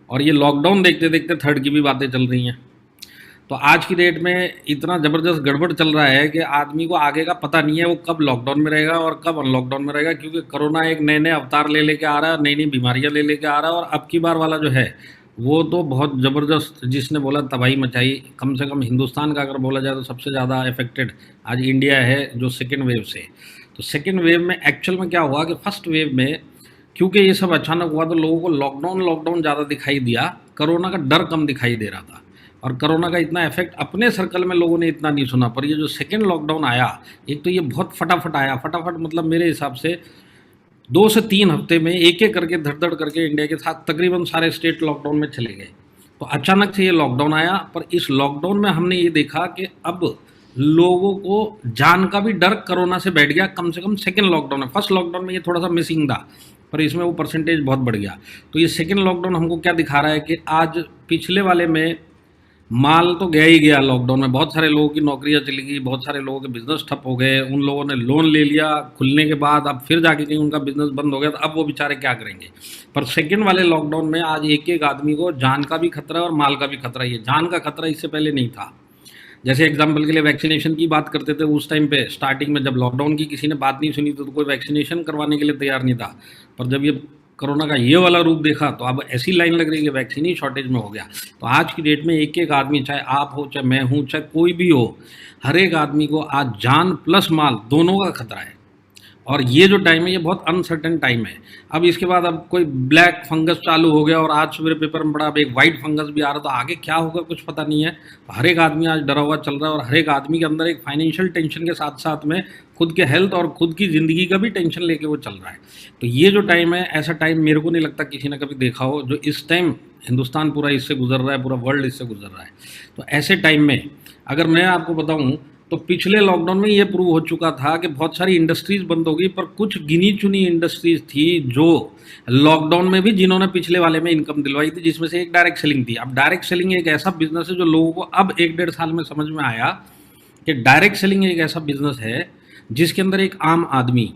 और ये लॉकडाउन देखते देखते थर्ड की भी बातें चल रही हैं। तो आज की डेट में इतना ज़बरदस्त गड़बड़ चल रहा है कि आदमी को आगे का पता नहीं है वो कब लॉकडाउन में रहेगा और कब अनलॉकडाउन में रहेगा, क्योंकि कोरोना एक नए नए अवतार ले लेके आ रहा है, नई नई बीमारियां ले लेके आ रहा है। और अब की बार वाला जो है वो तो बहुत ज़बरदस्त, जिसने बोला तबाही मचाई। कम से कम हिंदुस्तान का अगर बोला जाए तो सबसे ज़्यादा अफेक्टेड आज इंडिया है, जो सेकेंड वेव से। तो सेकेंड वेव में एक्चुअल में क्या हुआ कि फर्स्ट वेव में क्योंकि ये सब अचानक हुआ तो लोगों को लॉकडाउन लॉकडाउन ज़्यादा दिखाई दिया, कोरोना का डर कम दिखाई दे रहा था। और कोरोना का इतना इफेक्ट अपने सर्कल में लोगों ने इतना नहीं सुना। पर ये जो सेकेंड लॉकडाउन आया, एक तो ये बहुत फटाफट आया। फटाफट मतलब मेरे हिसाब से 2 से 3 हफ्ते में एक एक करके धड़ धड़ करके इंडिया के साथ तकरीबन सारे स्टेट लॉकडाउन में चले गए। तो अचानक से ये लॉकडाउन आया। पर इस लॉकडाउन में हमने ये देखा कि अब लोगों को जान का भी डर कोरोना से बैठ गया, कम से कम सेकेंड लॉकडाउन है। फर्स्ट लॉकडाउन में ये थोड़ा सा मिसिंग था, पर इसमें वो परसेंटेज बहुत बढ़ गया। तो ये सेकेंड लॉकडाउन हमको क्या दिखा रहा है कि आज पिछले वाले में माल तो गया ही गया। लॉकडाउन में बहुत सारे लोगों की नौकरियां चली गई, बहुत सारे लोगों के बिजनेस ठप हो गए, उन लोगों ने लोन ले लिया खुलने के बाद, अब फिर जाके कहीं उनका बिजनेस बंद हो गया तो अब वो बेचारे क्या करेंगे। पर सेकेंड वाले लॉकडाउन में आज एक एक आदमी को जान का भी खतरा है और माल का भी खतरा है। ये जान का खतरा इससे पहले नहीं था। जैसे एग्जाम्पल के लिए वैक्सीनेशन की बात करते थे, उस टाइम पे स्टार्टिंग में जब लॉकडाउन की किसी ने बात नहीं सुनी तो कोई वैक्सीनेशन करवाने के लिए तैयार नहीं था। पर जब ये कोरोना का ये वाला रूप देखा तो अब ऐसी लाइन लग रही है कि वैक्सीन ही शॉर्टेज में हो गया। तो आज की डेट में एक एक आदमी, चाहे आप हो, चाहे मैं हूँ, चाहे कोई भी हो, हर एक आदमी को आज जान प्लस माल दोनों का खतरा है। और ये जो टाइम है ये बहुत अनसर्टेन टाइम है। अब इसके बाद अब कोई ब्लैक फंगस चालू हो गया और आज सवेरे पेपर में पड़ा अब एक वाइट फंगस भी आ रहा, तो आगे क्या होगा कुछ पता नहीं है। तो हर एक आदमी आज डरा हुआ चल रहा है और हर एक आदमी के अंदर एक फाइनेंशियल टेंशन के साथ साथ में खुद के हेल्थ और खुद की ज़िंदगी का भी टेंशन लेके वो चल रहा है। तो ये जो टाइम है, ऐसा टाइम मेरे को नहीं लगता किसी ने कभी देखा हो, जो इस टाइम हिंदुस्तान पूरा इससे गुजर रहा है, पूरा वर्ल्ड इससे गुजर रहा है। तो ऐसे टाइम में अगर मैं आपको बताऊं तो पिछले लॉकडाउन में ये प्रूव हो चुका था कि बहुत सारी इंडस्ट्रीज बंद हो गई, पर कुछ गिनी चुनी इंडस्ट्रीज थी जो लॉकडाउन में भी जिन्होंने पिछले वाले में इनकम दिलवाई थी, जिसमें से एक डायरेक्ट सेलिंग थी। अब डायरेक्ट सेलिंग एक ऐसा बिजनेस है जो लोगों को अब 1 डेढ़ साल में समझ में आया कि डायरेक्ट सेलिंग एक ऐसा बिजनेस है जिसके अंदर एक आम आदमी,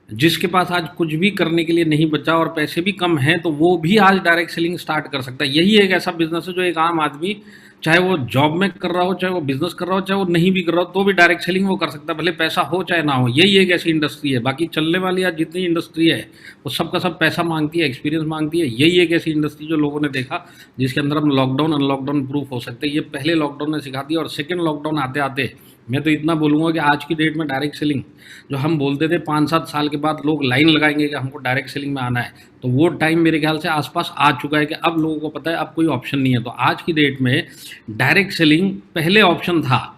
जिसके पास आज कुछ भी करने के लिए नहीं बचा और पैसे भी कम हैं, तो वो भी आज डायरेक्ट सेलिंग स्टार्ट कर सकता है। यही एक ऐसा बिजनेस है जो एक आम आदमी, चाहे वो जॉब में कर रहा हो, चाहे वो बिजनेस कर रहा हो, चाहे वो नहीं भी कर रहा हो, तो भी डायरेक्ट सेलिंग वो कर सकता है, भले पैसा हो चाहे ना हो। यही एक ऐसी इंडस्ट्री है। बाकी चलने वाली आज जितनी इंडस्ट्री है वो सबका सब पैसा मांगती है, एक्सपीरियंस मांगती है। यही एक ऐसी इंडस्ट्री जो लोगों ने देखा जिसके अंदर हम लॉकडाउन अनलॉकडाउन प्रूफ हो सकते हैं। ये पहले लॉकडाउन ने सिखा दिया। और सेकेंड लॉकडाउन आते आते मैं तो इतना बोलूँगा कि आज की डेट में डायरेक्ट सेलिंग, जो हम बोलते थे 5-7 साल के बाद लोग लाइन लगाएंगे कि हमको डायरेक्ट सेलिंग में आना है, तो वो टाइम मेरे ख्याल से आसपास आ चुका है कि अब लोगों को पता है अब कोई ऑप्शन नहीं है। तो आज की डेट में डायरेक्ट सेलिंग पहले ऑप्शन था।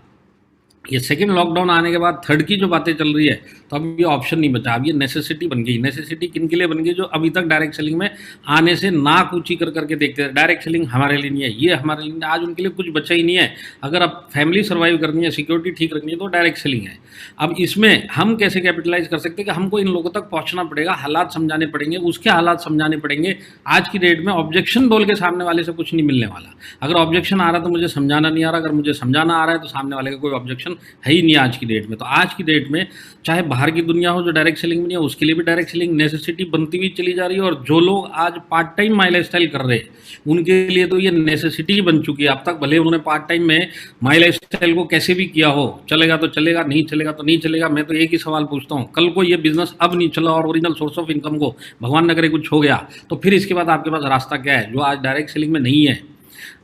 ये सेकेंड लॉकडाउन आने के बाद थर्ड की जो बातें चल रही है, तो अब ये ऑप्शन नहीं बचा, अब ये नेसेसिटी बन गई। नेसेसिटी किन के लिए बन गई? जो अभी तक डायरेक्ट सेलिंग में आने से नाक ऊंची कर करके देखते थे, डायरेक्ट सेलिंग हमारे लिए नहीं है, ये हमारे लिए नहीं है। आज उनके लिए कुछ बचा ही नहीं है। अगर अब फैमिली सर्वाइव करनी है, सिक्योरिटी ठीक रखनी है, तो डायरेक्ट सेलिंग है। अब इसमें हम कैसे कैपिटलाइज कर सकते हैं कि हमको इन लोगों तक पहुंचना पड़ेगा, हालात समझाने पड़ेंगे, उसके हालात समझाने पड़ेंगे। आज की डेट में ऑब्जेक्शन बोल के सामने वाले से कुछ नहीं मिलने वाला। अगर ऑब्जेक्शन आ रहा है तो मुझे समझाना नहीं आ रहा, अगर मुझे समझाना आ रहा है तो सामने वाले का कोई ऑब्जेक्शन है ही नहीं आज की डेट में। तो आज की डेट में चाहे बाहर की दुनिया हो जो डायरेक्ट सेलिंग में नहीं है, उसके लिए भी डायरेक्ट सेलिंग नेसेसिटी बनती हुई चली जा रही है। और जो लोग आज part time my life style कर रहे हैं उनके लिए तो ये नेसेसिटी ही बन चुकी है। अब तक भले उन्होंने पार्ट टाइम में माई लाइफ स्टाइल को कैसे भी किया हो, चलेगा तो चलेगा, नहीं चलेगा तो नहीं चलेगा। मैं तो एक ही सवाल पूछता हूँ, कल को ये बिजनेस अब नहीं चला और ओरिजिनल सोर्स ऑफ इनकम को भगवान न करे कुछ हो गया, तो फिर इसके बाद आपके पास रास्ता क्या है जो आज डायरेक्ट सेलिंग में नहीं है?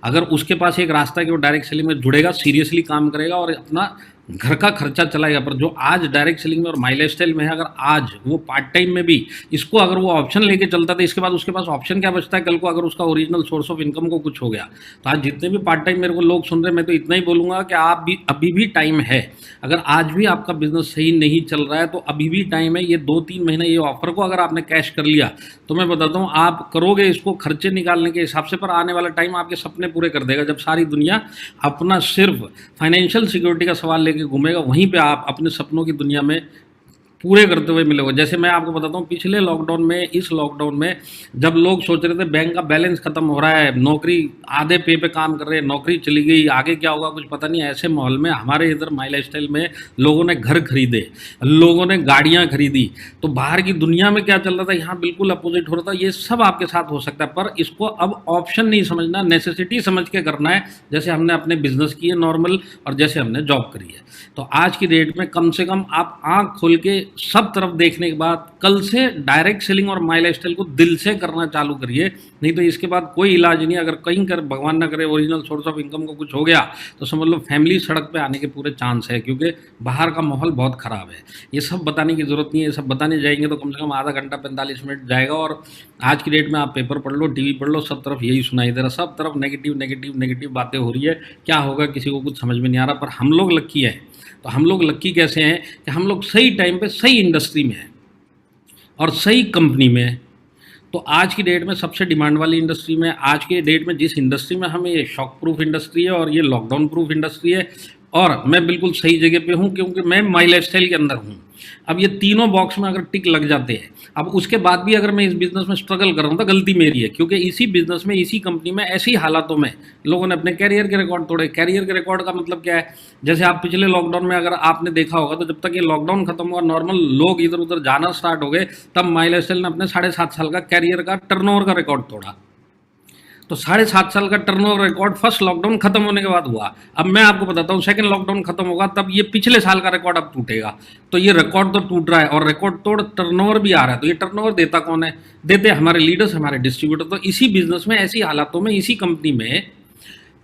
अगर उसके पास एक रास्ता है कि वो डायरेक्ट सेलिंग में जुड़ेगा, सीरियसली काम करेगा और अपना घर का खर्चा चलाएगा। पर जो आज डायरेक्ट सेलिंग में और माई लाइफ स्टाइल में है, अगर आज वो पार्ट टाइम में भी इसको अगर वो ऑप्शन लेके चलता था, इसके बाद उसके पास ऑप्शन क्या बचता है कल को अगर उसका ओरिजिनल सोर्स ऑफ इनकम को कुछ हो गया? तो आज जितने भी पार्ट टाइम मेरे को लोग सुन रहे हैं, मैं तो इतना ही बोलूँगा कि आप भी अभी भी टाइम है। अगर आज भी आपका बिजनेस सही नहीं चल रहा है तो अभी भी टाइम है। ये 2-3 महीने ये ऑफर को अगर आपने कैश कर लिया तो मैं बताता हूँ आप करोगे इसको खर्चे निकालने के हिसाब से, पर आने वाला टाइम आपके सपने पूरे कर देगा। जब सारी दुनिया अपना सिर्फ फाइनेंशियल सिक्योरिटी का सवाल लेके घूमेगा, वहीं पे आप अपने सपनों की दुनिया में पूरे करते हुए मिले हुए। जैसे मैं आपको बताता हूँ, पिछले लॉकडाउन में, इस लॉकडाउन में जब लोग सोच रहे थे बैंक का बैलेंस खत्म हो रहा है, नौकरी आधे पे काम कर रहे हैं, नौकरी चली गई, आगे क्या होगा कुछ पता नहीं, ऐसे माहौल में हमारे इधर माई लाइफस्टाइल में लोगों ने घर खरीदे, लोगों ने गाड़ियाँ खरीदी। तो बाहर की दुनिया में क्या चल रहा था, यहाँ बिल्कुल अपोजिट हो रहा था। ये सब आपके साथ हो सकता है, पर इसको अब ऑप्शन नहीं समझना, नेसेसिटी समझ के करना है, जैसे हमने अपने बिजनेस किए नॉर्मल और जैसे हमने जॉब करी है। तो आज की डेट में कम से कम आप आंख खोल के सब तरफ देखने के बाद कल से डायरेक्ट सेलिंग और माई लाइफस्टाइल को दिल से करना चालू करिए। नहीं तो इसके बाद कोई इलाज नहीं। अगर कहीं कर भगवान ना करे ओरिजिनल सोर्स ऑफ इनकम को कुछ हो गया तो समझ लो फैमिली सड़क पे आने के पूरे चांस है, क्योंकि बाहर का माहौल बहुत ख़राब है। ये सब बताने की ज़रूरत नहीं है, ये सब बताने जाएंगे तो कम से कम आधा घंटा 45 मिनट जाएगा। और आज की डेट में आप पेपर पढ़ लो, टीवी पढ़ लो, सब तरफ यही सुनाई दे रहा, सब तरफ नेगेटिव नेगेटिव नेगेटिव बातें हो रही है। क्या होगा किसी को कुछ समझ में नहीं आ रहा। पर हम लोग लक्की हैं। तो हम लोग लक्की कैसे हैं कि हम लोग सही टाइम पे सही इंडस्ट्री में हैं और सही कंपनी में हैं। तो आज की डेट में सबसे डिमांड वाली इंडस्ट्री में, आज की डेट में जिस इंडस्ट्री में हमें, ये शॉक प्रूफ इंडस्ट्री है और ये लॉकडाउन प्रूफ इंडस्ट्री है, और मैं बिल्कुल सही जगह पे हूँ क्योंकि मैं माई लाइफस्टाइल के अंदर हूँ। अब ये तीनों बॉक्स में अगर टिक लग जाते हैं, अब उसके बाद भी अगर मैं इस बिज़नेस में स्ट्रगल कर रहा हूँ तो गलती मेरी है, क्योंकि इसी बिज़नेस में, इसी कंपनी में, ऐसी हालातों में लोगों ने अपने कैरियर के रिकॉर्ड तोड़े। कैरियर के रिकॉर्ड का मतलब क्या है, जैसे आप पिछले लॉकडाउन में अगर आपने देखा होगा तो जब तक ये लॉकडाउन खत्म हुआ, नॉर्मल लोग इधर उधर जाना स्टार्ट हो गए, तब माई लाइफस्टाइल ने अपने 7.5 साल का कैरियर का टर्नओवर का रिकॉर्ड तोड़ा। तो 7.5 साल का टर्नओवर रिकॉर्ड फर्स्ट लॉकडाउन खत्म होने के बाद हुआ। अब मैं आपको बताता हूँ, सेकंड लॉकडाउन खत्म होगा तब ये पिछले साल का रिकॉर्ड अब टूटेगा। तो ये रिकॉर्ड तो टूट रहा है और रिकॉर्ड तोड़ टर्नओवर भी आ रहा है। तो ये टर्नओवर देता कौन है? देते हमारे लीडर्स, हमारे डिस्ट्रीब्यूटर। तो इसी बिजनेस में, ऐसी हालातों में, इसी कंपनी में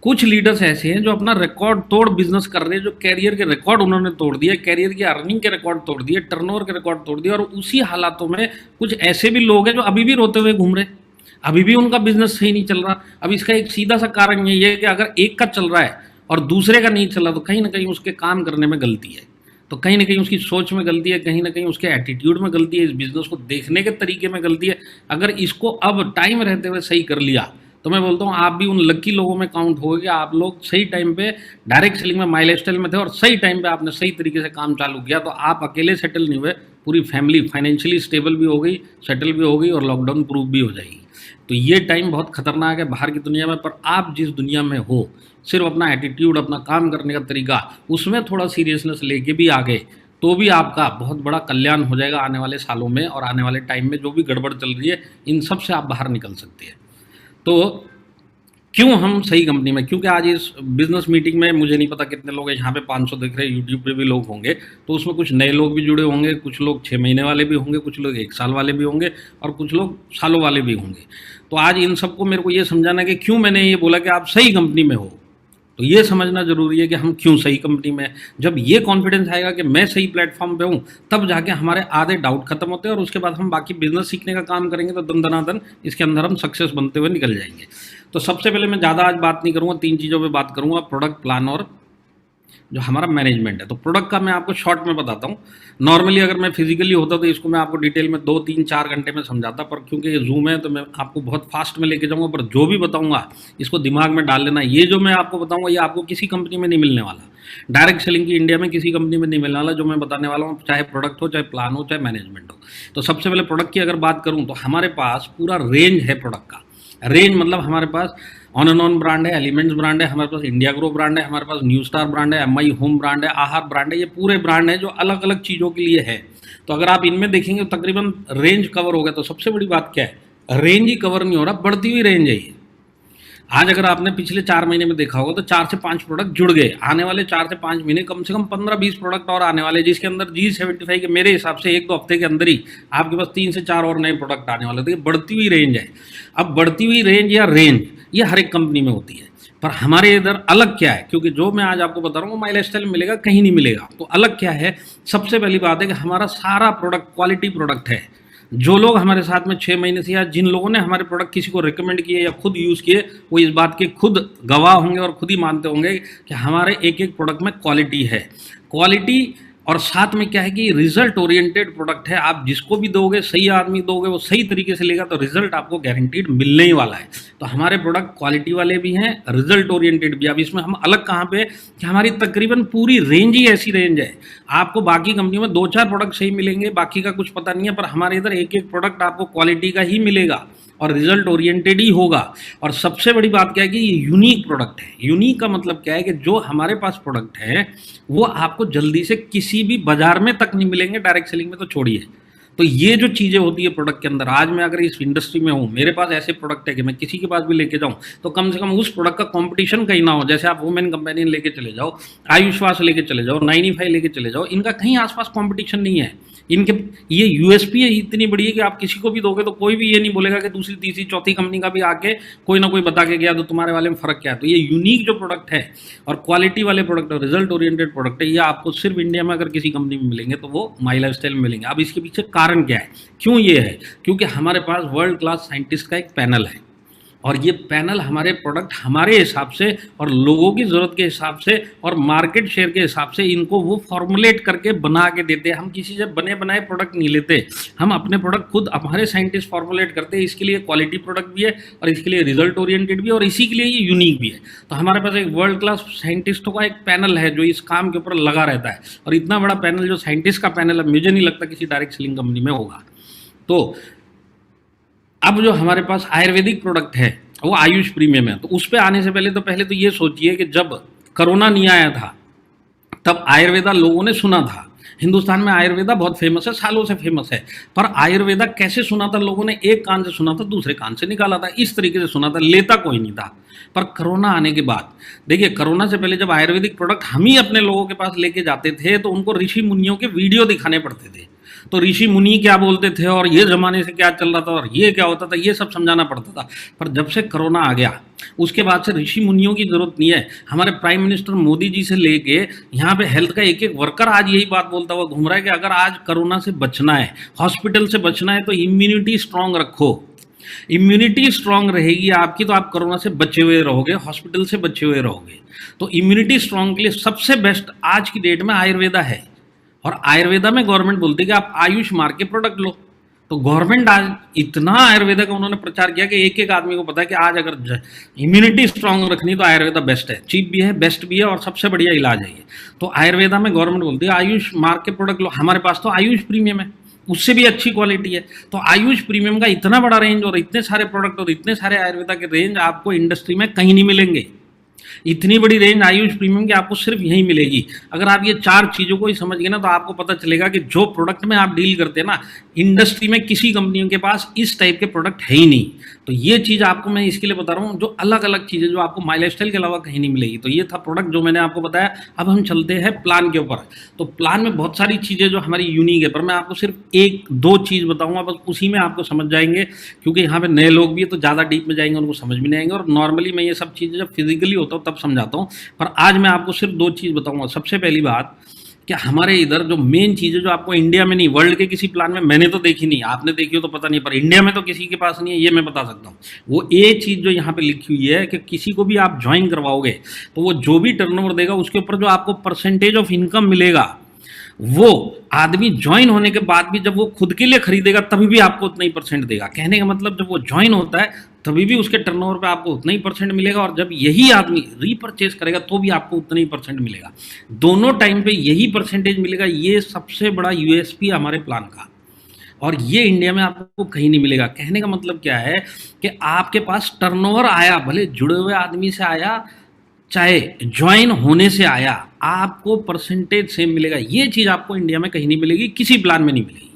कुछ लीडर्स ऐसे हैं जो अपना रिकॉर्ड तोड़ बिजनेस कर रहे हैं, जो कैरियर के रिकॉर्ड उन्होंने तोड़ दिए, कैरियर की अर्निंग के रिकॉर्ड तोड़ दिए, टर्नओवर के रिकॉर्ड तोड़ दिए। और उसी हालातों में कुछ ऐसे भी लोग हैं जो अभी भी रोते हुए घूम रहे हैं, अभी भी उनका बिजनेस सही नहीं चल रहा। अब इसका एक सीधा सा कारण यही है कि अगर एक का चल रहा है और दूसरे का नहीं चल रहा तो कहीं ना कहीं उसके काम करने में गलती है, तो कहीं ना कहीं उसकी सोच में गलती है, कहीं ना कहीं उसके एटीट्यूड में गलती है, इस बिजनेस को देखने के तरीके में गलती है। अगर इसको अब टाइम रहते हुए सही कर लिया तो मैं बोलता हूँ आप भी उन लकी लोगों में काउंट हो कि आप लोग सही टाइम पे डायरेक्ट सेलिंग में, माई लाइफस्टाइल में थे और सही टाइम पे आपने सही तरीके से काम चालू किया। तो आप अकेले सेटल नहीं हुए, पूरी फैमिली फाइनेंशियली स्टेबल भी हो गई, सेटल भी हो गई और लॉकडाउन प्रूफ भी हो जाएगी। तो ये टाइम बहुत खतरनाक है बाहर की दुनिया में। पर आप जिस दुनिया में हो, सिर्फ अपना एटीट्यूड, अपना काम करने का तरीका, उसमें थोड़ा सीरियसनेस लेके भी आगे, तो भी आपका बहुत बड़ा कल्याण हो जाएगा आने वाले सालों में। और आने वाले टाइम में जो भी गड़बड़ चल रही है, इन सब से आप बाहर निकल सकते हैं। तो क्यों हम सही कंपनी में, क्योंकि आज इस बिजनेस मीटिंग में मुझे नहीं पता कितने लोग हैं, यहाँ पे 500 दिख रहे हैं, यूट्यूब पे भी लोग होंगे, तो उसमें कुछ नए लोग भी जुड़े होंगे, कुछ लोग 6 महीने वाले भी होंगे, कुछ लोग 1 साल वाले भी होंगे और कुछ लोग सालों वाले भी होंगे। तो आज इन सबको मेरे को ये समझाना कि क्यों मैंने ये बोला कि आप सही कंपनी में हो। तो ये समझना जरूरी है कि हम क्यों सही कंपनी में हैं। जब ये कॉन्फिडेंस आएगा कि मैं सही प्लेटफॉर्म पे हूँ, तब जाके हमारे आधे डाउट खत्म होते हैं और उसके बाद हम बाकी बिजनेस सीखने का काम करेंगे तो दन दनादन इसके अंदर हम सक्सेस बनते हुए निकल जाएंगे। तो सबसे पहले मैं ज़्यादा आज बात नहीं करूँगा, 3 चीज़ों पर बात करूँगा, प्रोडक्ट, प्लान और जो हमारा मैनेजमेंट है। तो प्रोडक्ट का मैं आपको शॉर्ट में बताता हूँ। नॉर्मली अगर मैं फिजिकली होता तो इसको मैं आपको डिटेल में 2, 3, 4 घंटे में समझाता, पर क्योंकि ये जूम है तो मैं आपको बहुत फास्ट में लेके जाऊँगा। पर जो भी बताऊँगा इसको दिमाग में डाल लेना। ये जो मैं आपको बताऊँगा ये आपको किसी कंपनी में नहीं मिलने वाला, डायरेक्ट सेलिंग की इंडिया में किसी कंपनी में नहीं मिलने वाला जो मैं बताने वाला हूँ, चाहे प्रोडक्ट हो, चाहे प्लान हो, चाहे मैनेजमेंट हो। तो सबसे पहले प्रोडक्ट की अगर बात करूँ तो हमारे पास पूरा रेंज है प्रोडक्ट का। रेंज मतलब हमारे pass on and on brand है, एलिमेंट्स ब्रांड है, हमारे पास इंडिया ग्रो ब्रांड है, हमारे पास न्यू स्टार ब्रांड है, एमआई होम ब्रांड है, आहार ब्रांड है। ये पूरे ब्रांड है जो अलग अलग चीज़ों के लिए है। तो अगर आप इनमें देखेंगे तो तकरीबन रेंज कवर हो गया। तो सबसे बड़ी बात क्या है, रेंज ही कवर नहीं हो रहा, बढ़ती हुई रेंज है ये। आज अगर आपने पिछले 4 महीने में देखा होगा तो 4 से 5 प्रोडक्ट जुड़ गए। आने वाले 4 से 5 महीने कम से कम 15-20 प्रोडक्ट और आने वाले, जिसके अंदर G75 के मेरे हिसाब से 1-2 हफ्ते के अंदर ही आपके पास 3 से 4 और नए प्रोडक्ट आने वाले। तो ये बढ़ती हुई रेंज है। अब बढ़ती हुई रेंज या रेंज ये हर एक कंपनी में होती है, पर हमारे इधर अलग क्या है, क्योंकि जो मैं आज आपको बता रहा हूँ माई लाइफस्टाइल में मिलेगा, कहीं नहीं मिलेगा। तो अलग क्या है, सबसे पहली बात है कि हमारा सारा प्रोडक्ट क्वालिटी प्रोडक्ट है। जो लोग हमारे साथ में 6 महीने से, या जिन लोगों ने हमारे प्रोडक्ट किसी को रिकमेंड किए या खुद यूज़ किए, वो इस बात के खुद गवाह होंगे और खुद ही मानते होंगे कि हमारे एक एक प्रोडक्ट में क्वालिटी है। क्वालिटी और साथ में क्या है कि रिजल्ट ओरिएंटेड प्रोडक्ट है। आप जिसको भी दोगे, सही आदमी दोगे, वो सही तरीके से लेगा तो रिजल्ट आपको गारंटीड मिलने ही वाला है। तो हमारे प्रोडक्ट क्वालिटी वाले भी हैं, रिजल्ट ओरिएंटेड भी। अब इसमें हम अलग कहाँ पे, कि हमारी तकरीबन पूरी रेंज ही ऐसी रेंज है। आपको बाकी कंपनियों में 2-4 प्रोडक्ट सही मिलेंगे, बाकी का कुछ पता नहीं है, पर हमारे इधर एक एक प्रोडक्ट आपको क्वालिटी का ही मिलेगा और रिजल्ट ओरिएंटेड ही होगा। और सबसे बड़ी बात क्या है कि ये यूनिक प्रोडक्ट है। यूनिक का मतलब क्या है कि जो हमारे पास प्रोडक्ट है वो आपको जल्दी से किसी भी बाजार में तक नहीं मिलेंगे, डायरेक्ट सेलिंग में तो छोड़िए। तो ये जो चीज़ें होती है प्रोडक्ट के अंदर, आज मैं अगर इस इंडस्ट्री में हूँ, मेरे पास ऐसे प्रोडक्ट है कि मैं किसी के पास भी लेके जाऊँ तो कम से कम उस प्रोडक्ट का कंपटीशन कहीं ना हो। जैसे आप वुमेन कंपेनियन लेके चले जाओ, आयुष्वास लेके चले जाओ, 95 लेके चले जाओ, इनका कहीं आसपास कंपटीशन नहीं है। इनके ये यूएसपी है इतनी बड़ी है कि आप किसी को भी दोगे तो कोई भी ये नहीं बोलेगा कि दूसरी तीसरी चौथी कंपनी का भी आके कोई ना कोई बता के गया तो तुम्हारे वाले में फ़र्क क्या है। तो ये यूनिक जो प्रोडक्ट है और क्वालिटी वाले प्रोडक्ट और रिजल्ट ओरिएंटेड प्रोडक्ट है, ये आपको सिर्फ इंडिया में अगर किसी कंपनी में मिलेंगे तो वो माई लाइफस्टाइल में मिलेंगे। अब इसके पीछे कारण क्या है, क्यों ये है? क्योंकि हमारे पास वर्ल्ड क्लास साइंटिस्ट का एक पैनल है और ये पैनल हमारे प्रोडक्ट हमारे हिसाब से और लोगों की ज़रूरत के हिसाब से और मार्केट शेयर के हिसाब से इनको वो फॉर्मुलेट करके बना के देते हैं। हम किसी से बने बनाए प्रोडक्ट नहीं लेते, हम अपने प्रोडक्ट खुद हमारे साइंटिस्ट फॉर्मुलेट करते हैं। इसके लिए क्वालिटी प्रोडक्ट भी है और इसके लिए रिजल्ट ओरिएंटेड भी है और इसी के लिए ये यूनिक भी है। तो हमारे पास एक वर्ल्ड क्लास साइंटिस्टों का एक पैनल है जो इस काम के ऊपर लगा रहता है। और इतना बड़ा पैनल जो साइंटिस्ट का पैनल है, मुझे नहीं लगता किसी डायरेक्ट सेलिंग कंपनी में होगा। तो अब जो हमारे पास आयुर्वेदिक प्रोडक्ट है वो आयुष प्रीमियम है। तो उस पर आने से पहले तो ये सोचिए कि जब कोरोना नहीं आया था तब आयुर्वेदा लोगों ने सुना था। हिंदुस्तान में आयुर्वेदा बहुत फेमस है, सालों से फेमस है। पर आयुर्वेदा कैसे सुना था लोगों ने? एक कान से सुना था, दूसरे कान से निकाला था, इस तरीके से सुना था, लेता कोई नहीं था। पर कोरोना आने के बाद देखिए, कोरोना से पहले जब आयुर्वेदिक प्रोडक्ट हम ही अपने लोगों के पास लेके जाते थे तो उनको ऋषि मुनियों के वीडियो दिखाने पड़ते थे। तो ऋषि मुनि क्या बोलते थे और ये ज़माने से क्या चल रहा था और ये क्या होता था, ये सब समझाना पड़ता था। पर जब से कोरोना आ गया उसके बाद से ऋषि मुनियों की ज़रूरत नहीं है। हमारे प्राइम मिनिस्टर मोदी जी से लेके यहाँ पे हेल्थ का एक एक वर्कर आज यही बात बोलता हुआ घूम रहा है कि अगर आज कोरोना से बचना है, हॉस्पिटल से बचना है, तो इम्यूनिटी स्ट्रांग रखो। इम्यूनिटी स्ट्रांग रहेगी आपकी तो आप कोरोना से बचे हुए रहोगे, हॉस्पिटल से बचे हुए रहोगे। तो इम्यूनिटी स्ट्रांग के लिए सबसे बेस्ट आज की डेट में आयुर्वेदा है। और आयुर्वेदा में गवर्नमेंट बोलती है कि आप आयुष मार्क के प्रोडक्ट लो। तो गवर्नमेंट आज इतना आयुर्वेदा का उन्होंने प्रचार किया कि एक एक आदमी को पता है कि आज अगर इम्यूनिटी स्ट्रांग रखनी तो आयुर्वेदा बेस्ट है, चीप भी है, बेस्ट भी है और सबसे बढ़िया इलाज है ये। तो आयुर्वेदा में गवर्नमेंट बोलती है आयुष मार्क के प्रोडक्ट लो। हमारे पास तो आयुष प्रीमियम है, उससे भी अच्छी क्वालिटी है। तो आयुष प्रीमियम का इतना बड़ा रेंज और इतने सारे प्रोडक्ट और इतने सारे आयुर्वेदा के रेंज आपको इंडस्ट्री में कहीं नहीं मिलेंगे। इतनी बड़ी रेंज आयुष प्रीमियम की आपको सिर्फ यहीं मिलेगी। अगर आप ये 4 चीज़ों को ही समझ गए ना तो आपको पता चलेगा कि जो प्रोडक्ट में आप डील करते हैं ना, इंडस्ट्री में किसी कंपनियों के पास इस टाइप के प्रोडक्ट है ही नहीं। तो ये चीज़ आपको मैं इसके लिए बता रहा हूँ, जो अलग अलग चीज़ें जो आपको माई लाइफस्टाइल के अलावा कहीं नहीं मिलेगी। तो ये था प्रोडक्ट जो मैंने आपको बताया। अब हम चलते हैं प्लान के ऊपर। तो प्लान में बहुत सारी चीज़ें जो हमारी यूनिक है, पर मैं आपको सिर्फ 1-2 चीज़ बताऊँगा, बस उसी में आपको समझ जाएंगे। क्योंकि यहाँ पे नए लोग भी है तो ज़्यादा डीप में जाएंगे उनको समझ में नहीं आएंगे। और नॉर्मली मैं ये सब चीज़ें जब फिजिकली होता हूँ तब समझाता हूँ, पर आज मैं आपको सिर्फ 2 चीज़ बताऊँगा। सबसे पहली बात कि हमारे इधर जो मेन चीज़ है जो आपको इंडिया में नहीं, वर्ल्ड के किसी प्लान में मैंने तो देखी नहीं, आपने देखी हो तो पता नहीं, पर इंडिया में तो किसी के पास नहीं है, ये मैं बता सकता हूँ। वो एक चीज़ जो यहाँ पे लिखी हुई है कि किसी को भी आप ज्वाइन करवाओगे तो वो जो भी टर्नओवर देगा उसके ऊपर जो आपको परसेंटेज ऑफ इनकम मिलेगा, वो आदमी ज्वाइन होने के बाद भी जब वो खुद के लिए खरीदेगा तभी भी आपको उतना ही परसेंट देगा। कहने का मतलब जब वो ज्वाइन होता है तभी भी उसके टर्नओवर पे आपको उतना ही परसेंट मिलेगा, और जब यही आदमी रीपरचेज करेगा तो भी आपको उतना ही परसेंट मिलेगा। दोनों टाइम पे यही परसेंटेज मिलेगा। ये सबसे बड़ा यूएसपी है हमारे प्लान का, और ये इंडिया में आपको कहीं नहीं मिलेगा। कहने का मतलब क्या है कि आपके पास टर्नओवर आया, भले जुड़े हुए आदमी से आया चाहे ज्वाइन होने से आया, आपको परसेंटेज सेम मिलेगा। ये चीज़ आपको इंडिया में कहीं नहीं मिलेगी, किसी प्लान में नहीं मिलेगी।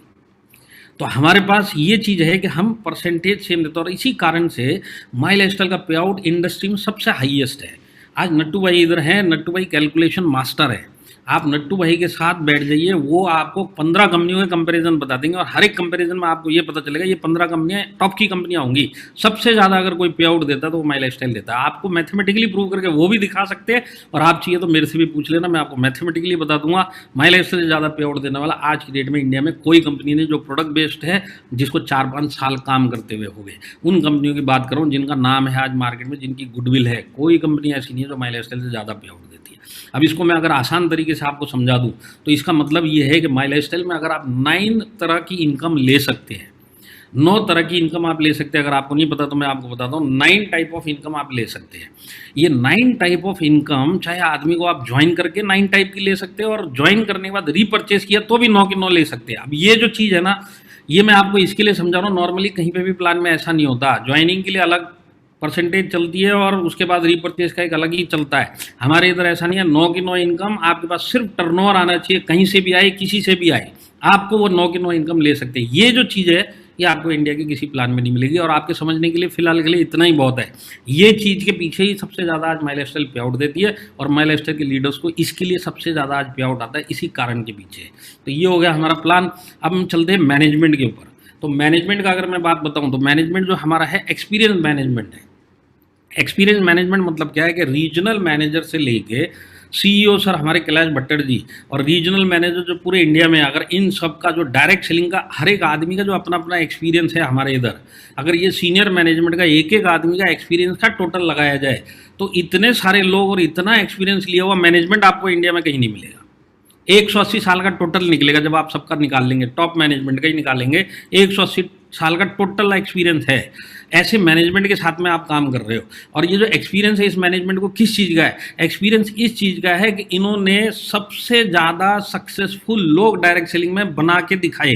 तो हमारे पास ये चीज़ है कि हम परसेंटेज सेम देते हैं, और इसी कारण से माई लाइफस्टाइल का पे आउट इंडस्ट्री में सबसे हाईएस्ट है। आज नट्टू भाई इधर हैं, नट्टू भाई कैलकुलेशन मास्टर है। आप नट्टू भाई के साथ बैठ जाइए, वो आपको 15 कंपनियों के कंपैरिजन बता देंगे, और हर एक कंपैरिजन में आपको ये पता चलेगा ये 15 कंपनियां टॉप की कंपनियां होंगी। सबसे ज़्यादा अगर कोई पे आउट देता है तो वो माई लाइफस्टाइल देता है। आपको मैथमेटिकली प्रूव करके वो भी दिखा सकते हैं, और आप चाहिए तो मेरे से भी पूछ लेना, मैं आपको मैथमेटिकली बता दूंगा। माई लाइफस्टाइल से ज़्यादा पे आउट देने वाला आज की डेट में इंडिया में कोई कंपनी नहीं जो प्रोडक्ट बेस्ड है, जिसको 4-5 साल काम करते हुए हो गए। उन कंपनियों की बात करूँ जिनका नाम है आज मार्केट में, जिनकी गुडविल है, कोई कंपनी ऐसी नहीं है जो माई लाइफस्टाइल से ज़्यादा पे आउट देती है। अब इसको मैं अगर आसान तरीके से आपको समझा दूँ तो इसका मतलब ये है कि माई लाइफस्टाइल में अगर आप 9 तरह की इनकम ले सकते हैं, 9 तरह की इनकम आप ले सकते हैं। अगर आपको नहीं पता तो मैं आपको बताता हूँ, 9 टाइप ऑफ इनकम आप ले सकते हैं। ये 9 टाइप ऑफ इनकम चाहे आदमी को आप ज्वाइन करके 9 टाइप की ले सकते हैं, और ज्वाइन करने के बाद रीपरचेज किया तो भी 9 की 9 ले सकते हैं। अब ये जो चीज़ है ना, ये मैं आपको इसके लिए समझा रहा हूँ, नॉर्मली कहीं पे भी प्लान में ऐसा नहीं होता। ज्वाइनिंग के लिए अलग परसेंटेज चलती है और उसके बाद रीपरचेज का एक अलग ही चलता है। हमारे इधर ऐसा नहीं है, 9 की 9 इनकम आपके पास सिर्फ टर्नओवर आना चाहिए, कहीं से भी आए किसी से भी आए, आपको वो 9 की 9 इनकम ले सकते हैं। ये जो चीज़ है ये आपको इंडिया के किसी प्लान में नहीं मिलेगी, और आपके समझने के लिए फिलहाल के लिए इतना ही बहुत है। ये चीज़ के पीछे ही सबसे ज़्यादा आज माई लाइफस्टाइल पे आउट देती है, और माई लाइफस्टाइल के लीडर्स को इसके लिए सबसे ज़्यादा आज पे आउट आता है, इसी कारण के पीछे। तो ये हो गया हमारा प्लान। अब हम चलते हैं मैनेजमेंट के ऊपर। तो मैनेजमेंट का अगर मैं बात बताऊँ तो मैनेजमेंट जो हमारा है एक्सपीरियंस मैनेजमेंट है। एक्सपीरियंस मैनेजमेंट मतलब क्या है कि रीजनल मैनेजर से लेके सीईओ सर हमारे कैलाश भट्टर जी और रीजनल मैनेजर जो पूरे इंडिया में, अगर इन सब का जो डायरेक्ट सेलिंग का हर एक आदमी का जो अपना अपना एक्सपीरियंस है हमारे इधर, अगर ये सीनियर मैनेजमेंट का एक एक आदमी का एक्सपीरियंस का टोटल लगाया जाए तो इतने सारे लोग और इतना एक्सपीरियंस लिया हुआ मैनेजमेंट आपको इंडिया में कहीं नहीं मिलेगा। 180 साल का टोटल निकलेगा जब आप सबका निकाल लेंगे, टॉप मैनेजमेंट का ही निकालेंगे, 180 साल का टोटल एक्सपीरियंस है। ऐसे मैनेजमेंट के साथ में आप काम कर रहे हो, और ये जो एक्सपीरियंस है इस मैनेजमेंट को किस चीज़ का है? एक्सपीरियंस इस चीज़ का है कि इन्होंने सबसे ज़्यादा सक्सेसफुल लोग डायरेक्ट सेलिंग में बना के दिखाए।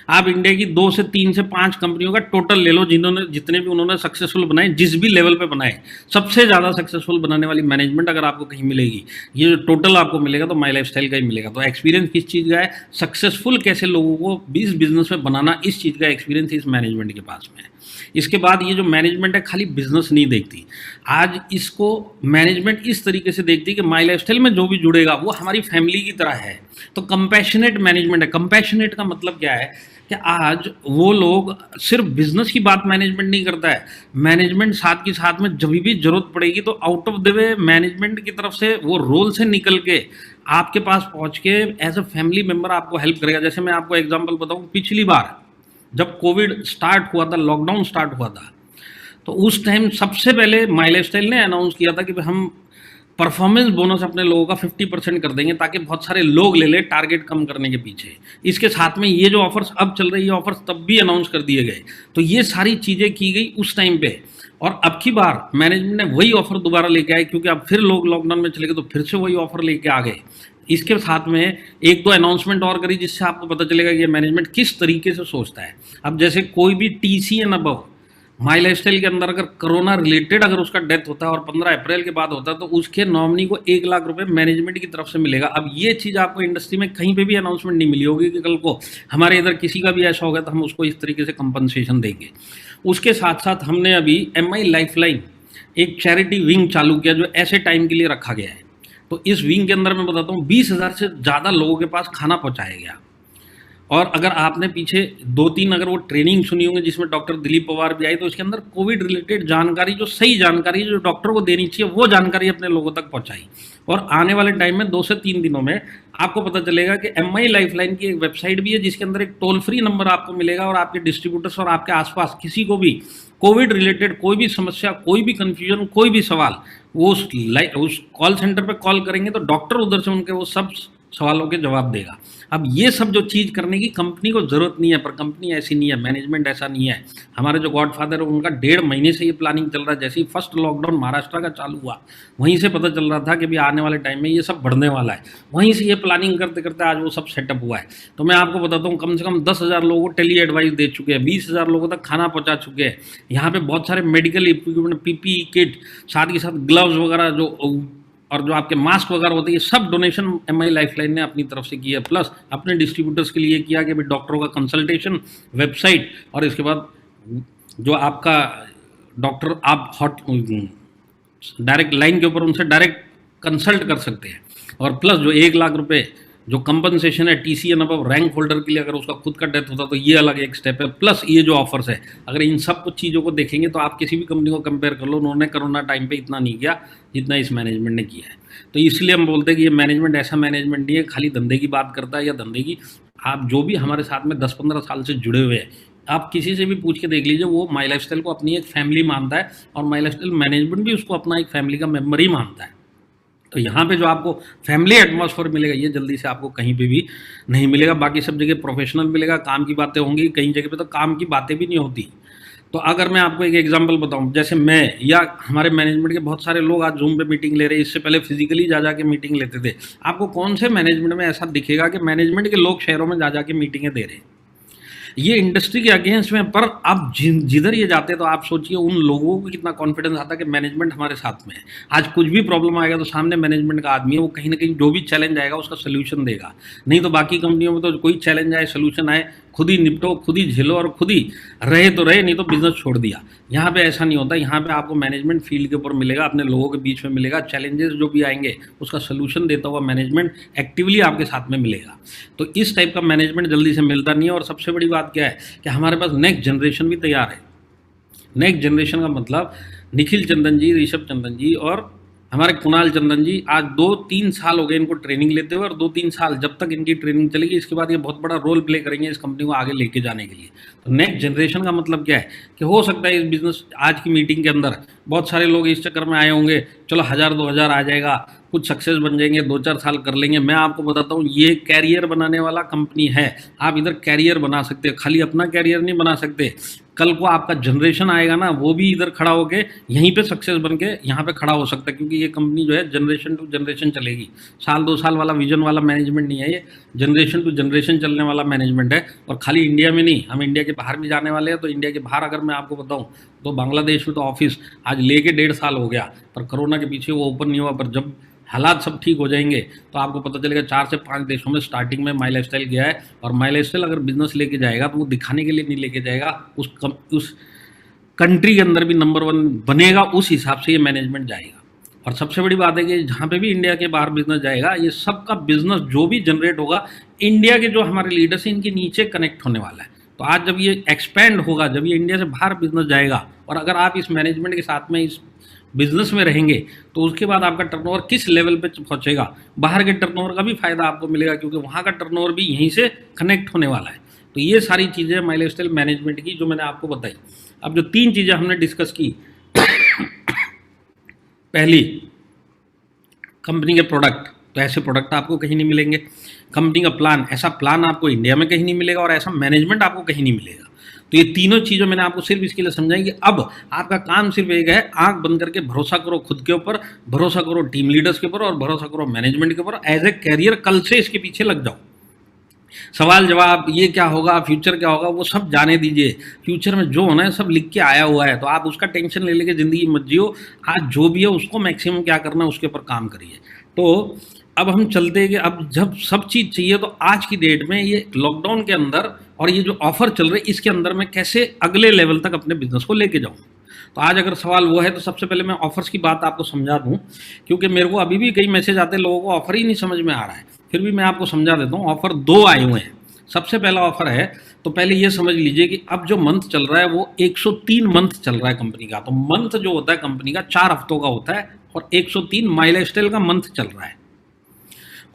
आप इंडिया की 2 से 3 से 5 कंपनियों का टोटल ले लो, जिन्होंने जितने भी उन्होंने सक्सेसफुल बनाए, जिस भी लेवल पे बनाए, सबसे ज़्यादा सक्सेसफुल बनाने वाली मैनेजमेंट अगर आपको कहीं मिलेगी, ये जो टोटल आपको मिलेगा तो माई लाइफस्टाइल का ही मिलेगा। तो एक्सपीरियंस किस चीज़ का है? सक्सेसफुल कैसे लोगों को इस बिजनेस में बनाना, इस चीज़ का एक्सपीरियंस इस मैनेजमेंट के पास में है। इसके बाद ये जो मैनेजमेंट है खाली बिजनेस नहीं देखती, आज इसको मैनेजमेंट इस तरीके से देखती है कि माई लाइफस्टाइल में जो भी जुड़ेगा वो हमारी फैमिली की तरह है। तो कंपैशनेट मैनेजमेंट है। कंपैशनेट का मतलब क्या है कि आज वो लोग सिर्फ बिजनेस की बात मैनेजमेंट नहीं करता है, मैनेजमेंट साथ के साथ में जब भी जरूरत पड़ेगी तो out of the way management की तरफ से वो रोल से निकल के आपके पास पहुंच के एज अ फैमिली मेंबर आपको हेल्प करेगा। जैसे मैं आपको एग्जांपल बताऊं, पिछली बार जब कोविड स्टार्ट हुआ था, लॉकडाउन स्टार्ट हुआ था, तो उस टाइम सबसे पहले माई लाइफस्टाइल ने अनाउंस किया था कि हम परफॉर्मेंस बोनस अपने लोगों का 50% कर देंगे ताकि बहुत सारे लोग ले ले टारगेट कम करने के पीछे। इसके साथ में ये जो ऑफर्स अब चल रही है, ऑफर्स तब भी अनाउंस कर दिए गए। तो ये सारी चीज़ें की गई उस टाइम पे, और अब की बार मैनेजमेंट ने वही ऑफर दोबारा लेके आए, क्योंकि अब फिर लोग लॉकडाउन में चले गए तो फिर से वही ऑफर लेके आ गए। इसके साथ में एक दो अनाउंसमेंट और करी जिससे आपको पता चलेगा कि ये मैनेजमेंट किस तरीके से सोचता है। अब जैसे कोई भी TC and above my lifestyle के अंदर अगर कोरोना रिलेटेड अगर उसका डेथ होता है और 15 अप्रैल के बाद होता है तो उसके नॉमिनी को 1 लाख रुपए मैनेजमेंट की तरफ से मिलेगा। अब ये चीज़ आपको इंडस्ट्री में कहीं पे भी अनाउंसमेंट नहीं मिली होगी कि कल को हमारे इधर किसी का भी ऐसा होगा तो हम उसको इस तरीके से कंपनसेशन देंगे। उसके साथ साथ हमने अभी MI लाइफलाइन एक चैरिटी विंग चालू किया जो ऐसे टाइम के लिए रखा गया है। तो इस विंग के अंदर मैं बताता हूँ 20,000 से ज़्यादा लोगों के पास खाना पहुँचाया गया। और अगर आपने पीछे 2-3 अगर वो ट्रेनिंग सुनी होंगी जिसमें डॉक्टर दिलीप पवार भी आई, तो उसके अंदर कोविड रिलेटेड जानकारी, जो सही जानकारी जो डॉक्टर को देनी चाहिए वो जानकारी अपने लोगों तक पहुंचाई। और आने वाले टाइम में 2 से 3 दिनों में आपको पता चलेगा कि MI लाइफलाइन की एक वेबसाइट भी है जिसके अंदर एक टोल फ्री नंबर आपको मिलेगा, और आपके डिस्ट्रीब्यूटर्स और आपके आसपास किसी को भी कोविड रिलेटेड कोई भी समस्या, कोई भी कंफ्यूजन, कोई भी सवाल, वो उस कॉल सेंटर पर कॉल करेंगे तो डॉक्टर उधर से उनके वो सब सवालों के जवाब देगा। अब ये सब जो चीज़ करने की कंपनी को ज़रूरत नहीं है, पर कंपनी ऐसी नहीं है, मैनेजमेंट ऐसा नहीं है। हमारे जो गॉडफादर है उनका 1.5 महीने से ये प्लानिंग चल रहा है। जैसे ही फर्स्ट लॉकडाउन महाराष्ट्र का चालू हुआ वहीं से पता चल रहा था कि भी आने वाले टाइम में ये सब बढ़ने वाला है। वहीं से ये प्लानिंग करते करते आज वो सब सेटअप हुआ है। तो मैं आपको बताता हूँ कम से कम 10,000 लोगों को टेली एडवाइस दे चुके हैं, 20,000 लोगों तक खाना पहुँचा चुके हैं। यहाँ पर बहुत सारे मेडिकल इक्विपमेंट, PPE किट, साथ ही साथ ग्लव्स वगैरह जो और जो आपके मास्क वगैरह होते हैं, ये सब डोनेशन MI लाइफलाइन ने अपनी तरफ से किया, प्लस अपने डिस्ट्रीब्यूटर्स के लिए किया कि भाई डॉक्टरों का कंसल्टेशन, वेबसाइट, और इसके बाद जो आपका डॉक्टर आप हॉट डायरेक्ट लाइन के ऊपर उनसे डायरेक्ट कंसल्ट कर सकते हैं। और प्लस जो 1 लाख रुपए जो कंपनसेशन है TC and above rank holder के लिए, अगर उसका खुद का डेथ होता तो ये अलग एक स्टेप है। प्लस ये जो ऑफर्स है, अगर इन सब कुछ चीज़ों को देखेंगे तो आप किसी भी कंपनी को कंपेयर कर लो, उन्होंने कोरोना टाइम पे इतना नहीं किया जितना इस मैनेजमेंट ने किया है। तो इसलिए हम बोलते हैं कि ये मैनेजमेंट ऐसा मैनेजमेंट नहीं है खाली धंधे की बात करता है या धंधे की। आप जो भी हमारे साथ में 10-15 साल से जुड़े हुए हैं, आप किसी से भी पूछ के देख लीजिए, वो माई लाइफस्टाइल को अपनी एक फैमिली मानता है, और माई लाइफस्टाइल मैनेजमेंट भी उसको अपना एक फैमिली का मेम्बर ही मानता है। तो यहाँ पे जो आपको फैमिली एटमॉस्फेयर मिलेगा ये जल्दी से आपको कहीं पे भी नहीं मिलेगा। बाकी सब जगह प्रोफेशनल मिलेगा, काम की बातें होंगी, कई जगह पे तो काम की बातें भी नहीं होती। तो अगर मैं आपको एक एग्जांपल बताऊं, जैसे मैं या हमारे मैनेजमेंट के बहुत सारे लोग आज जूम पे मीटिंग ले रहे हैं, इससे पहले फिजिकली जा जाके मीटिंग लेते थे। आपको कौन से मैनेजमेंट में ऐसा दिखेगा कि मैनेजमेंट के लोग शहरों में जा जाके मीटिंगें दे रहे हैं? ये इंडस्ट्री के अगेंस्ट में, पर अब जिधर ये जाते हैं तो आप सोचिए उन लोगों को कितना कॉन्फिडेंस आता है कि मैनेजमेंट हमारे साथ में है। आज कुछ भी प्रॉब्लम आएगा तो सामने मैनेजमेंट का आदमी है, वो कहीं ना कहीं जो भी चैलेंज आएगा उसका सोल्यूशन देगा। नहीं तो बाकी कंपनियों में तो कोई चैलेंज आए, सोल्यूशन आए, खुद ही निपटो, खुद ही झेलो और खुद ही रहे तो रहे, नहीं तो बिजनेस छोड़ दिया। यहाँ पे ऐसा नहीं होता। यहाँ पे आपको मैनेजमेंट फील्ड के ऊपर मिलेगा, अपने लोगों के बीच में मिलेगा, चैलेंजेस जो भी आएंगे उसका सोल्यूशन देता हुआ मैनेजमेंट एक्टिवली आपके साथ में मिलेगा। तो इस टाइप का मैनेजमेंट जल्दी से मिलता नहीं है। और सबसे बड़ी बात क्या है कि हमारे पास नेक्स्ट जनरेशन भी तैयार है। नेक्स्ट जनरेशन का मतलब निखिल चंदन जी, ऋषभ चंदन जी और हमारे कुणाल चंदन जी, आज 2-3 साल हो गए इनको ट्रेनिंग लेते हुए, और 2-3 साल जब तक इनकी ट्रेनिंग चलेगी इसके बाद ये बहुत बड़ा रोल प्ले करेंगे इस कंपनी को आगे लेके जाने के लिए। तो नेक्स्ट जनरेशन का मतलब क्या है कि हो सकता है इस बिजनेस आज की मीटिंग के अंदर बहुत सारे लोग इस चक्कर में आए होंगे, चलो 1000-2000 आ जाएगा, कुछ सक्सेस बन जाएंगे, 2-4 साल कर लेंगे। मैं आपको बताता हूँ ये कैरियर बनाने वाला कंपनी है। आप इधर कैरियर बना सकते हैं, खाली अपना कैरियर नहीं बना सकते। कल को आपका जनरेशन आएगा ना, वो भी इधर खड़ा होके यहीं पे सक्सेस बन के यहाँ पे खड़ा हो सकता है, क्योंकि ये कंपनी जो है जनरेशन टू जनरेशन चलेगी। 1-2 साल वाला विजन वाला मैनेजमेंट नहीं है, ये जनरेशन टू जनरेशन चलने वाला मैनेजमेंट है। और खाली इंडिया में नहीं, हम इंडिया के बाहर भी जाने वाले हैं। तो इंडिया के बाहर अगर मैं आपको बताऊँ तो बांग्लादेश में तो ऑफिस आज लेके 1.5 साल हो गया, पर कोरोना के पीछे वो ओपन नहीं हुआ। पर जब हालात सब ठीक हो जाएंगे तो आपको पता चलेगा 4 से 5 देशों में स्टार्टिंग में माई लाइफस्टाइल गया है। और माई लाइफस्टाइल अगर बिजनेस लेके जाएगा तो वो दिखाने के लिए नहीं लेके जाएगा, उस कंट्री के अंदर भी नंबर 1 बनेगा, उस हिसाब से ये मैनेजमेंट जाएगा। और सबसे बड़ी बात है कि जहाँ पे भी इंडिया के बाहर बिजनेस जाएगा, ये सबका बिजनेस जो भी जनरेट होगा इंडिया के जो हमारे लीडर्स हैं इनके नीचे कनेक्ट होने वाला है। तो आज जब ये एक्सपेंड होगा, जब ये इंडिया से बाहर बिजनेस जाएगा, और अगर आप इस मैनेजमेंट के साथ में इस बिजनेस में रहेंगे तो उसके बाद आपका टर्नओवर किस लेवल पे पहुंचेगा, बाहर के टर्नओवर का भी फायदा आपको मिलेगा, क्योंकि वहाँ का टर्नओवर भी यहीं से कनेक्ट होने वाला है। तो ये सारी चीज़ें माई लाइफस्टाइल मैनेजमेंट की जो मैंने आपको बताई। अब जो 3 चीज़ें हमने डिस्कस की, पहली कंपनी के प्रोडक्ट, तो ऐसे प्रोडक्ट आपको कहीं नहीं मिलेंगे। कंपनी का प्लान, ऐसा प्लान आपको इंडिया में कहीं नहीं मिलेगा, और ऐसा मैनेजमेंट आपको कहीं नहीं मिलेगा। तो ये तीनों चीज़ें मैंने आपको सिर्फ इसके लिए समझाई कि अब आपका काम सिर्फ एक है, आंख बंद करके भरोसा करो खुद के ऊपर, भरोसा करो टीम लीडर्स के ऊपर, और भरोसा करो मैनेजमेंट के ऊपर। एज ए कैरियर कल से इसके पीछे लग जाओ। सवाल जवाब, ये क्या होगा, फ्यूचर क्या होगा, वो सब जाने दीजिए। फ्यूचर में जो होना है सब लिख के आया हुआ है, तो आप उसका टेंशन ले लेके ज़िंदगी मत जियो। आज जो भी है उसको मैक्सिमम क्या करना है उसके ऊपर काम करिए। तो अब हम चलते हैं कि अब जब सब चीज़ चाहिए, तो आज की डेट में ये लॉकडाउन के अंदर और ये जो ऑफर चल रहे हैं इसके अंदर मैं कैसे अगले लेवल तक अपने बिजनेस को लेके जाऊँ। तो आज अगर सवाल वो है तो सबसे पहले मैं ऑफर्स की बात आपको समझा दूँ, क्योंकि मेरे को अभी भी कई मैसेज आते हैं, लोगों को ऑफर ही नहीं समझ में आ रहा है। फिर भी मैं आपको समझा देता हूँ। ऑफर 2 आए हुए हैं। सबसे पहला ऑफर है, तो पहले ये समझ लीजिए कि अब जो मंथ चल रहा है वो 103 मंथ चल रहा है कंपनी का। तो मंथ जो होता है कंपनी का 4 हफ्तों का होता है, और 103 माई लाइफस्टाइल का मंथ चल रहा है।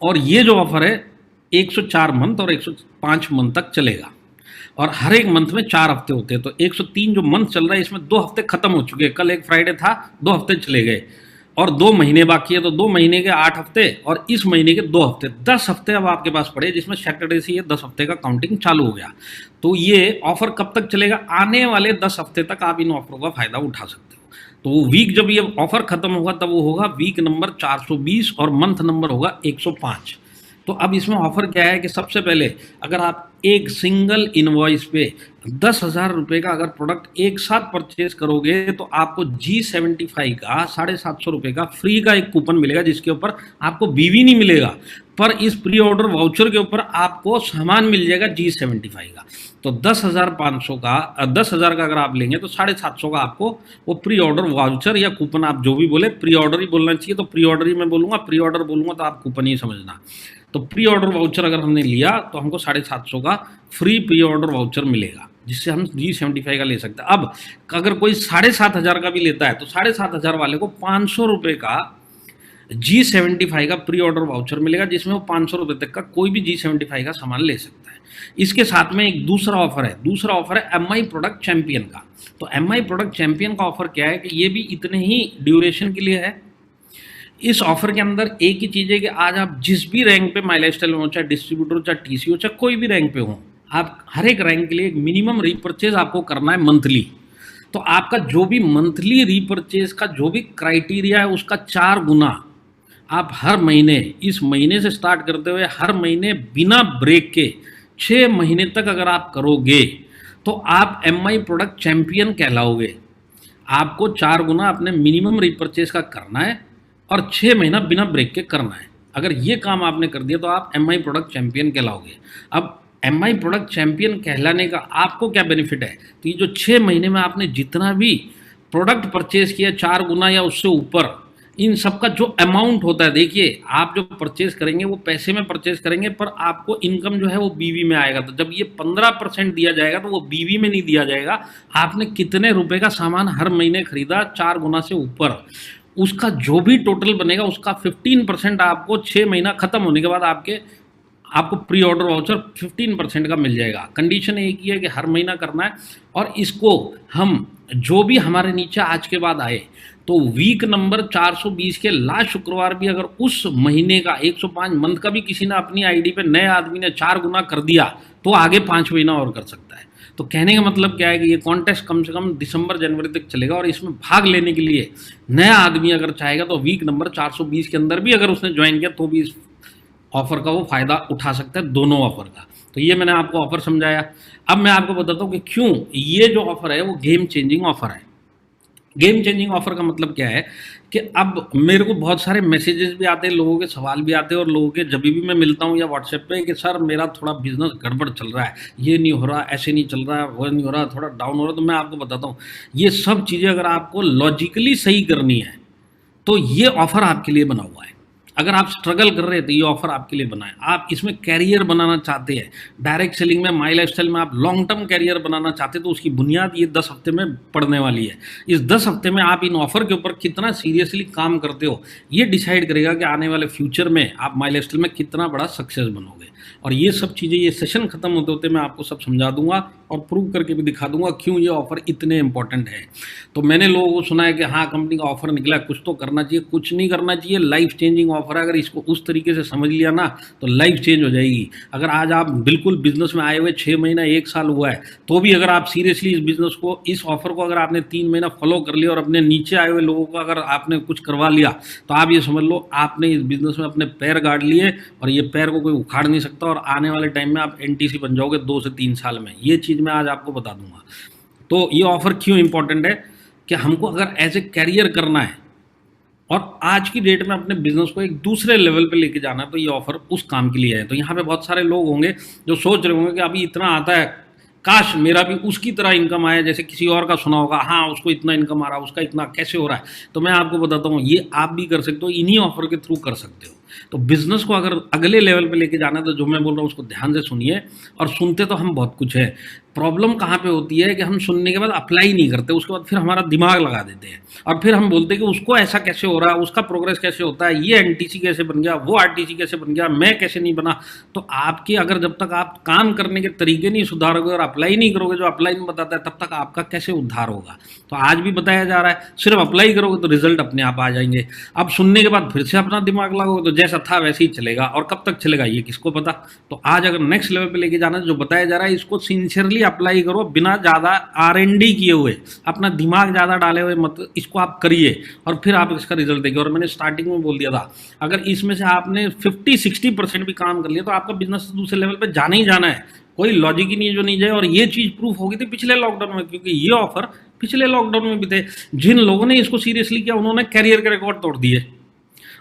और ये जो ऑफर है 104 मंथ और 105 मंथ तक चलेगा, और हर एक मंथ में 4 हफ्ते होते हैं। तो 103 जो मंथ चल रहा है इसमें 2 हफ्ते खत्म हो चुके हैं। कल एक फ्राइडे था, 2 हफ्ते चले गए, और 2 महीने बाकी है। तो 2 महीने के 8 हफ्ते और इस महीने के 2 हफ्ते, 10 हफ्ते अब आपके पास पड़े, जिसमें सैटरडे से ये 10 हफ्ते का काउंटिंग चालू हो गया। तो ये ऑफर कब तक चलेगा? आने वाले 10 हफ्ते तक आप इन ऑफरों का फायदा उठा सकते हो। तो वो वीक जब ये ऑफर खत्म होगा तब वो होगा वीक नंबर 420 और मंथ नंबर होगा 105। तो अब इसमें ऑफर क्या है कि सबसे पहले अगर आप एक सिंगल इनवॉइस पे 10,000 रुपये का अगर प्रोडक्ट एक साथ परचेज करोगे तो आपको G75 का 750 रुपये का फ्री का एक कूपन मिलेगा, जिसके ऊपर आपको बीवी नहीं मिलेगा, पर इस प्री ऑर्डर वाउचर के ऊपर आपको सामान मिल जाएगा G75 का। तो 10,500 का 10,000 का अगर आप लेंगे तो 750 का आपको वो प्री ऑर्डर वाउचर या कूपन, आप जो भी बोले, प्री ऑर्डर ही बोलना चाहिए, तो प्री ऑर्डर ही मैं बोलूँगा, प्री ऑर्डर बोलूँगा तो आप कूपन ही समझना। तो प्री ऑर्डर वाउचर अगर हमने लिया तो हमको 750 का फ्री प्री ऑर्डर वाउचर मिलेगा, जिससे हम G75 का ले सकते हैं। अब अगर कोई 7,500 का भी लेता है तो 7,500 वाले को 500 रुपये का G75 का प्री ऑर्डर वाउचर मिलेगा, जिसमें वो 500 रुपये तक का कोई भी G75 का सामान ले सकता है। इसके साथ में एक दूसरा ऑफर है, दूसरा ऑफर है MI प्रोडक्ट चैंपियन का। तो MI प्रोडक्ट चैंपियन का ऑफर क्या है कि ये भी इतने ही ड्यूरेशन के लिए है, इस ऑफर के अंदर एक ही चीज़ है कि आज आप जिस भी रैंक पे माई लाइफस्टाइल में हो, चाहे डिस्ट्रीब्यूटर हो, चाहे टीसी हो, चाहे कोई भी रैंक पे हो, आप हर एक रैंक के लिए एक मिनिमम रीपरचेज आपको करना है मंथली। तो आपका जो भी मंथली रीपरचेज का जो भी क्राइटेरिया है उसका 4 गुना आप हर महीने, इस महीने से स्टार्ट करते हुए हर महीने बिना ब्रेक के 6 महीने तक अगर आप करोगे तो आप एमआई प्रोडक्ट चैंपियन कहलाओगे। आपको 4 गुना अपने मिनिमम रीपरचेज का करना है और 6 महीना बिना ब्रेक के करना है। अगर ये काम आपने कर दिया तो आप एमआई प्रोडक्ट चैंपियन कहलाओगे। अब एमआई प्रोडक्ट चैंपियन कहलाने का आपको क्या बेनिफिट है? तो ये जो 6 महीने में आपने जितना भी प्रोडक्ट परचेज किया 4 गुना या उससे ऊपर, इन सब का जो अमाउंट होता है, देखिए आप जो परचेज करेंगे वो पैसे में परचेज करेंगे, पर आपको इनकम जो है वो बीवी में आएगा। तो जब ये 15% दिया जाएगा तो वो बीवी में नहीं दिया जाएगा, आपने कितने रुपए का सामान हर महीने खरीदा 4 गुना से ऊपर, उसका जो भी टोटल बनेगा उसका 15% आपको 6 महीना खत्म होने के बाद आपको प्री ऑर्डर वाउचर 15% का मिल जाएगा। कंडीशन एक ही है कि हर महीना करना है। और इसको हम जो भी हमारे नीचे आज के बाद आए तो वीक नंबर 420 के लास्ट शुक्रवार भी अगर उस महीने का 105 मंथ का भी किसी ने अपनी आईडी पे नए आदमी ने 4 गुना कर दिया तो आगे 5 महीना और कर सकता है। तो कहने का मतलब क्या है कि ये कॉन्टेस्ट कम से कम दिसंबर जनवरी तक चलेगा और इसमें भाग लेने के लिए नया आदमी अगर चाहेगा तो वीक नंबर 420 के अंदर भी अगर उसने ज्वाइन किया तो भी इस ऑफर का वो फायदा उठा सकता है, दोनों ऑफर का। तो ये मैंने आपको ऑफर समझाया। अब मैं आपको बताता हूँ कि क्यों ये जो ऑफर है वो गेम चेंजिंग ऑफर है। गेम चेंजिंग ऑफर का मतलब क्या है कि अब मेरे को बहुत सारे मैसेजेस भी आते हैं, लोगों के सवाल भी आते हैं, और लोगों के जब भी मैं मिलता हूँ या व्हाट्सएप पे कि सर मेरा थोड़ा बिजनेस गड़बड़ चल रहा है, ये नहीं हो रहा, ऐसे नहीं चल रहा है, वो नहीं हो रहा, थोड़ा डाउन हो रहा है। तो मैं आपको बताता हूँ ये सब चीज़ें अगर आपको लॉजिकली सही करनी है तो ये ऑफर आपके लिए बना हुआ है। अगर आप स्ट्रगल कर रहे हैं तो ये ऑफर आपके लिए बना है। आप इसमें कैरियर बनाना चाहते हैं, डायरेक्ट सेलिंग में, माई लाइफस्टाइल में आप लॉन्ग टर्म कैरियर बनाना चाहते हैं, तो उसकी बुनियाद ये 10 हफ्ते में पड़ने वाली है। इस 10 हफ्ते में आप इन ऑफर के ऊपर कितना सीरियसली काम करते हो ये डिसाइड करेगा कि आने वाले फ्यूचर में आप माई लाइफस्टाइल में कितना बड़ा सक्सेस बनोगे। और ये सब चीज़ें, ये सेशन खत्म होते होते मैं आपको सब समझा दूंगा और प्रूव करके भी दिखा दूंगा क्यों ये ऑफर इतने इंपॉर्टेंट है। तो मैंने लोगों को सुना है कि हाँ कंपनी का ऑफर निकला, कुछ तो करना चाहिए। कुछ नहीं करना चाहिए, लाइफ चेंजिंग ऑफर है। अगर इसको उस तरीके से समझ लिया ना तो लाइफ चेंज हो जाएगी। अगर आज आप बिल्कुल बिजनेस में आए हुए 6 महीना 1 साल हुआ है तो भी अगर आप सीरियसली इस बिजनेस को, इस ऑफर को अगर आपने 3 महीना फॉलो कर लिया और अपने नीचे आए हुए लोगों को अगर आपने कुछ करवा लिया तो आप ये समझ लो आपने इस बिजनेस में अपने पैर गाड़ लिए और ये पैर को कोई उखाड़ नहीं सकता। और आने वाले टाइम में आप एनटीसी बन जाओगे 2 से 3 साल में। ये चीज़ मैं आज आपको बता दूंगा। तो ये ऑफर क्यों इंपॉर्टेंट है कि हमको अगर एज ए कैरियर करना है और आज की डेट में अपने बिजनेस को एक दूसरे लेवल पे लेके जाना है तो ये ऑफर उस काम के लिए है। तो यहाँ पे बहुत सारे लोग होंगे जो सोच रहे होंगे कि अभी इतना आता है, काश मेरा भी उसकी तरह इनकम आया जैसे किसी और का सुना होगा, हाँ उसको इतना इनकम आ रहा है, उसका इतना कैसे हो रहा है। तो मैं आपको बताता हूँ ये आप भी कर सकते हो, इन्हीं ऑफर के थ्रू कर सकते हो। तो बिजनेस को अगर अगले लेवल पे लेके जाना है तो जो मैं बोल रहा हूँ उसको ध्यान से सुनिए। और सुनते तो हम बहुत कुछ है, प्रॉब्लम कहाँ पे होती है कि हम सुनने के बाद अप्लाई नहीं करते, उसके बाद फिर हमारा दिमाग लगा देते हैं और फिर हम बोलते हैं कि उसको ऐसा कैसे हो रहा है, उसका प्रोग्रेस कैसे होता है, ये एनटीसी कैसे बन गया, वो आरटीसी कैसे बन गया, मैं कैसे नहीं बना। तो आपके अगर जब तक आप काम करने के तरीके नहीं सुधारोगे और अप्लाई नहीं करोगे जो अप्लाई में बताता है तब तक आपका कैसे उद्धार होगा। तो आज भी बताया जा रहा है सिर्फ अप्लाई करोगे तो रिजल्ट अपने आप आ जाएंगे। अब सुनने के बाद फिर से अपना दिमाग लगाओगे तो जैसा था वैसे ही चलेगा, और कब तक चलेगा ये किसको पता। तो आज अगर नेक्स्ट लेवल पे लेके जाना है जो बताया जा रहा है इसको सिंसियरली अप्लाई करो, बिना ज़्यादा आरएनडी किए हुए, अपना दिमाग ज़्यादा डाले हुए मत, इसको आप करिए और फिर आप इसका रिजल्ट देखिए। और मैंने स्टार्टिंग में बोल दिया था अगर इसमें से आपने 50-60% भी काम कर लिया तो आपका बिजनेस दूसरे लेवल पे जाना ही जाना है, कोई लॉजिक ही नहीं जो नहीं जाए। और ये चीज़ प्रूफ हो गई थी पिछले लॉकडाउन में, क्योंकि ये ऑफर पिछले लॉकडाउन में भी थे। जिन लोगों ने इसको सीरियसली किया उन्होंने कैरियर के रिकॉर्ड तोड़ दिए,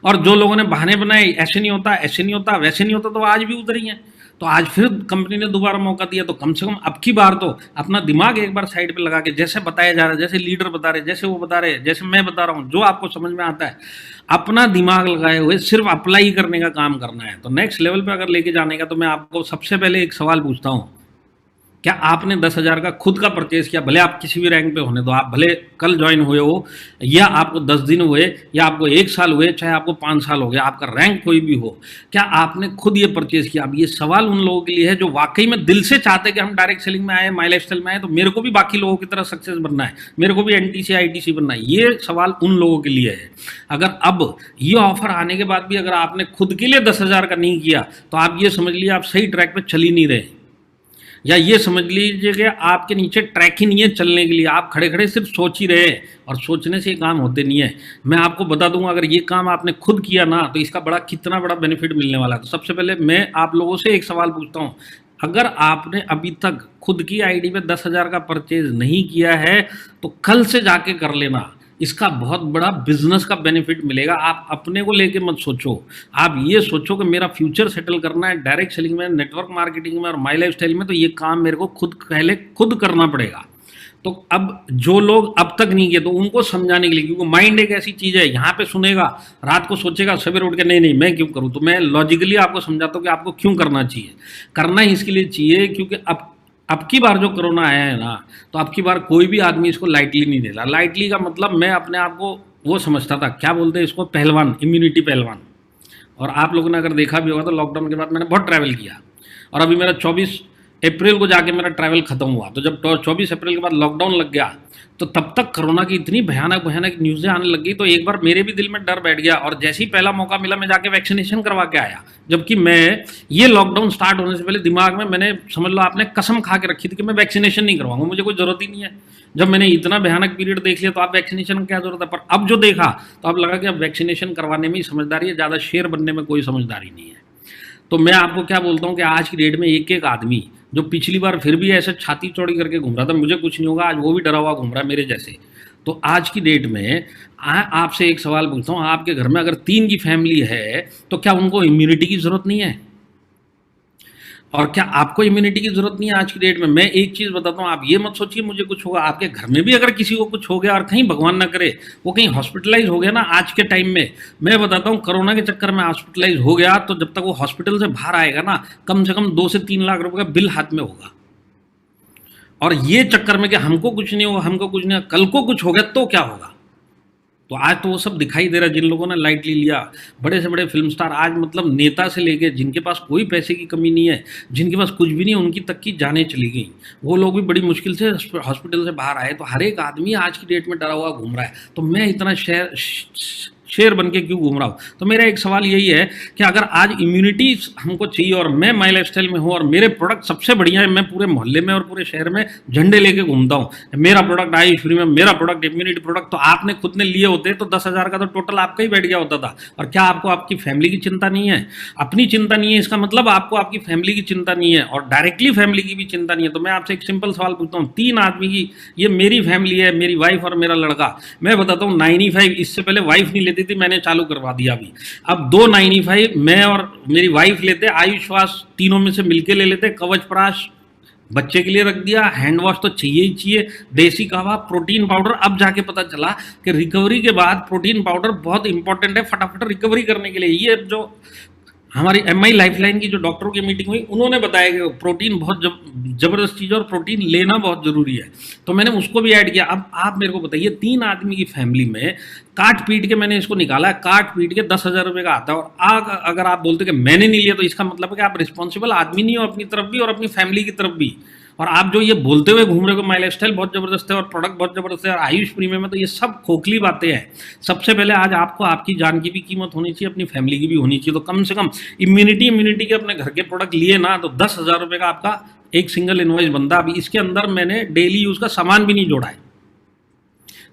और जो लोगों ने बहाने बनाए ऐसे नहीं होता, ऐसे नहीं होता, वैसे नहीं होता, तो आज भी उधर ही हैं। तो आज फिर कंपनी ने दोबारा मौका दिया, तो कम से कम अब की बार तो अपना दिमाग एक बार साइड पे लगा के, जैसे बताया जा रहा है, जैसे लीडर बता रहे, जैसे वो बता रहे, जैसे मैं बता रहा हूँ, जो आपको समझ में आता है अपना दिमाग लगाए हुए सिर्फ अप्लाई करने का काम करना है। तो नेक्स्ट लेवल पे अगर लेके जाने का तो मैं आपको सबसे पहले एक सवाल पूछता हूँ क्या आपने 10,000 का खुद का परचेज किया, भले आप किसी भी रैंक पे होने दो, आप भले कल ज्वाइन हुए हो या आपको 10 दिन हुए या आपको 1 साल हुए, चाहे आपको 5 साल हो गया, आपका रैंक कोई भी हो, क्या आपने खुद ये परचेज किया? अब ये सवाल उन लोगों के लिए है जो वाकई में दिल से चाहते हैं कि हम डायरेक्ट सेलिंग में आए, माई लाइफस्टाइल में आए, तो मेरे को भी बाकी लोगों की तरह सक्सेस बनना है, मेरे को भी एनटीसी आईटीसी बनना है। ये सवाल उन लोगों के लिए है। अगर अब ये ऑफर आने के बाद भी अगर आपने खुद के लिए 10,000 का नहीं किया, तो आप ये समझ लीजिए आप सही ट्रैक पे चल ही नहीं रहे, या ये समझ लीजिए कि आपके नीचे ट्रैक ही नहीं है चलने के लिए, आप खड़े खड़े सिर्फ सोच ही रहे हैं, और सोचने से ये काम होते नहीं है। मैं आपको बता दूंगा, अगर ये काम आपने खुद किया ना, तो इसका कितना बड़ा बेनिफिट मिलने वाला है। तो सबसे पहले मैं आप लोगों से एक सवाल पूछता हूँ, अगर आपने अभी तक खुद की आईडी में 10,000 का परचेज नहीं किया है, तो कल से जाके कर लेना, इसका बहुत बड़ा बिजनेस का बेनिफिट मिलेगा। आप अपने को लेके मत सोचो, आप ये सोचो कि मेरा फ्यूचर सेटल करना है डायरेक्ट सेलिंग में, नेटवर्क मार्केटिंग में और माई लाइफ स्टाइल में, तो ये काम मेरे को खुद करना पड़ेगा। तो अब जो लोग अब तक नहीं किए, तो उनको समझाने के लिए, क्योंकि माइंड एक ऐसी चीज़ है, यहाँ पे सुनेगा, रात को सोचेगा, सवेरे उठ के नहीं नहीं मैं क्यों करूँ, तो मैं लॉजिकली आपको समझाता हूँ कि आपको क्यों करना चाहिए। करना ही इसके लिए चाहिए क्योंकि अब की बार जो कोरोना आया है ना, तो अब की बार कोई भी आदमी इसको लाइटली नहीं ले रहा। लाइटली का मतलब मैं अपने आप को वो समझता था, क्या बोलते हैं इसको, पहलवान, इम्यूनिटी पहलवान। और आप लोगों ने अगर देखा भी होगा तो लॉकडाउन के बाद मैंने बहुत ट्रैवल किया, और अभी मेरा 24 अप्रैल को जाके मेरा ट्रैवल खत्म हुआ। तो जब 24 अप्रैल के बाद लॉकडाउन लग गया, तो तब तक कोरोना की इतनी भयानक भयानक न्यूज़ें आने लग गई, तो एक बार मेरे भी दिल में डर बैठ गया, और जैसे ही पहला मौका मिला मैं जाके वैक्सीनेशन करवा के आया। जबकि मैं ये लॉकडाउन स्टार्ट होने से पहले दिमाग में मैंने, समझ लो आपने कसम खा के रखी थी कि मैं वैक्सीनेशन नहीं करवाऊंगा, मुझे कोई ज़रूरत ही नहीं है। जब मैंने इतना भयानक पीरियड देख लिया, तो आप वैक्सीनेशन की क्या जरूरत है। पर अब जो देखा, तो अब लगा कि अब वैक्सीनेशन करवाने में ही समझदारी है, ज़्यादा शेर बनने में कोई समझदारी नहीं है। तो मैं आपको क्या बोलता हूँ कि आज की डेट में एक एक आदमी जो पिछली बार फिर भी ऐसे छाती चौड़ी करके घूम रहा था, मुझे कुछ नहीं होगा, आज वो भी डरा हुआ घूम रहा है मेरे जैसे। तो आज की डेट में आपसे एक सवाल पूछता हूँ, आपके घर में अगर 3 की फैमिली है, तो क्या उनको इम्यूनिटी की ज़रूरत नहीं है? और क्या आपको इम्यूनिटी की जरूरत नहीं है आज की डेट में? मैं एक चीज बताता हूँ, आप ये मत सोचिए मुझे कुछ होगा, आपके घर में भी अगर किसी को कुछ हो गया, और कहीं भगवान ना करे वो कहीं हॉस्पिटलाइज हो गया ना, आज के टाइम में मैं बताता हूँ, कोरोना के चक्कर में हॉस्पिटलाइज हो गया, तो जब तक वो हॉस्पिटल से बाहर आएगा ना, कम से कम 2 से 3 लाख रुपए का बिल हाथ में होगा। और ये चक्कर में कि हमको कुछ नहीं होगा, हमको कुछ नहीं होगा, कल को कुछ हो गया तो क्या होगा। तो आज तो वो सब दिखाई दे रहा है, जिन लोगों ने लाइटली लिया, बड़े से बड़े फिल्म स्टार, आज मतलब नेता से लेके जिनके पास कोई पैसे की कमी नहीं है, जिनके पास कुछ भी नहीं, उनकी तक की जानें चली गई, वो लोग भी बड़ी मुश्किल से हॉस्पिटल से बाहर आए। तो हर एक आदमी आज की डेट में डरा हुआ घूम रहा है, तो मैं इतना शेर बन के क्यों घूम रहा हूँ? तो मेरा एक सवाल यही है कि अगर आज इम्यूनिटी हमको चाहिए, और मैं माई लाइफस्टाइल में हूँ, और मेरे प्रोडक्ट सबसे बढ़िया है, मैं पूरे मोहल्ले में और पूरे शहर में झंडे लेके घूमता हूँ, मेरा प्रोडक्ट आयुष फ्री में, मेरा प्रोडक्ट इम्यूनिटी प्रोडक्ट, तो आपने खुद ने लिए होते तो 10,000 का तो टोटल आपका ही बैठ गया होता था। और क्या आपको आपकी फैमिली की चिंता नहीं है? अपनी चिंता नहीं है, इसका मतलब आपको आपकी फैमिली की चिंता नहीं है, और डायरेक्टली फैमिली की भी चिंता नहीं है। तो मैं आपसे एक सिंपल सवाल पूछता हूँ, 3 आदमी की, ये मेरी फैमिली है, मेरी वाइफ और मेरा लड़का, मैं बताता हूँ 95, इससे पहले वाइफ नहीं लेती थी, मैंने चालू करवा दिया अभी। अब 295 मैं और मेरी वाइफ लेते, आयुष्वास तीनों में से मिलके ले लेते, कवच प्राश बच्चे के लिए रख दिया, हैंड वॉश तो चाहिए ही चाहिए, देसी कहवा, प्रोटीन पाउडर। अब जाके पता चला कि रिकवरी के बाद प्रोटीन पाउडर बहुत इंपॉर्टेंट है फटाफट रिकवरी करने के लिए। ये जो हमारी MI लाइफलाइन की जो डॉक्टरों की मीटिंग हुई, उन्होंने बताया कि प्रोटीन बहुत जबरदस्त चीज़ है और प्रोटीन लेना बहुत ज़रूरी है, तो मैंने उसको भी ऐड किया। अब आप मेरे को बताइए, 3 आदमी की फैमिली में काट पीट के मैंने इसको निकाला है, काट पीट के 10,000 रुपये का आता है। और अगर आप बोलते कि मैंने नहीं लिया, तो इसका मतलब है कि आप रिस्पॉन्सिबल आदमी नहीं हो अपनी तरफ भी और अपनी फैमिली की तरफ भी। और आप जो ये बोलते हुए घूम रहे हो माई लाइफस्टाइल बहुत ज़बरदस्त है और प्रोडक्ट बहुत ज़बरदस्त है और आयुष प्रीमियम में, तो ये सब खोखली बातें हैं। सबसे पहले आज आपको आपकी जान की भी कीमत होनी चाहिए, अपनी फैमिली की भी होनी चाहिए। तो कम से कम इम्यूनिटी के अपने घर के प्रोडक्ट लिए ना, तो 10,000 रुपये का आपका एक सिंगल इनवॉइस बनता। अभी इसके अंदर मैंने डेली यूज़ का सामान भी नहीं जोड़ा है।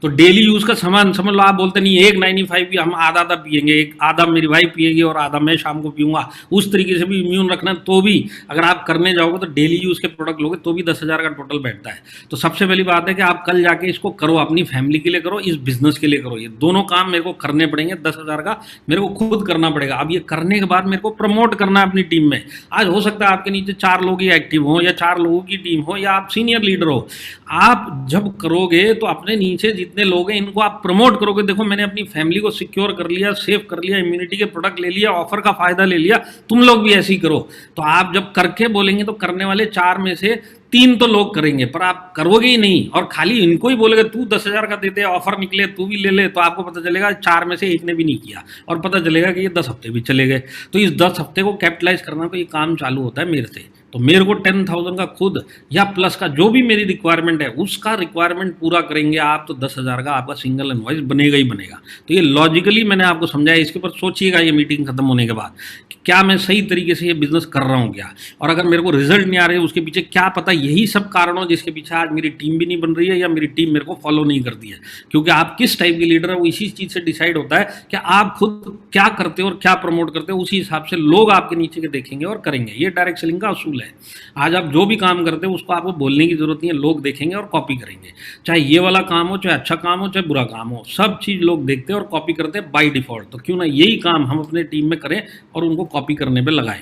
तो डेली यूज़ का सामान समझ लो, आप बोलते नहीं 195 भी हम आधा आधा पियेंगे, एक आधा मेरी वाइफ पिएगी और आधा मैं शाम को पीऊँगा, उस तरीके से भी इम्यून रखना, तो भी अगर आप करने जाओगे तो डेली यूज़ के प्रोडक्ट लोगे तो भी 10,000 का टोटल बैठता है। तो सबसे पहली बात है कि आप कल जाके इसको करो, अपनी फैमिली के लिए करो, इस बिजनेस के लिए करो। ये दोनों काम मेरे को करने पड़ेंगे, 10,000 का मेरे को खुद करना पड़ेगा। अब ये करने के बाद मेरे को प्रमोट करना है अपनी टीम में। आज हो सकता है आपके नीचे 4 लोग ही एक्टिव हो या 4 लोगों की टीम हो या आप सीनियर लीडर हो। आप जब करोगे तो अपने नीचे जितने लोग हैं इनको आप प्रमोट करोगे, देखो मैंने अपनी फैमिली को सिक्योर कर लिया, सेव कर लिया, इम्यूनिटी के प्रोडक्ट ले लिया, ऑफर का फायदा ले लिया, तुम लोग भी ऐसे ही करो। तो आप जब करके बोलेंगे तो करने वाले 4 में से 3 तो लोग करेंगे, पर आप करोगे ही नहीं और खाली इनको ही बोलेगा तू 10,000 का देते, ऑफर निकले तू भी ले ले, तो आपको पता चलेगा 4 में से 1 ने भी नहीं किया और पता चलेगा कि ये 10 हफ्ते भी चले गए। तो इस 10 हफ्ते को कैपिटलाइज करना, तो ये काम चालू होता है मेरे से। तो मेरे को 10,000 का खुद या प्लस का जो भी मेरी रिक्वायरमेंट है उसका रिक्वायरमेंट पूरा करेंगे आप, तो 10,000 का आपका सिंगल इनवॉइस बनेगा ही बनेगा। तो ये लॉजिकली मैंने आपको समझाया, इसके ऊपर सोचिएगा ये मीटिंग खत्म होने के बाद कि क्या मैं सही तरीके से ये बिजनेस कर रहा हूँ क्या, और अगर मेरे को रिजल्ट नहीं आ रहे उसके पीछे क्या पता यही सब कारण हो जिसके पीछे आज मेरी टीम भी नहीं बन रही है या मेरी टीम मेरे को फॉलो नहीं करती है। क्योंकि आप किस टाइप की लीडर है वो इसी चीज़ से डिसाइड होता है कि आप खुद क्या करते हो और क्या प्रमोट करते हो, उसी हिसाब से लोग आपके नीचे के देखेंगे और करेंगे। ये डायरेक्ट सेलिंग का असूल है। आज आप जो भी काम करते हो उसको आपको बोलने की जरूरत नहीं है, लोग देखेंगे और कॉपी करेंगे। चाहे ये वाला काम हो, चाहे अच्छा काम हो, चाहे बुरा काम हो, सब चीज़ लोग देखते हैं और कॉपी करते हैं बाय डिफॉल्ट। तो क्यों ना यही काम हम अपने टीम में करें और उनको कॉपी करने पे लगाएं।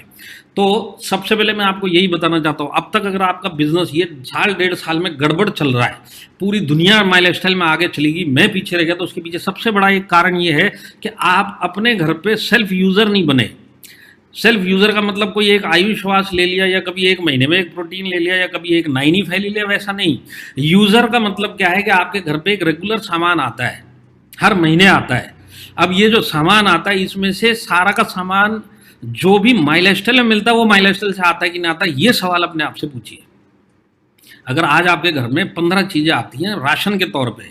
तो सबसे पहले मैं आपको यही बताना चाहता हूँ, अब तक अगर आपका बिजनेस ये साल 1.5 साल में गड़बड़ चल रहा है, पूरी दुनिया माई लाइफस्टाइल में आगे चलेगी, मैं पीछे रह गया, तो उसके पीछे सबसे बड़ा एक कारण ये है कि आप अपने घर पे सेल्फ यूजर नहीं बने। सेल्फ यूजर का मतलब कोई एक आयुष श्वास ले लिया या कभी 1 महीने में एक प्रोटीन ले लिया या कभी एक 9 ले लिया, वैसा नहीं। यूजर का मतलब क्या है कि आपके घर पे एक रेगुलर सामान आता है, हर महीने आता है। अब ये जो सामान आता है इसमें से सारा का सामान जो भी माई लाइफस्टाइल में मिलता है वो माई लाइफस्टाइल से आता है कि नहीं आता, ये सवाल अपने आप से पूछिए। अगर आज आपके घर में 15 चीज़ें आती हैं राशन के तौर पे,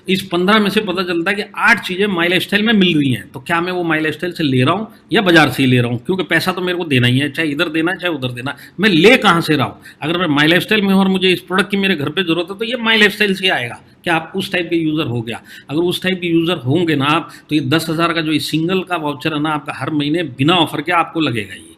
इस 15 में से पता चलता है कि 8 चीज़ें माई लाइफस्टाइल में मिल रही हैं, तो क्या मैं वो माई लाइफस्टाइल से ले रहा हूँ या बाजार से ही ले रहा हूँ? क्योंकि पैसा तो मेरे को देना ही है, चाहे इधर देना है चाहे उधर देना है, मैं ले कहाँ से रहा हूँ? अगर मैं माई लाइफस्टाइल में हूँ और मुझे इस प्रोडक्ट की मेरे घर पर जरूरत है तो ये माई लाइफस्टाइल से आएगा। क्या आप उस टाइप के यूज़र हो गया? अगर उस टाइप के यूज़र होंगे ना आप, तो ये 10,000 का जो इस सिंगल का वाउचर है ना आपका, हर महीने बिना ऑफर के आपको लगेगा ये।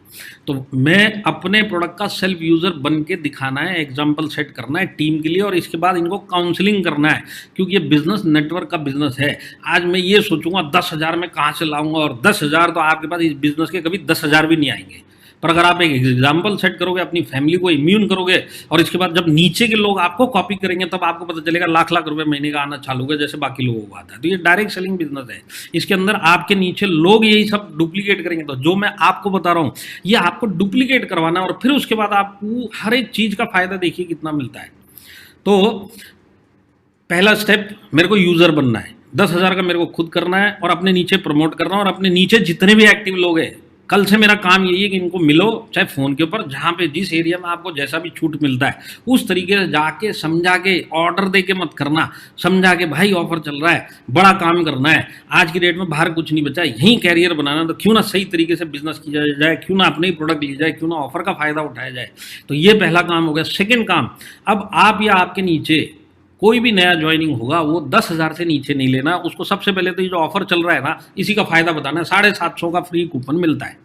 तो मैं अपने प्रोडक्ट का सेल्फ यूज़र बन के दिखाना है, एग्जाम्पल सेट करना है टीम के लिए, और इसके बाद इनको काउंसलिंग करना है। क्योंकि ये बिजनेस नेटवर्क का बिजनेस है। आज मैं ये सोचूंगा 10,000 में कहाँ से लाऊंगा, और 10,000 तो आपके पास इस बिजनेस के कभी 10,000 भी नहीं आएंगे। पर अगर आप एक एग्जाम्पल सेट करोगे, अपनी फैमिली को इम्यून करोगे, और इसके बाद जब नीचे के लोग आपको कॉपी करेंगे तब आपको पता चलेगा लाख लाख रुपए महीने का आना चालू होगा जैसे बाकी लोगों को आता है। तो ये डायरेक्ट सेलिंग बिजनेस है। इसके अंदर आपके नीचे लोग यही सब डुप्लीकेट करेंगे। तो जो मैं आपको बता रहा हूँ ये आपको डुप्लीकेट करवाना है, और फिर उसके बाद आपको हर एक चीज़ का फायदा देखिए कितना मिलता है। तो पहला स्टेप मेरे को यूज़र बनना है, 10,000 का मेरे को खुद करना है और अपने नीचे प्रमोट करना है। और अपने नीचे जितने भी एक्टिव लोग हैं, कल से मेरा काम यही है कि इनको मिलो, चाहे फ़ोन के ऊपर, जहाँ पे जिस एरिया में आपको जैसा भी छूट मिलता है उस तरीके से जाके समझा के, ऑर्डर दे के मत करना, समझा के भाई ऑफर चल रहा है, बड़ा काम करना है, आज की डेट में बाहर कुछ नहीं बचा, यहीं कैरियर बनाना, तो क्यों ना सही तरीके से बिजनेस किया जाए, क्यों ना अपने ही प्रोडक्ट ली जाए, क्यों ना ऑफर का फ़ायदा उठाया जाए। तो ये पहला काम हो गया। सेकेंड काम, अब आप या आपके नीचे कोई भी नया ज्वाइनिंग होगा वो 10,000 से नीचे नहीं लेना। उसको सबसे पहले तो ये जो ऑफर चल रहा है ना इसी का फायदा बताना है। 750 का फ्री कूपन मिलता है।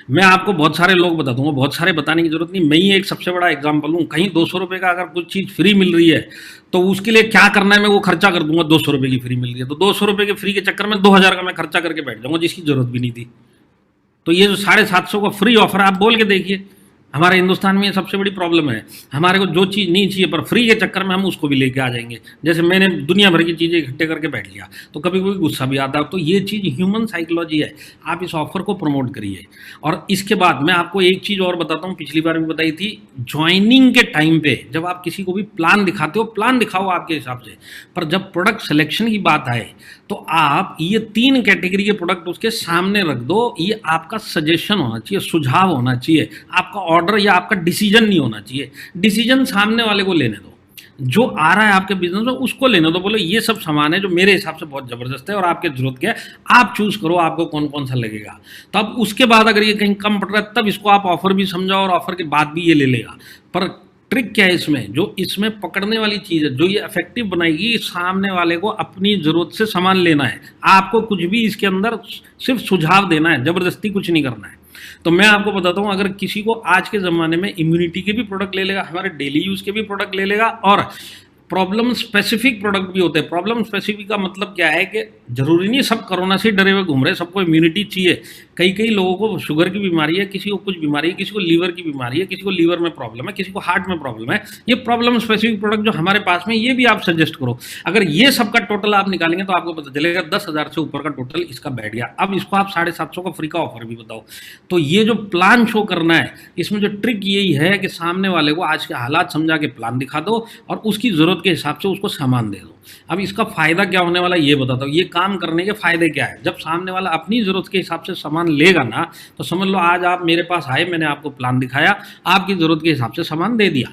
मैं आपको बहुत सारे लोग बता दूंगा, बहुत सारे बताने की जरूरत नहीं, मैं ही एक सबसे बड़ा एग्जांपल हूँ। कहीं 200 रुपये का अगर कुछ चीज़ फ्री मिल रही है तो उसके लिए क्या करना है, मैं वो खर्चा कर दूंगा। 200 रुपये की फ्री मिल रही है तो 200 रुपये के फ्री के चक्कर में 2,000 का मैं खर्चा करके बैठ जाऊंगा जिसकी जरूरत भी नहीं थी। तो ये जो 750 का फ्री ऑफर आप बोल के देखिए, हमारे हिंदुस्तान में ये सबसे बड़ी प्रॉब्लम है। हमारे को जो चीज़ नहीं चाहिए पर फ्री के चक्कर में हम उसको भी लेके आ जाएंगे। जैसे मैंने दुनिया भर की चीज़ें इकट्ठे करके बैठ लिया तो कभी कभी गुस्सा भी आता है। तो ये चीज़ ह्यूमन साइकोलॉजी है। आप इस ऑफर को प्रमोट करिए। और इसके बाद मैं आपको एक चीज़ और बताता हूँ, पिछली बार भी बताई थी। ज्वाइनिंग के टाइम पे जब आप किसी को भी प्लान दिखाते हो, प्लान दिखाओ आपके हिसाब से, पर जब प्रोडक्ट सिलेक्शन की बात आए तो आप ये 3 कैटेगरी के प्रोडक्ट उसके सामने रख दो। ये आपका सजेशन होना चाहिए, सुझाव होना चाहिए, आपका ऑर्डर या आपका डिसीजन नहीं होना चाहिए। डिसीजन सामने वाले को लेने दो, जो आ रहा है आपके बिजनेस में उसको लेने दो। बोलो ये सब सामान है जो मेरे हिसाब से बहुत जबरदस्त है और आपके जरूरत क्या है, आप चूज करो आपको कौन कौन सा लगेगा। तब उसके बाद अगर ये कहीं कम पड़ रहा है तब इसको आप ऑफर भी समझाओ और ऑफर के बाद भी ये ले लेगा। पर ट्रिक क्या है इसमें, जो इसमें पकड़ने वाली चीज़ है, जो ये इफेक्टिव बनाएगी, सामने वाले को अपनी ज़रूरत से सामान लेना है। आपको कुछ भी इसके अंदर सिर्फ सुझाव देना है, ज़बरदस्ती कुछ नहीं करना है। तो मैं आपको बताता हूँ, अगर किसी को आज के ज़माने में इम्यूनिटी के भी प्रोडक्ट ले लेगा, हमारे डेली यूज़ के भी प्रोडक्ट ले लेगा, और प्रॉब्लम स्पेसिफिक प्रोडक्ट भी होते हैं। प्रॉब्लम स्पेसिफिक का मतलब क्या है कि जरूरी नहीं सब कोरोना से डरे हुए घूम रहे हैं, सबको इम्यूनिटी चाहिए। कई कई लोगों को शुगर की बीमारी है, किसी को कुछ बीमारी है, किसी को लीवर की बीमारी है, किसी को लीवर में प्रॉब्लम है, किसी को हार्ट में प्रॉब्लम है। ये प्रॉब्लम स्पेसिफिक प्रोडक्ट जो हमारे पास में, ये भी आप सजेस्ट करो। अगर ये सबका टोटल आप निकालेंगे तो आपको पता चलेगा 10,000 से ऊपर का टोटल इसका बैठ गया। अब इसको आप 750 का फ्री का ऑफर भी बताओ। तो ये जो प्लान शो करना है, इसमें जो ट्रिक यही है कि सामने वाले को आज के हालात समझा के प्लान दिखा दो और उसकी जरूरत के हिसाब से उसको सामान दे दो। अब इसका फायदा क्या होने वाला ये बताता हूँ। ये काम करने के फायदे क्या है, जब सामने वाला अपनी जरूरत के हिसाब से सामान लेगा ना, तो समझ लो आज आप मेरे पास आए, मैंने आपको प्लान दिखाया, आपकी जरूरत के हिसाब से सामान दे दिया।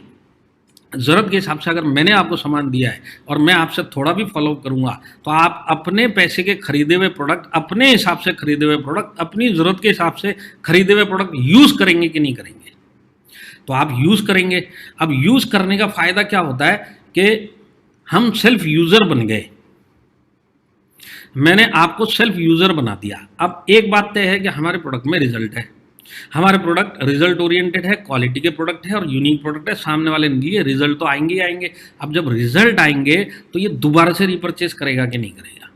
जरूरत के हिसाब से अगर मैंने आपको सामान दिया है और मैं आपसे थोड़ा भी फॉलो करूंगा, तो आप अपने पैसे के खरीदे हुए प्रोडक्ट, अपने हिसाब से खरीदे हुए प्रोडक्ट, अपनी जरूरत के हिसाब से खरीदे हुए प्रोडक्ट यूज करेंगे कि नहीं करेंगे? तो आप यूज करेंगे। अब यूज करने का फायदा क्या होता है कि हम सेल्फ यूजर बन गए। मैंने आपको सेल्फ यूजर बना दिया। अब एक बात तय है कि हमारे प्रोडक्ट में रिजल्ट है, हमारे प्रोडक्ट रिजल्ट ओरिएंटेड है, क्वालिटी के प्रोडक्ट है और यूनिक प्रोडक्ट है। सामने वाले के लिए रिजल्ट तो आएंगे ही आएंगे। अब जब रिजल्ट आएंगे तो ये दोबारा से रिपर्चेस करेगा कि नहीं करेगा?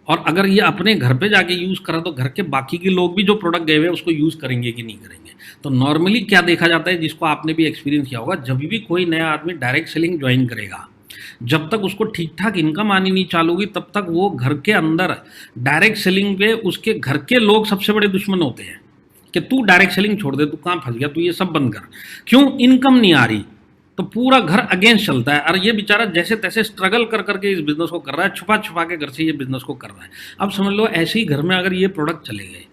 और अगर ये अपने घर पे जाके यूज करा तो घर के बाकी के लोग भी जो प्रोडक्ट गए हुए उसको यूज करेंगे कि नहीं करेंगे? तो नॉर्मली क्या देखा जाता है, जिसको आपने भी एक्सपीरियंस किया होगा, जब भी कोई नया आदमी डायरेक्ट सेलिंग ज्वाइन करेगा, जब तक उसको ठीक ठाक इनकम आनी नहीं चालू होगी, तब तक वो घर के अंदर डायरेक्ट सेलिंग पे उसके घर के लोग सबसे बड़े दुश्मन होते हैं कि तू डायरेक्ट सेलिंग छोड़ दे, तू कहाँ फंस गया, तू ये सब बंद कर। क्यों? इनकम नहीं आ रही, तो पूरा घर अगेंस्ट चलता है। और ये बेचारा जैसे तैसे स्ट्रगल कर करके इस बिजनेस को कर रहा है, छुपा छुपा के घर से ये बिजनेस को कर रहा है। अब समझ लो ऐसे ही घर में अगर ये प्रोडक्ट चले गए,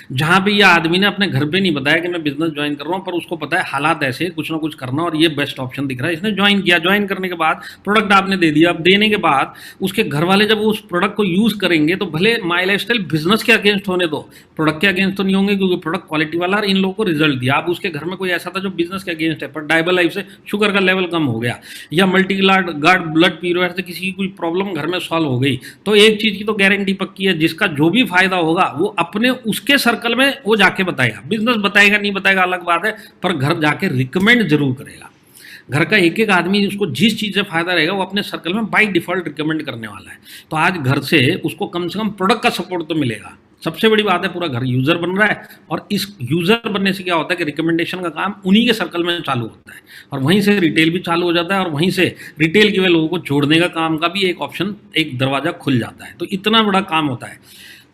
जहाँ पे ये आदमी ने अपने घर पे नहीं बताया कि मैं बिजनेस ज्वाइन कर रहा हूँ, पर उसको पता है हालात ऐसे, कुछ ना कुछ करना और ये बेस्ट ऑप्शन दिख रहा है, इसने ज्वाइन किया। ज्वाइन करने के बाद प्रोडक्ट आपने दे दिया। अब देने के बाद उसके घर वाले जब उस प्रोडक्ट को यूज करेंगे तो भले माई लाइफस्टाइल बिजनेस के अगेंस्ट होने दो, प्रोडक्ट के अगेंस्ट तो नहीं होंगे, क्योंकि प्रोडक्ट क्वालिटी वाला और इन लोगों को रिजल्ट दिया। अब उसके घर में कोई ऐसा था जो बिजनेस के अगेंस्ट है, पर डायबल लाइफ से शुगर का लेवल कम हो गया, या मल्टी गार्ड ब्लड प्यूरिफायर से किसी की कोई प्रॉब्लम घर में सॉल्व हो गई, तो एक चीज की तो गारंटी पक्की है, जिसका जो भी फायदा होगा वो अपने उसके सर्कल में वो जाके बताएगा। बिजनेस बताएगा नहीं बताएगा अलग बात है, पर घर जाके रिकमेंड जरूर करेगा। घर का एक एक आदमी उसको जिस चीज़ से फायदा रहेगा वो अपने सर्कल में बाय डिफॉल्ट रिकमेंड करने वाला है। तो आज घर से उसको कम से कम प्रोडक्ट का सपोर्ट तो मिलेगा। सबसे बड़ी बात है, पूरा घर यूजर बन रहा है, और इस यूजर बनने से क्या होता है कि रिकमेंडेशन का काम उन्हीं के सर्कल में चालू होता है, और वहीं से रिटेल भी चालू हो जाता है, और वहीं से रिटेल के लोगों को जोड़ने का काम का भी एक ऑप्शन, एक दरवाजा खुल जाता है। तो इतना बड़ा काम होता है।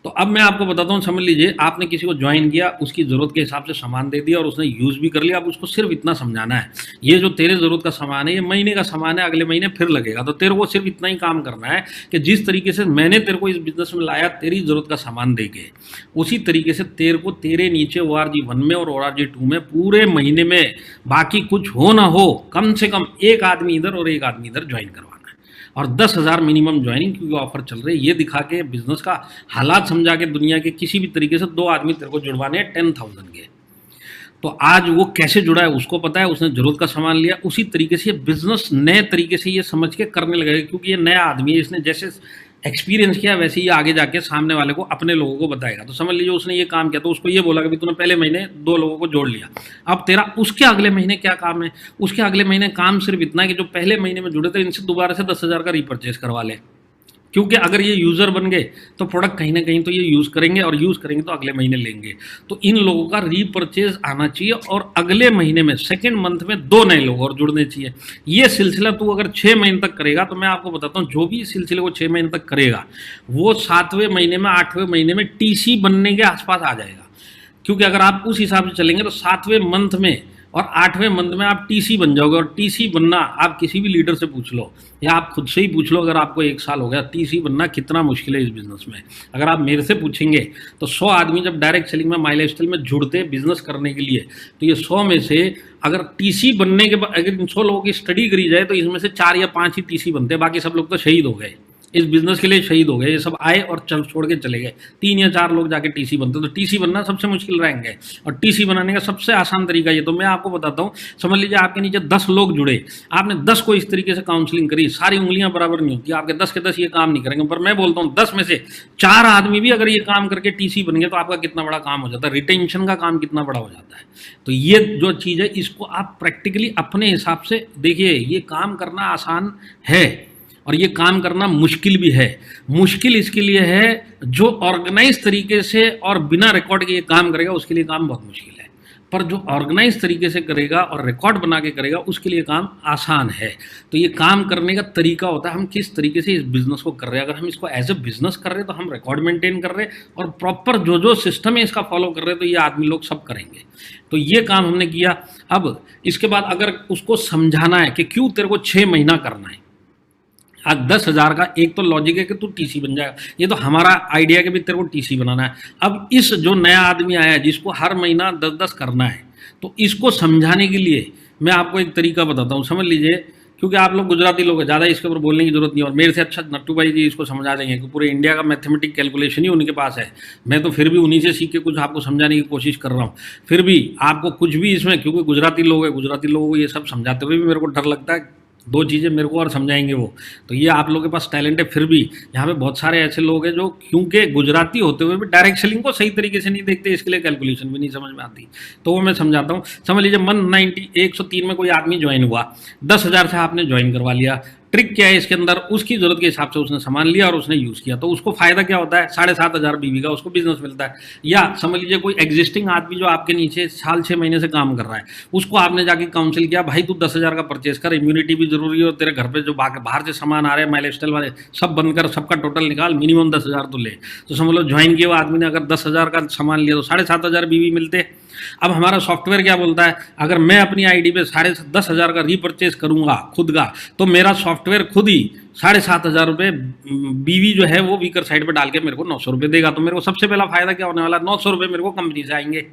तो अब मैं आपको बताता हूँ, समझ लीजिए आपने किसी को ज्वाइन किया, उसकी ज़रूरत के हिसाब से सामान दे दिया और उसने यूज़ भी कर लिया। अब उसको सिर्फ इतना समझाना है, ये जो तेरे ज़रूरत का सामान है ये महीने का सामान है, अगले महीने फिर लगेगा। तो तेरे को सिर्फ इतना ही काम करना है कि जिस तरीके से मैंने तेरे को इस बिजनेस में लाया, तेरी ज़रूरत का सामान दे के, उसी तरीके से तेरे को तेरे नीचे ORG1 में और ORG2 में पूरे महीने में, बाकी कुछ हो ना हो, कम से कम एक आदमी इधर और एक आदमी इधर ज्वाइन करवाना है। और 10,000 मिनिमम ज्वाइनिंग, क्योंकि ऑफर चल रही है, ये दिखा के बिजनेस का हालात समझा के दुनिया के किसी भी तरीके से 2 आदमी तेरे को जुड़वाने हैं 10,000 के। तो आज वो कैसे जुड़ा है उसको पता है, उसने जरूरत का सामान लिया, उसी तरीके से ये बिजनेस नए तरीके से ये समझ के करने लगेगा, क्योंकि ये नया आदमी है, इसने जैसे एक्सपीरियंस किया वैसे ही आगे जाके सामने वाले को, अपने लोगों को बताएगा। तो समझ लीजिए उसने ये काम किया, तो उसको ये बोला कि तूने पहले महीने 2 लोगों को जोड़ लिया, अब तेरा उसके अगले महीने क्या काम है? उसके अगले महीने काम सिर्फ इतना है कि जो पहले महीने में जुड़े थे इनसे दोबारा से 10,000 का रिपर्चेज करवा ले, क्योंकि अगर ये यूज़र बन गए तो प्रोडक्ट कहीं ना कहीं तो ये यूज़ करेंगे, और यूज़ करेंगे तो अगले महीने लेंगे। तो इन लोगों का रीपरचेज आना चाहिए, और अगले महीने में सेकेंड मंथ में 2 नए लोग और जुड़ने चाहिए। ये सिलसिला तू अगर 6 महीने तक करेगा, तो मैं आपको बताता हूँ, जो भी इस सिलसिले को 6 महीने तक करेगा वो 7वें महीने में 8वें महीने में TC बनने के आसपास आ जाएगा। क्योंकि अगर आप उस हिसाब से चलेंगे तो 7वें मंथ में और 8वें मंथ में आप TC बन जाओगे। और TC बनना आप किसी भी लीडर से पूछ लो, या आप खुद से ही पूछ लो, अगर आपको 1 साल हो गया, TC बनना कितना मुश्किल है इस बिजनेस में। अगर आप मेरे से पूछेंगे तो 100 आदमी जब डायरेक्ट सेलिंग में, माई लाइफस्टाइल में जुड़ते बिजनेस करने के लिए, तो ये 100 में से अगर TC बनने के बाद अगर इन 100 लोगों की स्टडी करी जाए तो इसमें से 4 या 5 ही TC बनते, बाकी सब लोग तो शहीद हो गए, इस बिजनेस के लिए शहीद हो गए। ये सब आए और चल छोड़ के चले गए, 3 या 4 लोग जाके TC बनते। तो TC बनना सबसे मुश्किल रहेंगे, और TC बनाने का सबसे आसान तरीका ये, तो मैं आपको बताता हूँ। समझ लीजिए आपके नीचे 10 लोग जुड़े, आपने 10 को इस तरीके से काउंसलिंग करी, सारी उंगलियां बराबर नहीं होती, आपके 10 के 10 ये काम नहीं करेंगे, पर मैं बोलता हूँ 10 में से 4 आदमी भी अगर ये काम करके TC बन गए तो आपका कितना बड़ा काम हो जाता है, रिटेंशन का काम कितना बड़ा हो जाता है। तो ये जो चीज़ है इसको आप प्रैक्टिकली अपने हिसाब से देखिए, ये काम करना आसान है, और ये काम करना मुश्किल भी है। मुश्किल इसके लिए है जो ऑर्गेनाइज तरीके से और बिना रिकॉर्ड के ये काम करेगा उसके लिए काम बहुत मुश्किल है, पर जो ऑर्गेनाइज तरीके से करेगा और रिकॉर्ड बना के करेगा उसके लिए काम आसान है। तो ये काम करने का तरीका होता है हम किस तरीके से इस बिजनेस को कर रहे हैं। अगर हम इसको एज ए बिजनेस कर रहे हैं तो हम रिकॉर्ड मेंटेन कर रहे हैं और प्रॉपर जो जो सिस्टम है इसका फॉलो कर रहे हैं, तो ये आदमी लोग सब करेंगे। तो ये काम हमने किया। अब इसके बाद अगर उसको समझाना है कि क्यों तेरे को 6 महीना करना है, आज 10,000 का एक तो लॉजिक है कि तू टीसी बन जाएगा, ये तो हमारा आइडिया कि भी तेरे को टीसी बनाना है। अब इस जो नया आदमी आया है जिसको हर महीना 10-10 करना है, तो इसको समझाने के लिए मैं आपको एक तरीका बताता हूँ, समझ लीजिए। क्योंकि आप लोग गुजराती लोग हैं, ज़्यादा इसके ऊपर बोलने की जरूरत नहीं है, और मेरे से अच्छा नट्टू भाई जी इसको समझा देंगे कि पूरे इंडिया का मैथमेटिक कैलकुलेशन ही उनके पास है। मैं तो फिर भी उन्हीं से सीख के कुछ आपको समझाने की कोशिश कर रहा हूँ। फिर भी आपको कुछ भी इसमें, क्योंकि गुजराती लोग हैं, गुजराती लोगों को ये सब समझाते हुए भी मेरे को डर लगता है, 2 चीज़ें मेरे को और समझाएंगे वो। तो ये आप लोगों के पास टैलेंट है। फिर भी यहाँ पे बहुत सारे ऐसे लोग हैं जो क्योंकि गुजराती होते हुए भी डायरेक्ट सेलिंग को सही तरीके से नहीं देखते, इसके लिए कैलकुलेशन भी नहीं समझ में आती। तो वो मैं समझाता हूँ। समझ लीजिए 103 में कोई आदमी ज्वाइन हुआ, 10,000 से आपने ज्वाइन करवा लिया। ट्रिक क्या है इसके अंदर, उसकी जरूरत के हिसाब से उसने सामान लिया और उसने यूज़ किया, तो उसको फायदा क्या होता है, 7,500 बीवी का उसको बिजनेस मिलता है। या समझ लीजिए कोई एग्जिस्टिंग आदमी जो आपके नीचे साल 6 महीने से काम कर रहा है, उसको आपने जाके काउंसिल किया, भाई तू 10,000 का परचेज कर, इम्यूनिटी भी जरूरी है और तेरे घर पे जो बाहर से सामान आ रहे हैं माइल स्टाइल वाले सब बंद कर, सबका टोटल निकाल, मिनिमम 10,000 तो ले। तो समझ लो ज्वाइन किया हुआ आदमी ने अगर 10,000 का सामान लिया तो 7,500 बीवी मिलते। अब हमारा सॉफ्टवेयर क्या बोलता है, अगर मैं अपनी आईडी पे 10,500 का रीपरचेज करूंगा खुद का, तो मेरा सॉफ्टवेयर खुद ही 7,500 रुपये बीवी जो है वो वीकर साइड पे डाल के मेरे को 900 रुपये देगा। तो मेरे को सबसे पहला फायदा क्या होने वाला है, 900 रुपये मेरे को कंपनी से आएंगे।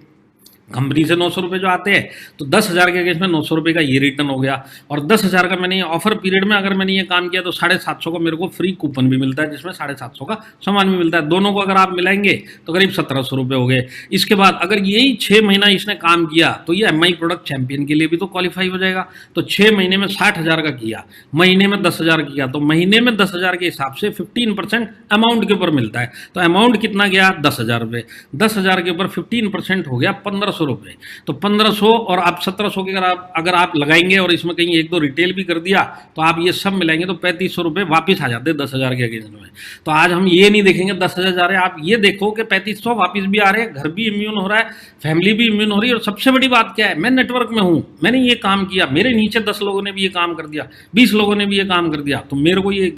कंपनी से 900 रुपये जो आते हैं, तो 10,000 के अगेंस्ट में 900 रुपये का ये रिटर्न हो गया। और 10,000 का मैंने ऑफर पीरियड में अगर मैंने ये काम किया तो 750 का मेरे को फ्री कूपन भी मिलता है, जिसमें 750 का सामान भी मिलता है। दोनों को अगर आप मिलाएंगे तो करीब 1,700 रुपये हो गए। इसके बाद अगर यही 6 महीना इसने काम किया तो ये MI प्रोडक्ट चैंपियन के लिए भी तो क्वालिफाई हो जाएगा। तो 6 महीने में 60,000 का किया, महीने में 10,000 किया, तो महीने में 10,000 के हिसाब से 15% अमाउंट के ऊपर मिलता है। तो अमाउंट कितना गया, 10,000 रुपये। 10,000 के ऊपर 15% हो गया 1,500 रुपये। तो 1,500 और आप 1,700 के अगर आप लगाएंगे और इसमें कहीं 1-2 रिटेल भी कर दिया तो आप ये सब मिलाएंगे तो 3,500 रुपये वापिस आ जाते हैं 10,000 के अगेंस्ट में। तो आज हम ये नहीं देखेंगे 10,000 जा रहे हैं, आप ये देखो कि 3,500 वापिस भी आ रहे हैं, घर भी इम्यून हो रहा है, फैमिली भी इम्यून हो रही है। और सबसे बड़ी बात क्या है, मैं नेटवर्क में हूँ, मैंने ये काम किया, मेरे नीचे 10 लोगों ने भी ये काम कर दिया, 20 लोगों ने भी ये काम कर दिया, तो मेरे को ये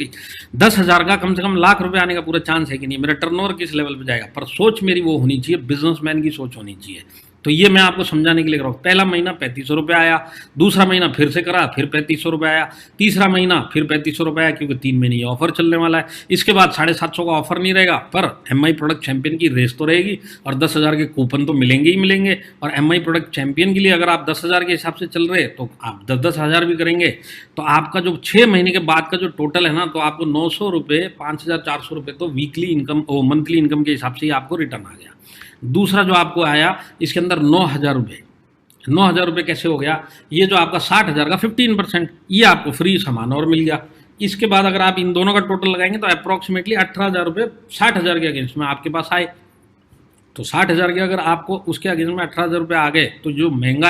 10,000 का कम से कम लाख रुपये आने का पूरा चांस है कि नहीं, मेरा टर्नओवर किस लेवल पर जाएगा। पर सोच मेरी वो होनी चाहिए, बिजनेसमैन की सोच होनी चाहिए। तो ये मैं आपको समझाने के लिए कर रहा हूँ। पहला महीना 3,500 रुपये आया, दूसरा महीना फिर से करा, फिर 3,500 रुपये आया, तीसरा महीना फिर 3,500 रुपये आया, क्योंकि 3 महीने ये ऑफर चलने वाला है। इसके बाद 750 का ऑफर नहीं रहेगा, पर MI प्रोडक्ट चैंपियन की रेस तो रहेगी और 10,000 के कूपन तो मिलेंगे ही मिलेंगे। और MI प्रोडक्ट चैंपियन के लिए अगर आप 10,000 के हिसाब से चल रहे तो आप 10,000 भी करेंगे, तो आपका जो 6 महीने के बाद का जो टोटल है ना, तो आपको 900 रुपये, 5,400 रुपये तो वीकली इनकम मंथली इनकम के हिसाब से आपको रिटर्न आ गया। दूसरा जो आपको आया इसके अंदर 9,000 रुपये। 9,000 रुपये कैसे हो गया, ये जो आपका 60,000 का 15%, ये आपको फ्री सामान और मिल गया। इसके बाद अगर आप इन दोनों का टोटल लगाएंगे तो अप्रॉक्सीमेटली 18,000 रुपये 60,000 के अगेंस्ट में आपके पास आए। तो 60,000 के अगर आपको उसके अगेंस्ट में 18,000 रुपये आ गए, तो जो महंगा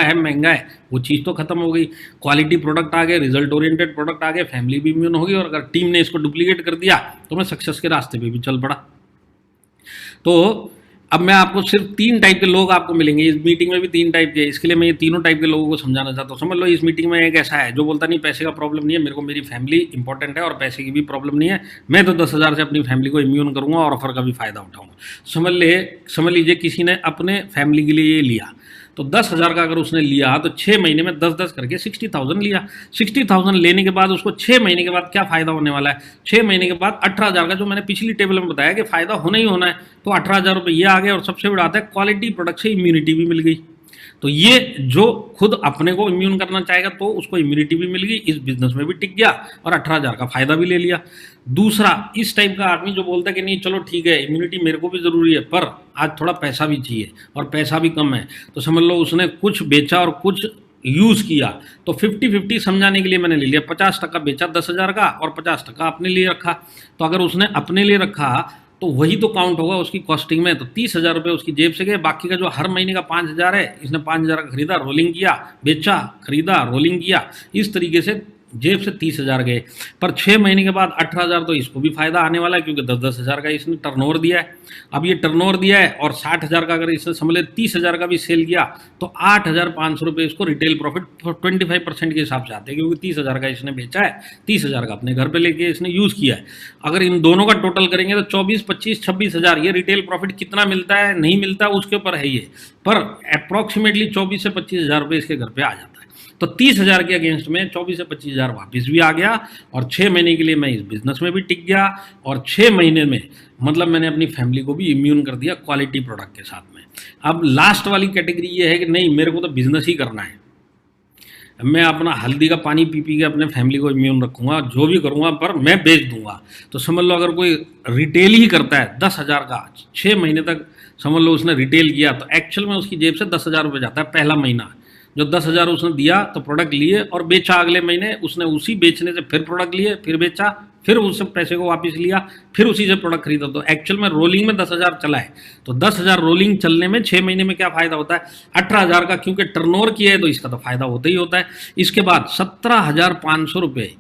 है वो चीज़ तो खत्म हो गई। क्वालिटी प्रोडक्ट आ गए, रिजल्ट ओरिएंटेड प्रोडक्ट आ गए, फैमिली भी इम्यून होगी, और अगर टीम ने इसको डुप्लीकेट कर दिया तो मैं सक्सेस के रास्ते पे भी चल पड़ा। तो अब मैं आपको सिर्फ 3 टाइप के लोग आपको मिलेंगे इस मीटिंग में, भी 3 टाइप के, इसके लिए मैं ये तीनों टाइप के लोगों को समझाना चाहता हूँ। समझ लो इस मीटिंग में एक ऐसा है जो बोलता नहीं पैसे का प्रॉब्लम नहीं है, मेरे को मेरी फैमिली इंपॉर्टेंट है और पैसे की भी प्रॉब्लम नहीं है, मैं तो 10,000 से अपनी फैमिली को इम्यून करूँगा और ऑफर का भी फायदा उठाऊँगा। समझ लीजिए किसी ने अपने फैमिली के लिए ये लिया, तो 10,000 का अगर उसने लिया तो 6 महीने में 10-10 करके 60,000 लिया। 60,000 लेने के बाद उसको 6 महीने के बाद क्या फ़ायदा होने वाला है, 6 महीने के बाद 18,000 का, जो मैंने पिछली टेबल में बताया कि फ़ायदा होना ही होना है, तो 18,000 रुपये ये आ गए। और सबसे बड़ा आता है क्वालिटी प्रोडक्ट से इम्यूनिटी भी मिल गई। तो ये जो खुद अपने को इम्यून करना चाहेगा तो उसको इम्यूनिटी भी मिल गई, इस बिजनेस में भी टिक गया और 18,000 का फायदा भी ले लिया। दूसरा, इस टाइप का आदमी जो बोलता है कि नहीं चलो ठीक है इम्यूनिटी मेरे को भी ज़रूरी है, पर आज थोड़ा पैसा भी चाहिए और पैसा भी कम है, तो समझ लो उसने कुछ बेचा और कुछ यूज़ किया, तो 50-50 समझाने के लिए मैंने ले लिया। 50% बेचा 10,000 का और 50% अपने लिए रखा। तो अगर उसने अपने लिए रखा तो वही तो काउंट होगा उसकी कॉस्टिंग में। तो 30,000 रुपये उसकी जेब से गए, बाकी का जो हर महीने का 5,000 है, इसने 5,000 का खरीदा, रोलिंग किया, बेचा, खरीदा, रोलिंग किया, इस तरीके से जेब से 30,000 गए, पर 6 महीने के बाद 18,000 तो इसको भी फायदा आने वाला है, क्योंकि 10-10,000 का इसने टर्नओवर दिया है। अब ये टर्नओवर दिया है और 60,000 का अगर इसने समझ ले 30,000 का भी सेल किया तो 8,500 रुपये इसको रिटेल प्रॉफिट 25% के हिसाब से आते हैं, क्योंकि 30,000 का इसने बेचा है, 30,000 का अपने घर पे लेके इसने यूज़ किया है। अगर इन दोनों का टोटल करेंगे तो 24, 25, 26,000 ये रिटेल प्रॉफिट कितना मिलता है नहीं मिलता उसके ऊपर है ये, पर अप्रॉक्सीमेटली 24 से 25,000 रुपये इसके घर पे आ जाता है। तो 30,000 के अगेंस्ट में 24 से 25,000 वापस भी आ गया, और 6 महीने के लिए मैं इस बिजनेस में भी टिक गया, और 6 महीने में मतलब मैंने अपनी फैमिली को भी इम्यून कर दिया क्वालिटी प्रोडक्ट के साथ में। अब लास्ट वाली कैटेगरी ये है कि नहीं, मेरे को तो बिजनेस ही करना है, मैं अपना हल्दी का पानी पी पी के अपने फैमिली को इम्यून रखूंगा, जो भी करूंगा पर मैं बेच दूंगा। तो समझ लो अगर कोई रिटेल ही करता है 10,000 का 6 महीने तक समझ लो उसने रिटेल किया, तो एक्चुअल में उसकी जेब से 10,000 रुपये जाता है पहला महीना। जो 10,000 उसने दिया तो प्रोडक्ट लिए और बेचा, अगले महीने उसने उसी बेचने से फिर प्रोडक्ट लिए, फिर बेचा, फिर उस पैसे को वापस लिया, फिर उसी से प्रोडक्ट खरीदा। तो एक्चुअल में रोलिंग में 10,000 चला है। तो 10,000 रोलिंग चलने में 6 महीने में क्या फ़ायदा होता है, 18,000 का, क्योंकि टर्नओवर किया है तो इसका तो फ़ायदा होता ही होता है। इसके बाद 17,500 रुपये,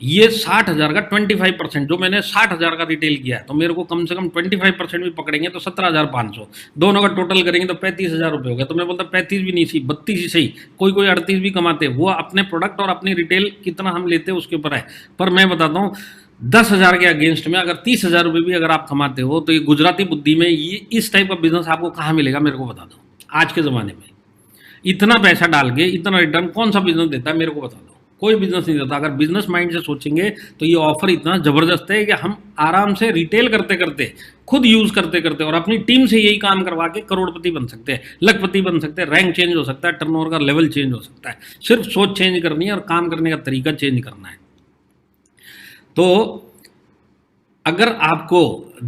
ये 60,000 का 25%, जो मैंने 60,000 का रिटेल किया है तो मेरे को कम से कम 25% भी पकड़ेंगे तो 17,500, दोनों का टोटल करेंगे तो 35,000 रुपये हो गया। तो मैं बोलता 35 भी नहीं सही, 32 ही सही, कोई 38 भी कमाते, वो अपने प्रोडक्ट और अपनी रिटेल कितना हम लेते हैं उसके ऊपर है। पर मैं बताता हूँ 10,000 के अगेंस्ट में अगर 30,000 रुपये भी अगर आप कमाते हो तो ये गुजराती बुद्धि में ये इस टाइप का बिजनेस आपको कहाँ मिलेगा, मेरे को बता दो। आज के ज़माने में इतना पैसा डाल के इतना रिटर्न कौन सा बिजनेस देता है, मेरे को बता दो। कोई बिजनेस नहीं देता। अगर बिजनेस माइंड से सोचेंगे तो ये ऑफर इतना ज़बरदस्त है कि हम आराम से रिटेल करते करते, खुद यूज़ करते करते और अपनी टीम से यही काम करवा के करोड़पति बन सकते हैं, लखपति बन सकते हैं, रैंक चेंज हो सकता है, टर्नओवर का लेवल चेंज हो सकता है। सिर्फ सोच चेंज करनी है और काम करने का तरीका चेंज करना है। तो अगर आपको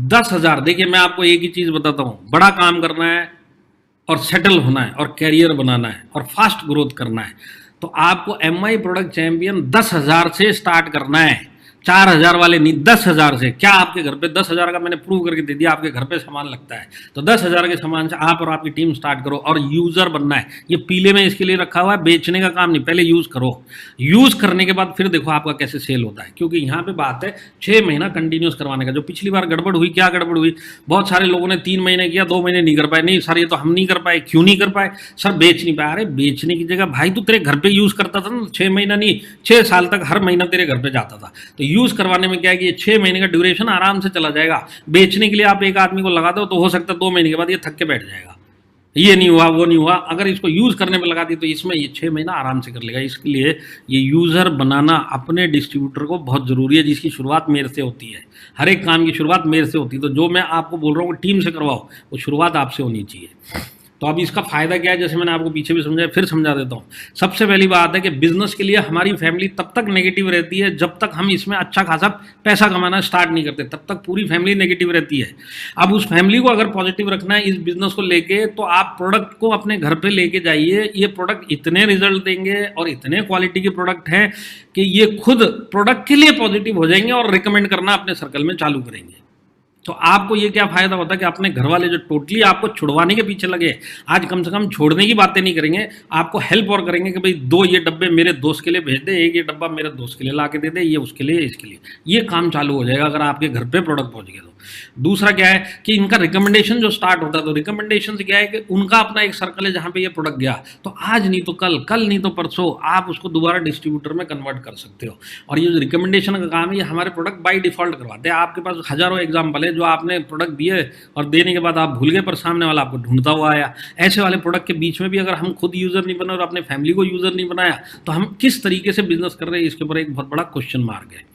10,000, देखिए मैं आपको एक ही चीज़ बताता हूँ, बड़ा काम करना है और सेटल होना है और कैरियर बनाना है और फास्ट ग्रोथ करना है, तो आपको MI प्रोडक्ट चैंपियन 10,000 से स्टार्ट करना है, 4,000 वाले नहीं, 10,000 से। क्या आपके घर पे 10,000 का मैंने प्रूव करके दे दिया, आपके घर पे सामान लगता है, तो 10,000 के सामान से आप और आपकी टीम स्टार्ट करो और यूज़र बनना है। ये पीले में इसके लिए रखा हुआ है, बेचने का काम नहीं, पहले यूज़ करो, यूज़ करने के बाद फिर देखो आपका कैसे सेल होता है। क्योंकि यहाँ पे बात है 6 महीना कंटिन्यूस करवाने का। जो पिछली बार गड़बड़ हुई, क्या गड़बड़ हुई, बहुत सारे लोगों ने 3 महीने किया, 2 महीने नहीं कर पाए। नहीं सर, ये तो हम नहीं कर पाए। क्यों नहीं कर पाए सर? बेच नहीं पाया। अरे बेचने की जगह भाई तू तेरे घर पे यूज़ करता था ना, 6 महीना नहीं 6 साल तक हर महीना तेरे घर पे जाता था। तो यूज़ करवाने में क्या है कि ये 6 महीने का ड्यूरेशन आराम से चला जाएगा। बेचने के लिए आप एक आदमी को लगा दो तो हो सकता है 2 महीने के बाद ये थक के बैठ जाएगा, ये नहीं हुआ वो नहीं हुआ। अगर इसको यूज़ करने में लगा दी तो इसमें ये 6 महीना आराम से कर लेगा। इसके लिए ये यूज़र बनाना अपने डिस्ट्रीब्यूटर को बहुत ज़रूरी है, जिसकी शुरुआत मेरे से होती है। हर एक काम की शुरुआत मेरे से होती है। तो जो मैं आपको बोल रहा हूँ टीम से करवाओ, वो शुरुआत आपसे होनी चाहिए। तो अब इसका फ़ायदा क्या है, जैसे मैंने आपको पीछे भी समझाया, फिर समझा देता हूँ। सबसे पहली बात है कि बिजनेस के लिए हमारी फैमिली तब तक नेगेटिव रहती है जब तक हम इसमें अच्छा खासा पैसा कमाना स्टार्ट नहीं करते, तब तक पूरी फैमिली नेगेटिव रहती है। अब उस फैमिली को अगर पॉजिटिव रखना है इस बिजनेस को लेके, तो आप प्रोडक्ट को अपने घर पे लेके जाइए। ये प्रोडक्ट इतने रिजल्ट देंगे और इतने क्वालिटी के प्रोडक्ट हैं कि ये खुद प्रोडक्ट के लिए पॉजिटिव हो जाएंगे और रिकमेंड करना अपने सर्कल में चालू करेंगे। तो आपको ये क्या फ़ायदा होता है कि अपने घर वाले जो टोटली आपको छुड़वाने के पीछे लगे, आज कम से कम छोड़ने की बातें नहीं करेंगे, आपको हेल्प और करेंगे कि भाई 2 ये डब्बे मेरे दोस्त के लिए भेज दे, 1 ये डब्बा मेरे दोस्त के लिए ला के दे दे, ये उसके लिए, इसके लिए। ये काम चालू हो जाएगा अगर आपके घर पे प्रोडक्ट पहुंच गए तो। दूसरा क्या है कि इनका रिकमेंडेशन जो स्टार्ट होता है, तो रिकमेंडेशन से क्या है कि उनका अपना एक सर्कल है जहाँ पे ये प्रोडक्ट गया, तो आज नहीं तो कल, कल नहीं तो परसों आप उसको दोबारा डिस्ट्रीब्यूटर में कन्वर्ट कर सकते हो। और ये जो रिकमेंडेशन का काम है, ये हमारे प्रोडक्ट बाई डिफॉल्ट करवाते हैं। आपके पास हज़ारों एग्जाम्पल है जो आपने प्रोडक्ट दिए और देने के बाद आप भूल गए, पर सामने वाला आपको ढूंढता हुआ आया। ऐसे वाले प्रोडक्ट के बीच में भी अगर हम खुद यूज़र नहीं बने और अपने फैमिली को यूज़र नहीं बनाया, तो हम किस तरीके से बिजनेस कर रहे हैं, इसके ऊपर एक बहुत बड़ा क्वेश्चन मार्क है।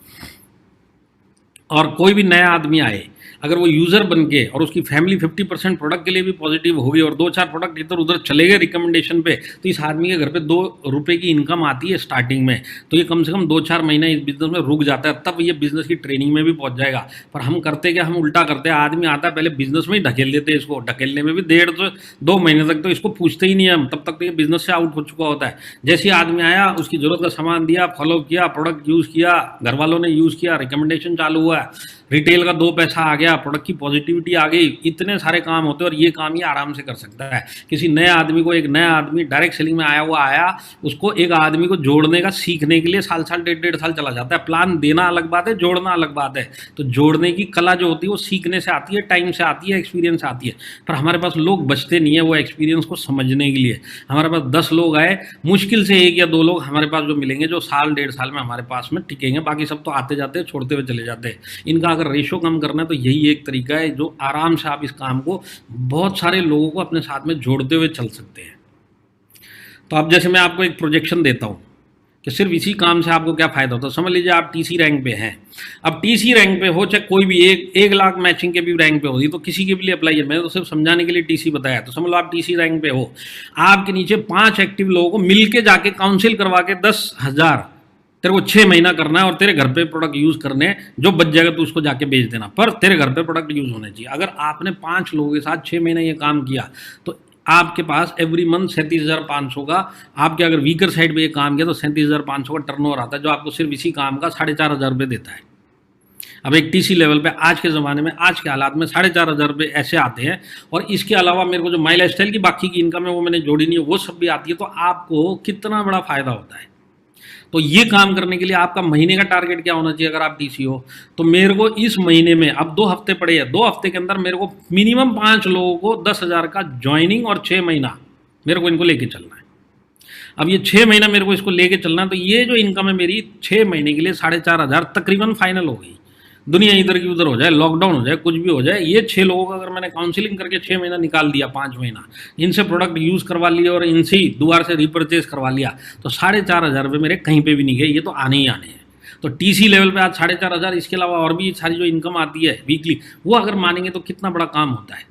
और कोई भी नया आदमी आए, अगर वो यूज़र बन के और उसकी फैमिली 50% प्रोडक्ट के लिए भी पॉजिटिव होगी और 2-4 प्रोडक्ट इधर उधर चले गए रिकमेंडेशन पे, तो इस आदमी के घर पे 2 रुपये की इनकम आती है स्टार्टिंग में। तो ये कम से कम 2-4 महीना इस बिज़नेस में रुक जाता है, तब ये बिज़नेस की ट्रेनिंग में भी पहुंच जाएगा। पर हम करते क्या, हम उल्टा करते हैं। आदमी आता है पहले बिज़नेस में ही ढकेल देते हैं इसको, ढकेलने में भी 1.5 से 2 महीने तक तो इसको पूछते ही नहीं है हम, तब तक तो ये बिज़नेस से आउट हो चुका होता है। जैसे ही आदमी आया, उसकी ज़रूरत का सामान दिया, फॉलो किया, प्रोडक्ट यूज़ किया, घर वालों ने यूज़ किया, रिकमेंडेशन चालू हुआ, रिटेल का 2 पैसा आ गया, गया, प्रोडक्ट की पॉजिटिविटी आ गई, इतने सारे काम होते हैं और ये काम ये आराम से कर सकता है। किसी नए आदमी को, एक नया आदमी डायरेक्ट सेलिंग में आया हुआ आया, उसको एक आदमी को जोड़ने का, सीखने के लिए साल साल 1.5 साल चला जाता है। प्लान देना अलग बात है, जोड़ना अलग बात है। तो जोड़ने की कला जो होती है वो सीखने से आती है, टाइम से आती है, एक्सपीरियंस से आती है। पर हमारे पास लोग बचते नहीं है वो एक्सपीरियंस को समझने के लिए। हमारे पास 10 लोग आए, मुश्किल से 1 या 2 लोग हमारे पास जो मिलेंगे जो साल 1.5 साल में हमारे पास में टिकेंगे, बाकी सब तो आते जाते छोड़ते हुए चले जाते हैं। इनका अगर रेशो कम करना है तो यही एक तरीका है जो आराम से आप इस काम को बहुत सारे लोगों को अपने साथ में जोड़ते हुए चल सकते हैं। तो अब जैसे मैं आपको एक प्रोजेक्शन देता हूँ कि सिर्फ इसी काम से आपको क्या फ़ायदा होता है। समझ लीजिए आप टीसी रैंक पे हैं। अब टीसी रैंक पे हो, चाहे कोई भी 1 लाख मैचिंग के भी रैंक पे होगी, तो किसी के भी लिए अप्लाई है। मैंने तो सिर्फ समझाने के लिए टीसी बताया। तो समझ लो आप टीसी रैंक पे हो, आपके नीचे 5 एक्टिव लोगों को मिल के जाके काउंसिल करवा के 10,000 तेरे को 6 महीना करना है और तेरे घर पे प्रोडक्ट यूज़ करने, जो बच जाएगा तो उसको जाके बेच देना, पर तेरे घर पे प्रोडक्ट यूज़ होने चाहिए। अगर आपने 5 लोगों के साथ 6 महीने ये काम किया तो आपके पास एवरी मंथ 37,500 का, आपके अगर वीकर साइड पे ये काम किया तो 37,500 का टर्नओवर आता है, जो आपको सिर्फ इसी काम का 4,500 रुपये देता है। अब एक टीसी लेवल पे आज के ज़माने में, आज के हालात में 4,500 रुपये ऐसे आते हैं। और इसके अलावा मेरे को जो माई लाइफ स्टाइल की बाकी की इनकम है वो मैंने जोड़ी नहीं है, वो सब भी आती है। तो आपको कितना बड़ा फ़ायदा होता है। तो ये काम करने के लिए आपका महीने का टारगेट क्या होना चाहिए? अगर आप टीसी हो तो मेरे को इस महीने में, अब 2 हफ्ते पड़े हैं, 2 हफ्ते के अंदर मेरे को मिनिमम 5 लोगों को 10,000 का ज्वाइनिंग और 6 महीना मेरे को इनको लेके चलना है। अब ये 6 महीना मेरे को इसको लेके चलना है, तो ये जो इनकम है मेरी 6 महीने के लिए 4,500 तकरीबन फाइनल हो गई। दुनिया इधर की उधर हो जाए, लॉकडाउन हो जाए, कुछ भी हो जाए, ये 6 लोगों का अगर मैंने काउंसिलिंग करके 6 महीना निकाल दिया, 5 महीना इनसे प्रोडक्ट यूज़ करवा लिया और इनसे ही दोबारा से रिपर्चेज करवा लिया, तो 4,500 रुपये मेरे कहीं पे भी नहीं गए, ये तो आने ही आने हैं। तो टीसी लेवल पे आज 4,500, इसके अलावा और भी सारी जो इनकम आती है वीकली, वो अगर मानेंगे तो कितना बड़ा काम होता है।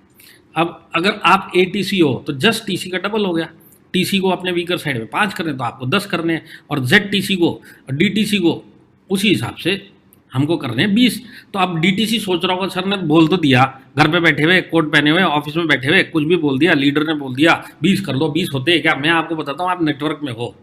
अब अगर आप एटीसी हो तो जस्ट टीसी का डबल हो गया। टीसी को अपने वीकर साइड में 5 करने तो आपको 10 करने हैं, और जेड को और डीटीसी को उसी हिसाब से हमको करने हैं 20। तो अब डीटीसी सोच रहा होगा सर ने बोल तो दिया, घर पे बैठे हुए, कोट पहने हुए, ऑफिस में बैठे हुए, कुछ भी बोल दिया, लीडर ने बोल दिया 20 कर दो, 20 होते हैं क्या? मैं आपको बताता हूँ, आप नेटवर्क में हो,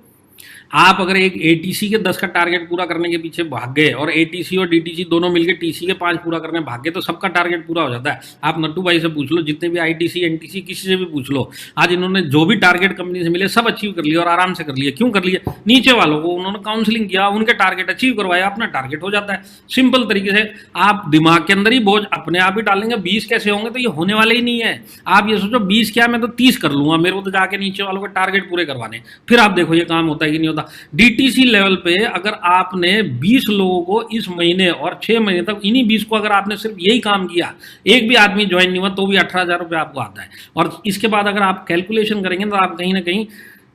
आप अगर एक एटीसी के 10 का टारगेट पूरा करने के पीछे भाग गए और एटीसी और डीटीसी दोनों मिलकर टीसी के 5 पूरा करने भाग गए, तो सबका टारगेट पूरा हो जाता है। आप नट्टू भाई से पूछ लो, जितने भी आईटीसी एनटीसी किसी से भी पूछ लो, आज इन्होंने जो भी टारगेट कंपनी से मिले सब अचीव कर लिया और आराम से कर लिया। क्यों कर लिया? नीचे वालों को उन्होंने काउंसलिंग किया, उनके टारगेट अचीव करवाया, अपना टारगेट हो जाता है। सिंपल तरीके से आप दिमाग के अंदर ही बोझ अपने आप ही डालेंगे, 20 कैसे होंगे, तो ये होने वाले ही नहीं है। आप ये सोचो 20 क्या, मैं तो 30 कर लूंगा, मेरे को तो जाके नीचे वालों के टारगेट पूरे करवाने, फिर आप देखो ये काम होता है कि नहीं होता। डीटीसी लेवल पे अगर आपने 20 लोगों को इस महीने और 6 महीने तक, इन्हीं 20 को अगर आपने सिर्फ यही काम किया, एक भी आदमी ज्वाइन नहीं हुआ, तो भी 18,000 रुपये आपको आता है। और इसके बाद अगर आप कैलकुलेशन करेंगे तो आप कहीं ना कहीं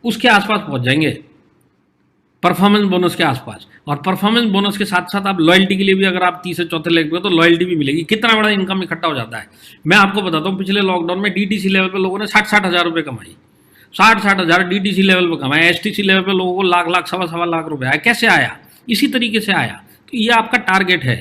उसके आसपास पहुंच जाएंगे, परफॉर्मेंस बोनस के आसपास। और परफॉर्मेंस बोनस के साथ साथ आप लॉयल्टी के लिए भी, अगर आप 30 से 4थे लेवल पे, तो लॉयल्टी भी मिलेगी। कितना बड़ा इनकम इकट्ठा हो जाता है। मैं आपको बताता हूँ, पिछले लॉकडाउन में डीटीसी लेवल पे लोगों ने 60-60 हज़ार रुपये कमाई, 60-60 हज़ार डीटीसी लेवल पे कमाया। एसटीसी लेवल पे लोगों को लाख सवा लाख रुपए आया। कैसे आया? इसी तरीके से आया। तो ये आपका टारगेट है।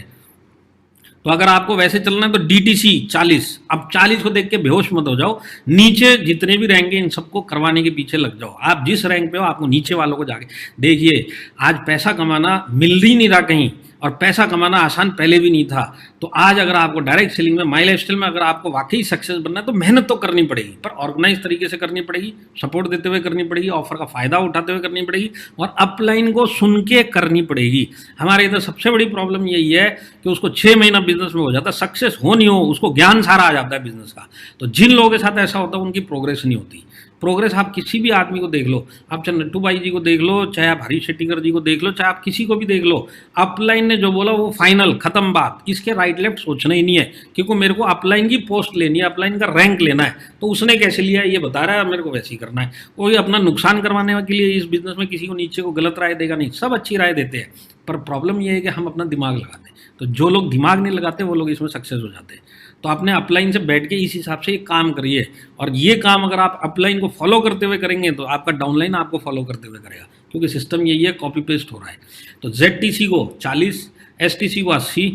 तो अगर आपको वैसे चलना है तो डीटीसी 40, अब 40 को देख के बेहोश मत हो जाओ, नीचे जितने भी रैंक हैं इन सबको करवाने के पीछे लग जाओ। आप जिस रैंक पे हो आपको नीचे वालों को जाके देखिए। आज पैसा कमाना मिल ही नहीं रहा कहीं, और पैसा कमाना आसान पहले भी नहीं था। तो आज अगर आपको डायरेक्ट सेलिंग में, माई लाइफ स्टाइल में अगर आपको वाकई सक्सेस बनना है तो मेहनत तो करनी पड़ेगी, पर ऑर्गेनाइज तरीके से करनी पड़ेगी, सपोर्ट देते हुए करनी पड़ेगी, ऑफर का फायदा उठाते हुए करनी पड़ेगी, और अपलाइन को सुन के करनी पड़ेगी। हमारे इधर सबसे बड़ी प्रॉब्लम यही है कि उसको 6 महीना बिजनेस में हो जाता है, सक्सेस हो नहीं हो, उसको ज्ञान सारा आ जाता है बिजनेस का। तो जिन लोगों के साथ ऐसा होता है उनकी प्रोग्रेस नहीं होती। प्रोग्रेस आप किसी भी आदमी को देख लो, आप चाहे नट्टू भाई जी को देख लो, चाहे आप हरीश शेट्टीकर जी को देख लो, चाहे आप किसी को भी देख लो, अपलाइन ने जो बोला वो फाइनल, खत्म बात। इसके राइट लेफ्ट सोचना ही नहीं है, क्योंकि मेरे को अपलाइन की पोस्ट लेनी है, अपलाइन का रैंक लेना है। तो उसने कैसे लिया है ये बता रहा है, मेरे को वैसे ही करना है। कोई अपना नुकसान करवाने के लिए इस बिजनेस में किसी को नीचे को गलत राय देगा नहीं, सब अच्छी राय देते हैं। पर प्रॉब्लम ये है कि हम अपना दिमाग लगाते हैं। तो जो लोग दिमाग नहीं लगाते वो लोग इसमें सक्सेस हो जाते हैं। तो आपने अपलाइन से बैठ के इस हिसाब से एक काम करिए, और ये काम अगर आप अपलाइन को फॉलो करते हुए करेंगे तो आपका डाउनलाइन आपको फॉलो करते हुए करेगा, क्योंकि सिस्टम यही है, कॉपी पेस्ट हो रहा है। तो जेडटीसी को 40, एसटीसी को 80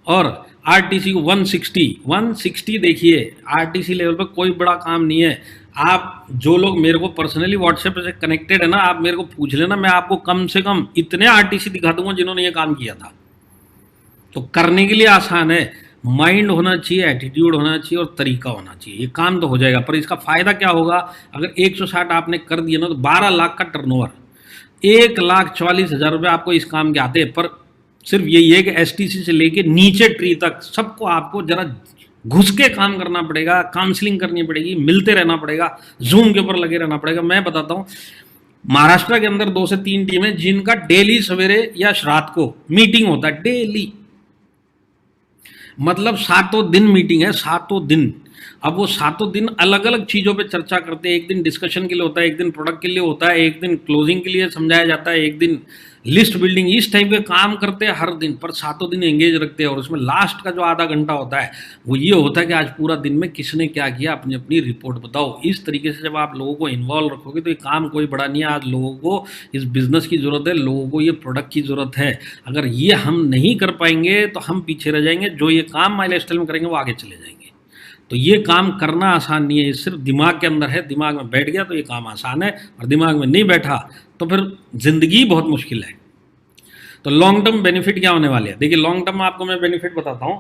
और आरटीसी को 160। देखिए आरटीसी लेवल पर कोई बड़ा काम नहीं है। आप जो लोग मेरे को पर्सनली व्हाट्सएप से कनेक्टेड है ना, आप मेरे को पूछ लेना, मैं आपको कम से कम इतने आरटीसी दिखा दूंगा जिन्होंने ये काम किया था। तो करने के लिए आसान है, माइंड होना चाहिए, एटीट्यूड होना चाहिए और तरीका होना चाहिए। ये काम तो हो जाएगा, पर इसका फ़ायदा क्या होगा? अगर 160 आपने कर दिया ना, तो 12 लाख का टर्नओवर, 1,44,000 रुपये आपको इस काम के आते हैं। पर सिर्फ यही है कि एसटीसी से लेके नीचे ट्री तक सबको आपको जरा घुस के काम करना पड़ेगा, काउंसलिंग करनी पड़ेगी, मिलते रहना पड़ेगा, जूम के ऊपर लगे रहना पड़ेगा। मैं बताता हूँ, महाराष्ट्र के अंदर 2 से 3 टीमें जिनका डेली सवेरे या रात को मीटिंग होता है, डेली, मतलब 7 दिन मीटिंग है, 7 दिन। अब वो 7 दिन अलग अलग चीज़ों पे चर्चा करते हैं। एक दिन डिस्कशन के लिए होता है, एक दिन प्रोडक्ट के लिए होता है, एक दिन क्लोजिंग के लिए समझाया जाता है, एक दिन लिस्ट बिल्डिंग, इस टाइप के काम करते हैं हर दिन। पर 7 दिन एंगेज रखते हैं, और उसमें लास्ट का जो आधा घंटा होता है वो ये होता है कि आज पूरा दिन में किसने क्या किया, अपनी अपनी रिपोर्ट बताओ। इस तरीके से जब आप लोगों को इन्वॉल्व रखोगे तो ये काम कोई बड़ा नहीं है। आज लोगों को इस बिज़नेस की ज़रूरत है, लोगों को ये प्रोडक्ट की ज़रूरत है। अगर ये हम नहीं कर पाएंगे तो हम पीछे रह जाएंगे। जो ये काम माइल स्टाइल में करेंगे वो आगे चले जाएंगे। तो ये काम करना आसान नहीं है, ये सिर्फ दिमाग के अंदर है। दिमाग में बैठ गया तो ये काम आसान है, और दिमाग में नहीं बैठा तो फिर ज़िंदगी बहुत मुश्किल है। तो लॉन्ग टर्म बेनिफिट क्या होने वाले हैं? देखिए, लॉन्ग टर्म में आपको मैं बेनिफिट बताता हूँ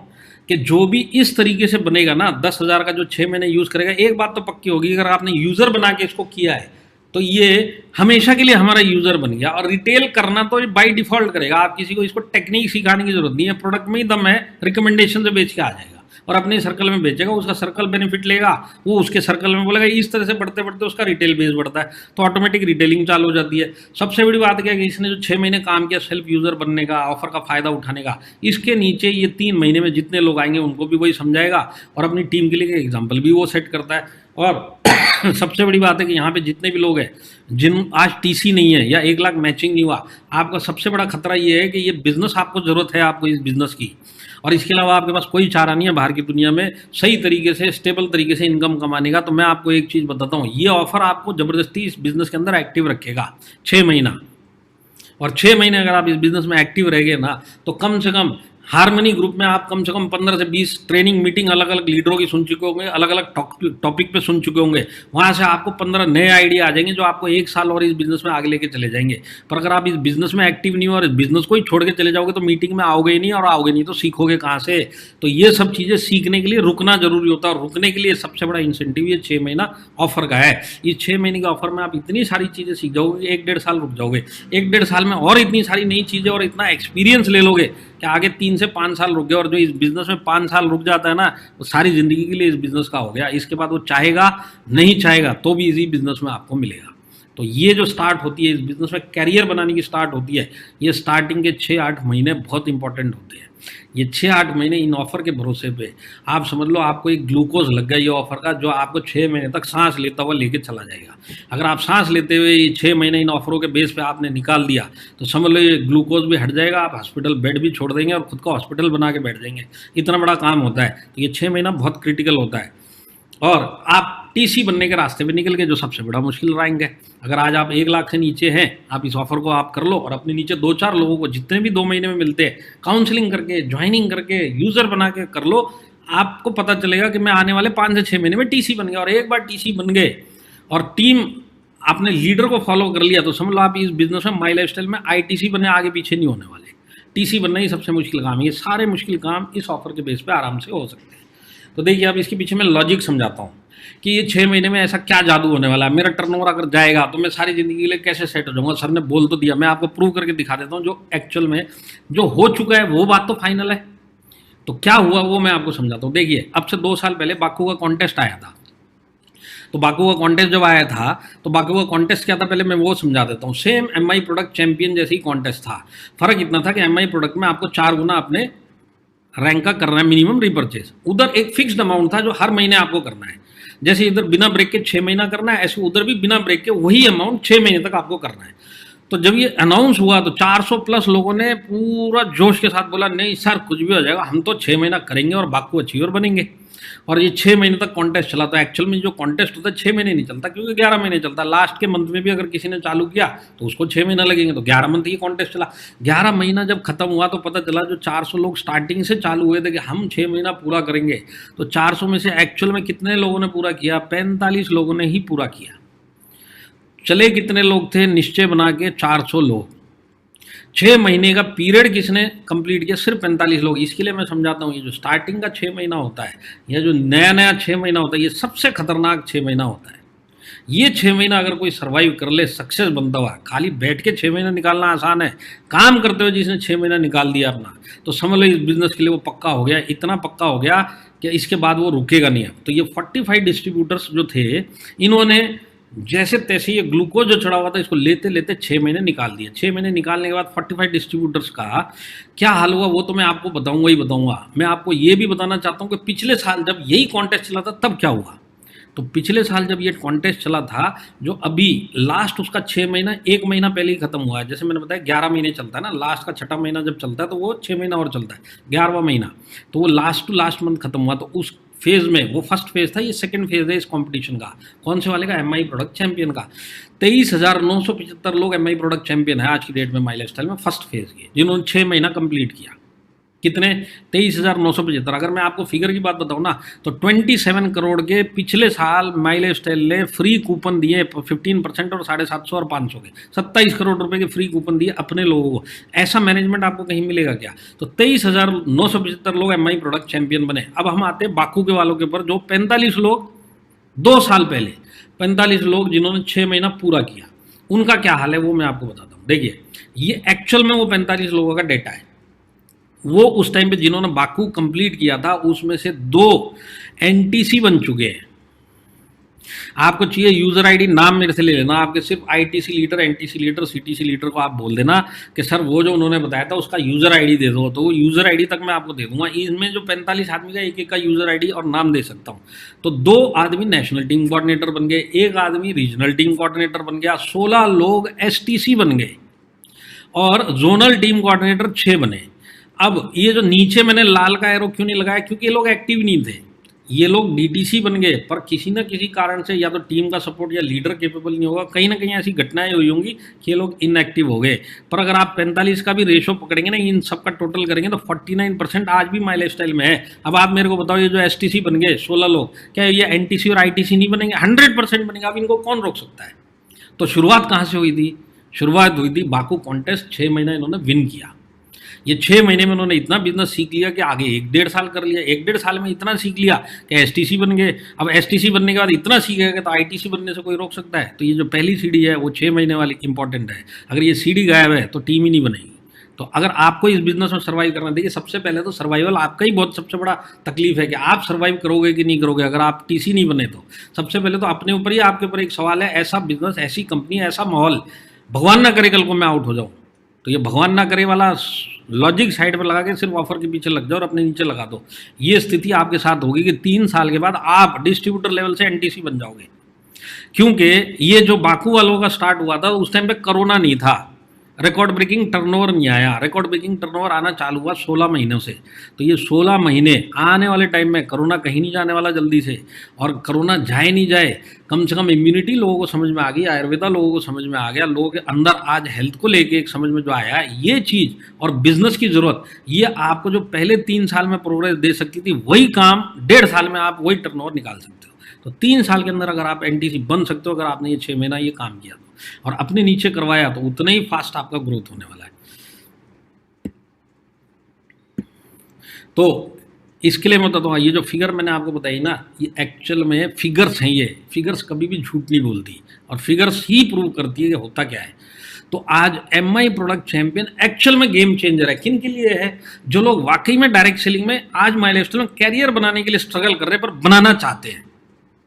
कि जो भी इस तरीके से बनेगा ना, 10,000 का जो 6 महीने यूज़ करेगा, एक बात तो पक्की होगी, अगर आपने यूज़र बना के इसको किया है तो ये हमेशा के लिए हमारा यूज़र बन गया। और रिटेल करना तो बाई डिफ़ॉल्ट करेगा, आप किसी को इसको टेक्निक सिखाने की जरूरत नहीं है, प्रोडक्ट में ही दम है, रिकमेंडेशन से बेच के आ जाएगा और अपने सर्कल में बेचेगा, उसका सर्कल बेनिफिट लेगा, वो उसके सर्कल में बोलेगा। इस तरह से बढ़ते बढ़ते उसका रिटेल बेस बढ़ता है, तो ऑटोमेटिक रिटेलिंग चालू हो जाती है। सबसे बड़ी बात क्या है कि इसने जो 6 महीने काम किया सेल्फ यूज़र बनने का, ऑफर का फ़ायदा उठाने का, इसके नीचे ये 3 महीने में जितने लोग आएंगे उनको भी वही समझाएगा, और अपनी टीम के लिए एग्जाम्पल भी वो सेट करता है। और सबसे बड़ी बात है कि यहाँ पे जितने भी लोग हैं जिन आज टीसी नहीं है या 1 लाख मैचिंग नहीं हुआ, आपका सबसे बड़ा खतरा ये है कि ये बिज़नेस आपको ज़रूरत है, आपको इस बिज़नेस की, और इसके अलावा आपके पास कोई चारा नहीं है बाहर की दुनिया में सही तरीके से स्टेबल तरीके से इनकम कमाने का। तो मैं आपको एक चीज़ बताता हूँ, ये ऑफर आपको ज़बरदस्ती इस बिज़नेस के अंदर एक्टिव रखेगा 6 महीना। और 6 महीने अगर आप इस बिज़नेस में एक्टिव रह गए ना, तो कम से कम हारमनी ग्रुप में आप कम से कम 15 से 20 ट्रेनिंग मीटिंग अलग अलग लीडरों की सुन चुके होंगे, अलग अलग टॉपिक पे सुन चुके होंगे। वहाँ से आपको 15 नए आइडिया आ जाएंगे जो आपको 1 साल और इस बिज़नेस में आगे लेके चले जाएंगे। पर अगर आप इस बिज़नेस में एक्टिव नहीं हो और इस बिज़नेस को ही छोड़ के चले जाओगे तो मीटिंग में आओगे ही नहीं, और आओगे नहीं तो सीखोगे कहाँ से? तो ये सब चीज़ें सीखने के लिए रुकना जरूरी होता है, और रुकने के लिए सबसे बड़ा इंसेंटिव ये 6 महीना ऑफर का है। इस 6 महीने के ऑफर में आप इतनी सारी चीज़ें सीख जाओगे, 1-1.5 साल रुक जाओगे, 1-1.5 साल में और इतनी सारी नई चीज़ें और इतना एक्सपीरियंस ले लोगे कि आगे 3 से 5 साल रुक गए। और जो इस बिज़नेस में 5 साल रुक जाता है ना, वो सारी ज़िंदगी के लिए इस बिज़नेस का हो गया। इसके बाद वो चाहेगा नहीं चाहेगा तो भी इसी बिज़नेस में आपको मिलेगा। तो ये जो स्टार्ट होती है इस बिज़नेस में, कैरियर बनाने की स्टार्ट होती है, ये स्टार्टिंग के 6-8 महीने बहुत इंपॉर्टेंट होते हैं। ये 6-8 महीने इन ऑफ़र के भरोसे पे आप समझ लो आपको एक ग्लूकोज लग गया ये ऑफ़र का, जो आपको 6 महीने तक सांस लेता हुआ लेके चला जाएगा। अगर आप सांस लेते हुए ये 6 महीने इन ऑफ़रों के बेस पे आपने निकाल दिया तो समझ लो ये ग्लूकोज भी हट जाएगा, आप हॉस्पिटल बेड भी छोड़ देंगे और खुद को हॉस्पिटल बना के बैठ जाएंगे। इतना बड़ा काम होता है। तो ये 6 महीना बहुत क्रिटिकल होता है। और आप टीसी बनने के रास्ते पे निकल के जो सबसे बड़ा मुश्किल रहेंगे। अगर आज आप 1 लाख से नीचे हैं, आप इस ऑफर को आप कर लो और अपने नीचे 2-4 लोगों को जितने भी 2 महीने में मिलते हैं काउंसलिंग करके, ज्वाइनिंग करके, यूज़र बना के कर लो। आपको पता चलेगा कि मैं आने वाले 5 से 6 महीने में टीसी बन गया। और एक बार टीसी बन गए और टीम आपने लीडर को फॉलो कर लिया तो समझ लो आप इस बिजनेस में माई लाइफस्टाइल में आईटीसी बने, आगे पीछे नहीं होने वाले। टीसी बनना ही सबसे मुश्किल काम है। ये सारे मुश्किल काम इस ऑफर के बेस पे आराम से हो सकते हैं। तो देखिए अब इसके पीछे मैं लॉजिक समझाता हूँ कि ये 6 महीने में ऐसा क्या जादू होने वाला है। मेरा टर्नओवर अगर जाएगा तो मैं सारी ज़िंदगी के लिए कैसे सेट हो जाऊँगा। सर ने बोल तो दिया, मैं आपको प्रूव करके दिखा देता हूँ जो एक्चुअल में जो हो चुका है वो बात तो फाइनल है। तो क्या हुआ वो मैं आपको समझाता हूँ। देखिए अब से 2 साल पहले बाकू का कॉन्टेस्ट आया था। तो बाकू का कॉन्टेस्ट जब आया था तो बाकू का कॉन्टेस्ट क्या था पहले मैं वो समझा देता हूँ। सेम एमआई प्रोडक्ट चैंपियन जैसी कॉन्टेस्ट था। फ़र्क इतना था कि एमआई प्रोडक्ट में आपको 4 गुना अपने रैंक का करना है मिनिमम रिपर्चेज। उधर एक फिक्स्ड अमाउंट था जो हर महीने आपको करना है। जैसे इधर बिना ब्रेक के 6 महीना करना है, ऐसे उधर भी बिना ब्रेक के वही अमाउंट 6 महीने तक आपको करना है। तो जब ये अनाउंस हुआ तो 400 प्लस लोगों ने पूरा जोश के साथ बोला नहीं सर कुछ भी हो जाएगा, हम तो 6 महीना करेंगे और बाकू अचीवर बनेंगे। और ये 6 महीने तक कॉन्टेस्ट चला। तो एक्चुअल में जो कॉन्टेस्ट होता है 6 महीने नहीं चलता, क्योंकि 11 महीने चलता है। लास्ट के मंथ में भी अगर किसी ने चालू किया तो उसको 6 महीना लगेंगे, तो 11 मंथ ये कॉन्टेस्ट चला। 11 महीना जब खत्म हुआ तो पता चला जो 400 लोग स्टार्टिंग से चालू हुए थे कि हम 6 महीना पूरा करेंगे, तो 400 में से एक्चुअल में कितने लोगों ने पूरा किया? 45 लोगों ने ही पूरा किया। चले कितने लोग थे निश्चय बना के? 400 लोग। 6 महीने का पीरियड किसने कंप्लीट किया? सिर्फ 45 लोग। इसके लिए मैं समझाता हूँ, ये जो स्टार्टिंग का 6 महीना होता है या जो नया नया 6 महीना होता है, ये सबसे खतरनाक 6 महीना होता है। ये 6 महीना अगर कोई सर्वाइव कर ले, सक्सेस बनता हुआ, खाली बैठ के 6 महीना निकालना आसान है, काम करते हुए जिसने 6 महीना निकाल दिया अपना, तो समझ लो इस बिजनेस के लिए वो पक्का हो गया, इतना पक्का हो गया कि इसके बाद वो रुकेगा नहीं। अब तो ये 45 डिस्ट्रीब्यूटर्स जो थे, इन्होंने जैसे तैसे ये ग्लूकोज जो चढ़ा हुआ था इसको लेते लेते 6 महीने निकाल दिए। 6 महीने निकालने के बाद 45 डिस्ट्रीब्यूटर्स का क्या हाल हुआ वो तो मैं आपको बताऊंगा ही बताऊंगा। मैं आपको ये भी बताना चाहता हूँ कि पिछले साल जब यही कॉन्टेस्ट चला था तब क्या हुआ। तो पिछले साल जब ये कॉन्टेस्ट चला था, जो अभी लास्ट उसका 6 महीना 1 महीना पहले ही खत्म हुआ है। जैसे मैंने बताया 11 महीने चलता है ना, लास्ट का 6ठा महीना जब चलता है तो वो 6 महीना और चलता है, 11वां महीना, तो वो लास्ट टू लास्ट मंथ खत्म हुआ। तो उस फेज में, वो फर्स्ट फेज था, ये सेकंड फेज है इस कंपटीशन का। कौन से वाले का? एमआई प्रोडक्ट चैंपियन का। 23,975 लोग एमआई प्रोडक्ट चैंपियन है आज की डेट में माई लाइफस्टाइल में, फर्स्ट फेज के, जिन्होंने 6 महीना कंप्लीट किया। कितने? 23,975। अगर मैं आपको फिगर की बात बताऊं ना, तो 27 करोड़ के पिछले साल माई लाइफस्टाइल ने फ्री कूपन दिए 15% और 750 और 500 के 27 करोड़ रुपए के फ्री कूपन दिए अपने लोगों को। ऐसा मैनेजमेंट आपको कहीं मिलेगा क्या? तो 23,975 लोग एमआई प्रोडक्ट चैंपियन बने। अब हम आते हैं बाकू के वालों के ऊपर, जो 45 लोग 2 साल पहले, 45 लोग जिन्होंने 6 महीना पूरा किया, उनका क्या हाल है वो मैं आपको बताता हूँ। देखिए, ये एक्चुअल में वो 45 लोगों का डेटा है। वो उस टाइम पे जिन्होंने बाकू कंप्लीट किया था उसमें से 2 एनटीसी बन चुके हैं। आपको चाहिए यूजर आईडी, नाम मेरे से ले लेना, आपके सिर्फ ITC leader, NTC leader, CTC leader को आप बोल देना कि सर वो जो उन्होंने बताया था उसका यूजर आईडी दे दो, तो वो यूजर आईडी तक मैं आपको दे दूंगा। इसमें जो 45 आदमी का एक एक का यूजर आईडी और नाम दे सकता हूँ। तो 2 आदमी नेशनल टीम कोऑर्डिनेटर बन गए, 1 आदमी रीजनल टीम कोऑर्डिनेटर बन गया, 16 लोग एसटीसी बन गए और जोनल टीम कोऑर्डिनेटर 6 बने। अब ये जो नीचे मैंने लाल का एरो क्यों नहीं लगाया? क्योंकि ये लोग एक्टिव नहीं थे। ये लोग डीटीसी बन गए, पर किसी न किसी कारण से या तो टीम का सपोर्ट या लीडर केपेबल नहीं होगा, कहीं ना कहीं ऐसी घटनाएं हुई होंगी कि ये लोग इनएक्टिव हो गए। पर अगर आप 45 का भी रेशो पकड़ेंगे ना, इन सबका टोटल करेंगे तो 49% आज भी माई लाइफस्टाइल में है। अब आप मेरे को बताओ, ये जो एसटीसी बन गए 16 लोग, क्या ये एनटीसी और आईटीसी नहीं बनेंगे? 100% बनेंगे। अब इनको कौन रोक सकता है? तो शुरुआत कहाँ से हुई थी? शुरुआत हुई थी बाकू कॉन्टेस्ट 6 महीना इन्होंने विन किया। ये 6 महीने में उन्होंने इतना बिजनेस सीख लिया कि आगे 1-1.5 साल कर लिया। 1-1.5 साल में इतना सीख लिया कि एसटीसी बन गए। अब एसटीसी बनने के बाद इतना सीख गए तो आईटीसी बनने से कोई रोक सकता है? तो ये जो पहली सीढ़ी है वो 6 महीने वाली इंपॉर्टेंट है। अगर ये सीढ़ी गायब है तो टीम ही नहीं बनेगी। तो अगर आपको इस बिजनेस में सर्वाइव करना, देखिए सबसे पहले तो सर्वाइवल आपका ही बहुत सबसे बड़ा तकलीफ है कि आप सर्वाइव करोगे कि नहीं करोगे अगर आप टीसी नहीं बने। तो सबसे पहले तो अपने ऊपर ही आपके ऊपर एक सवाल है, ऐसा बिजनेस, ऐसी कंपनी, ऐसा माहौल, भगवान ना करे कल को मैं आउट हो जाऊँ, तो ये भगवान ना करे वाला लॉजिक साइड पर लगा के सिर्फ ऑफर के पीछे लग जाओ और अपने नीचे लगा दो। ये स्थिति आपके साथ होगी कि 3 साल के बाद आप डिस्ट्रीब्यूटर लेवल से एनटीसी बन जाओगे। क्योंकि ये जो बाकू वालों का स्टार्ट हुआ था उस टाइम पे कोरोना नहीं था, रिकॉर्ड ब्रेकिंग टर्नओवर नहीं आया। रिकॉर्ड ब्रेकिंग टर्नओवर आना चालू हुआ 16 महीनों से। तो ये 16 महीने आने वाले टाइम में कोरोना कहीं नहीं जाने वाला जल्दी से, और कोरोना जाए नहीं जाए, कम से कम इम्यूनिटी लोगों को समझ में आ गई, आयुर्वेदा लोगों को समझ में आ गया, लोगों के अंदर आज हेल्थ को लेके एक समझ में जो आया ये चीज़ और बिजनेस की ज़रूरत, ये आपको जो पहले 3 साल में प्रोग्रेस दे सकती थी, वही काम 1.5 साल में आप वही टर्नओवर निकाल सकते हो। तो 3 साल के अंदर अगर आप एनटीसी बन सकते हो, अगर आपने ये 6 महीना ये काम किया और अपने नीचे करवाया, तो उतना ही फास्ट आपका ग्रोथ होने वाला है। तो इसके लिए मैं बताता हूँ, ये जो फिगर मैंने आपको बताई ना, ये एक्चुअल में फिगर्स हैं। ये फिगर्स कभी भी झूठ नहीं बोलती और फिगर्स ही प्रूव करती है कि होता क्या है। तो आज एमआई प्रोडक्ट चैंपियन एक्चुअल में गेम चेंजर है। किन के लिए है? जो लोग वाकई में डायरेक्ट सेलिंग में आज माई लाइफस्टाइल में कैरियर बनाने के लिए स्ट्रगल कर रहे हैं, पर बनाना चाहते हैं।